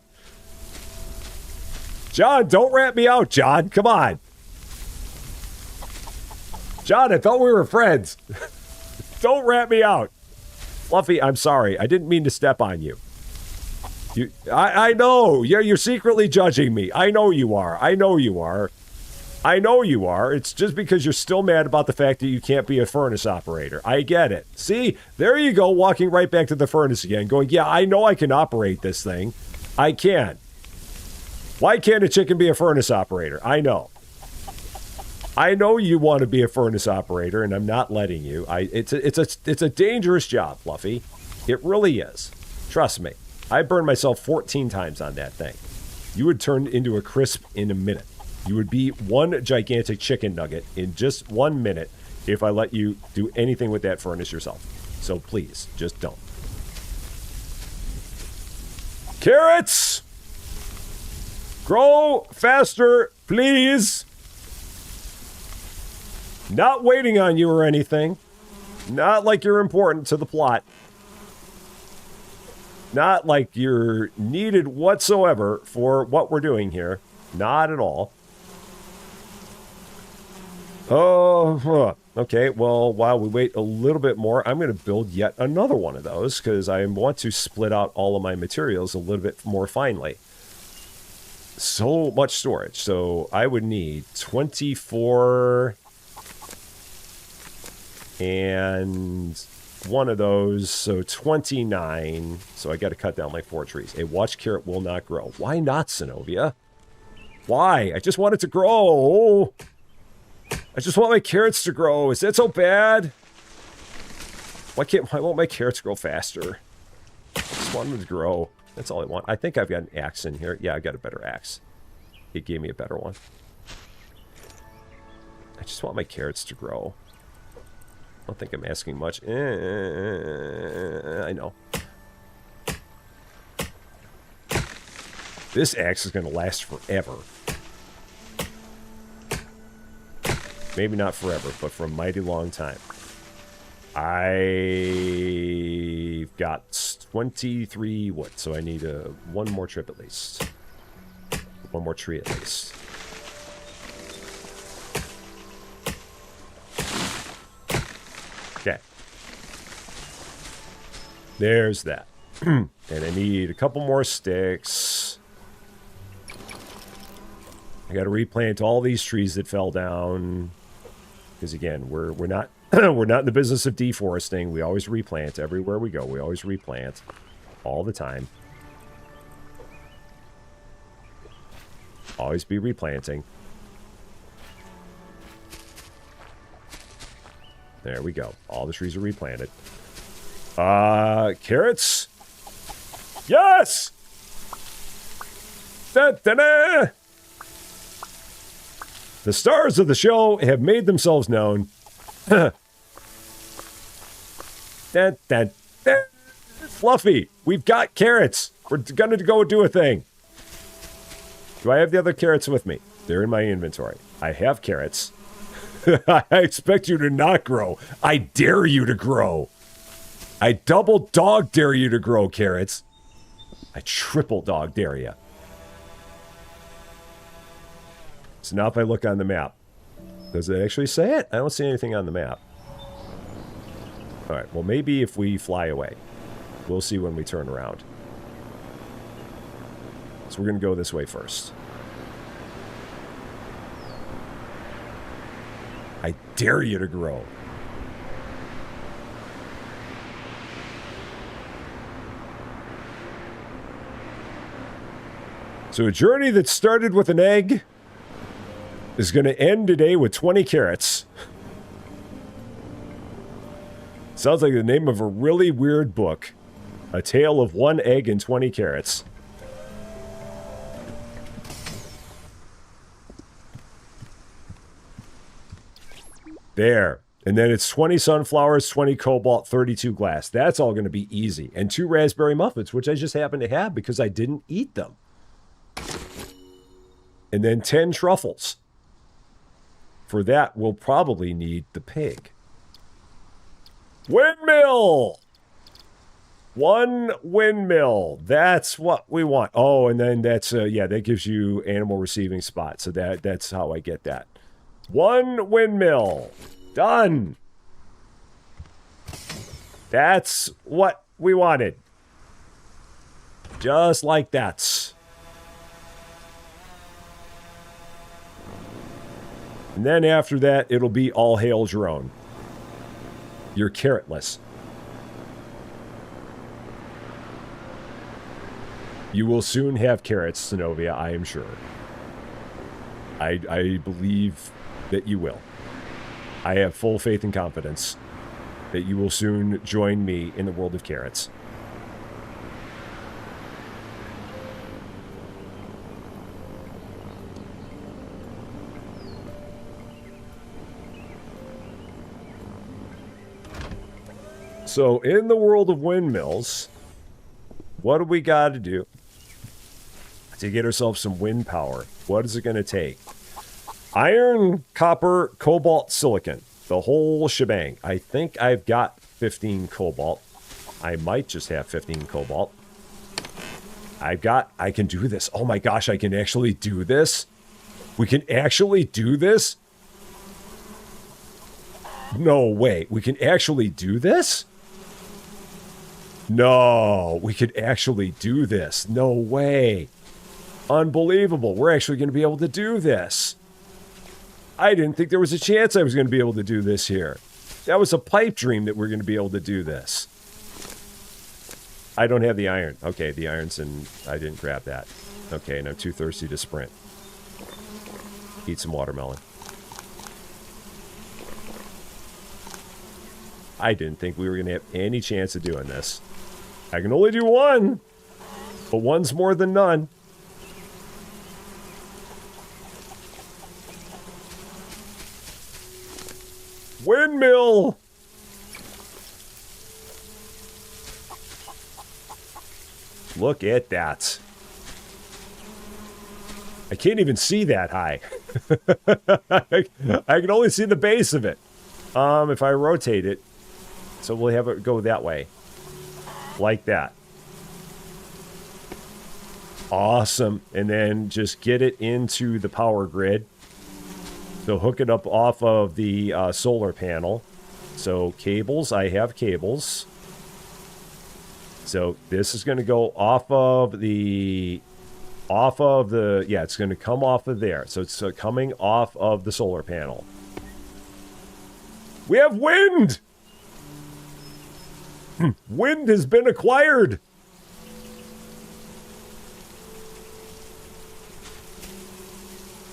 John, don't rat me out, John. Come on. John, I thought we were friends. Don't rat me out. Fluffy, I'm sorry. I didn't mean to step on you. I know. You're secretly judging me. I know you are. I know you are. I know you are. It's just because you're still mad about the fact that you can't be a furnace operator. I get it. See? There you go, walking right back to the furnace again, going, yeah, I know I can operate this thing. I can. Why can't a chicken be a furnace operator? I know. I know you want to be a furnace operator, and I'm not letting you. It's a dangerous job, Fluffy. It really is. Trust me. I burned myself 14 times on that thing. You would turn into a crisp in a minute. You would be one gigantic chicken nugget in just 1 minute if I let you do anything with that furnace yourself. So please, just don't. Carrots! Grow faster, please. Not waiting on you or anything. Not like you're important to the plot. Not like you're needed whatsoever for what we're doing here. Not at all. Oh, okay. Well, while we wait a little bit more, I'm going to build yet another one of those because I want to split out all of my materials a little bit more finely. So much storage. So I would need 24 and one of those. So 29. So I got to cut down like 4 trees. A watch carrot will not grow. Why not, Zenobia? Why? I just want it to grow. I just want my carrots to grow. Is that so bad? Why won't my carrots grow faster? I just want them to grow. That's all I want. I think I've got an axe in here. Yeah, I got a better axe. It gave me a better one. I just want my carrots to grow. I don't think I'm asking much. I know. This axe is going to last forever. Maybe not forever, but for a mighty long time. I've got 23 wood, so I need one more trip at least. One more tree at least. Okay. There's that. And I need a couple more sticks. I got to replant all these trees that fell down. Because again, we're not we're not in the business of deforesting. We always replant everywhere we go. We always replant all the time. Always be replanting. There we go. All the trees are replanted. Carrots? Yes! Da-da-da! The stars of the show have made themselves known. Fluffy, we've got carrots. We're going to go do a thing. Do I have the other carrots with me? They're in my inventory. I have carrots. I expect you to not grow. I dare you to grow. I double dog dare you to grow, carrots. I triple dog dare you. So now if I look on the map, does it actually say it? I don't see anything on the map. All right, well, maybe if we fly away. We'll see when we turn around. So we're going to go this way first. I dare you to grow. So a journey that started with an egg is going to end today with 20 carrots. Sounds like the name of a really weird book. A tale of 1 egg and 20 carrots. There. And then it's 20 sunflowers, 20 cobalt, 32 glass. That's all going to be easy. And 2 raspberry muffins, which I just happen to have because I didn't eat them. And then 10 truffles. For that, we'll probably need the pig. Windmill! 1 windmill. That's what we want. Oh, and then that's, yeah, that gives you animal receiving spot. So that's how I get that. 1 windmill. Done. That's what we wanted. Just like that. And then after that, it'll be all hail drone. You're carrotless. You will soon have carrots, Synovia, I am sure. I believe that you will. I have full faith and confidence that you will soon join me in the world of carrots. So in the world of windmills, what do we got to do to get ourselves some wind power? What is it going to take? Iron, copper, cobalt, silicon. The whole shebang. I think I've got 15 cobalt. I might just have 15 cobalt. I can do this. Oh my gosh, I can actually do this? We can actually do this? No way. We can actually do this? No, we could actually do this. No way. Unbelievable. We're actually going to be able to do this. I didn't think there was a chance I was going to be able to do this here. That was a pipe dream that we're going to be able to do this. I don't have the iron. Okay, the iron's in... I didn't grab that. Okay, and I'm too thirsty to sprint. Eat some watermelon. I didn't think we were going to have any chance of doing this. I can only do 1, but 1's more than none. Windmill! Look at that. I can't even see that high. I can only see the base of it. If I rotate it, so we'll have it go that way. Like that. Awesome. And then just get it into the power grid. So hook it up off of the solar panel. So cables, I have cables. So this is going to go off of the, yeah, it's going to come off of there. So it's coming off of the solar panel. We have wind! Wind has been acquired!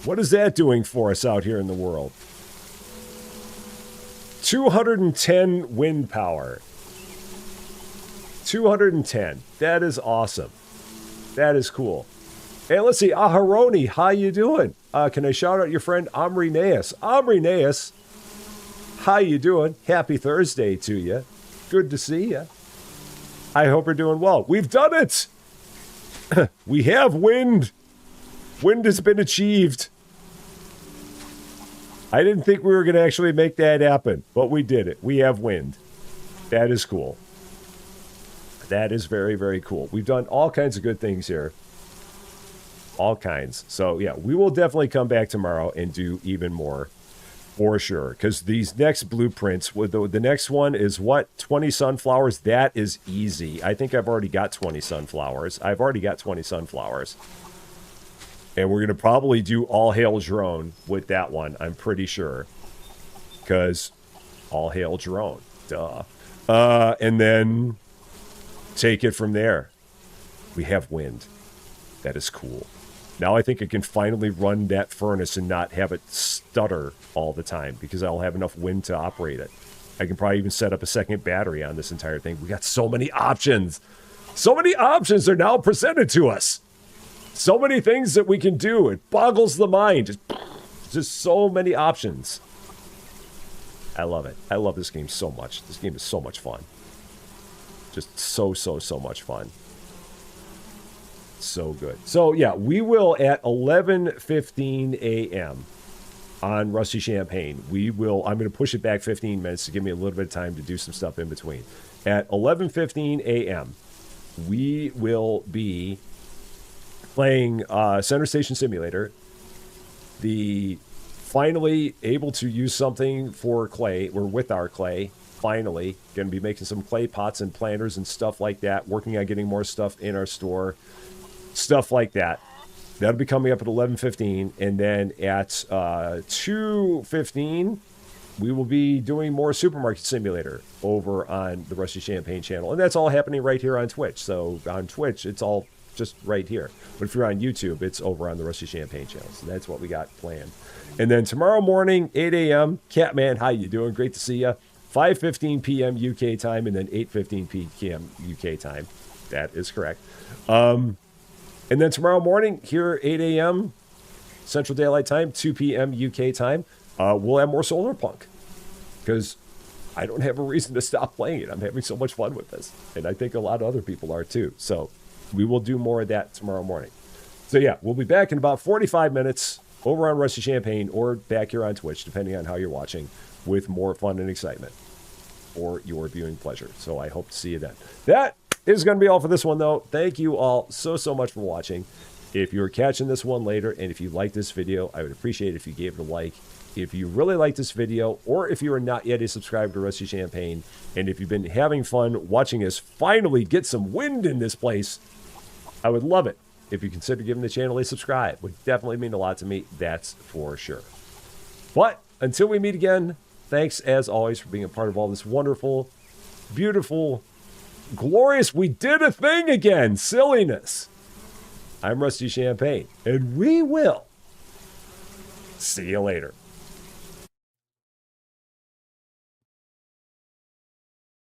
What is that doing for us out here in the world? 210 wind power. 210. That is awesome. That is cool. And let's see, Aharoni, how you doing? Can I shout out your friend Amrineus? Amrineus, how you doing? Happy Thursday to you. Good to see you. I hope you're doing well. We've done it! We have wind. Wind has been achieved. I didn't think we were going to actually make that happen, but we did it. We have wind. That is cool. That is very, very cool. We've done all kinds of good things here. All kinds. So, yeah, we will definitely come back tomorrow and do even more for sure. Because these next blueprints, the next one is what? 20 sunflowers? That is easy. I think I've already got 20 sunflowers. I've already got 20 sunflowers. And we're going to probably do All Hail Drone with that one, I'm pretty sure. Because All Hail Drone. Duh. And then take it from there. We have wind. That is cool. Now I think I can finally run that furnace and not have it stutter all the time because I'll have enough wind to operate it. I can probably even set up a second battery on this entire thing. We got so many options. So many options are now presented to us. So many things that we can do. It boggles the mind. Just so many options. I love it. I love this game so much. This game is so much fun. Just so much fun. So good. So, yeah, we will at 11:15 a.m. on Rusty Champaign. I'm going to push it back 15 minutes to give me a little bit of time to do some stuff in between. At 11:15 a.m., we will be playing Center Station Simulator. Finally able to use something for clay. We're with our clay. Finally, going to be making some clay pots and planters and stuff like that. Working on getting more stuff in our store. Stuff like that. That'll be coming up at 11:15. And then at 2:15, we will be doing more Supermarket Simulator over on the Rusty Champagne channel. And that's all happening right here on Twitch. So on Twitch, it's all just right here. But if you're on YouTube, it's over on the Rusty Champagne channel. So that's what we got planned. And then tomorrow morning, 8 a.m., Catman, how you doing? Great to see you. 5:15 p.m. UK time, and then 8:15 p.m. UK time. That is correct. And then tomorrow morning, here 8 a.m. Central Daylight Time, 2 p.m. UK time, we'll have more Solarpunk. Because I don't have a reason to stop playing it. I'm having so much fun with this. And I think a lot of other people are too. So we will do more of that tomorrow morning. So yeah, we'll be back in about 45 minutes over on Rusty Champagne or back here on Twitch, depending on how you're watching, with more fun and excitement for your viewing pleasure. So I hope to see you then. That is going to be all for this one, though. Thank you all so much for watching. If you're catching this one later, and if you like this video, I would appreciate it if you gave it a like. If you really like this video, or if you are not yet a subscriber to Rusty Champagne, and if you've been having fun watching us finally get some wind in this place, I would love it if you consider giving the channel a subscribe. Would definitely mean a lot to me, that's for sure. But until we meet again, thanks as always for being a part of all this wonderful, beautiful, glorious, we did a thing again, silliness. I'm Rusty Champagne, and we will see you later.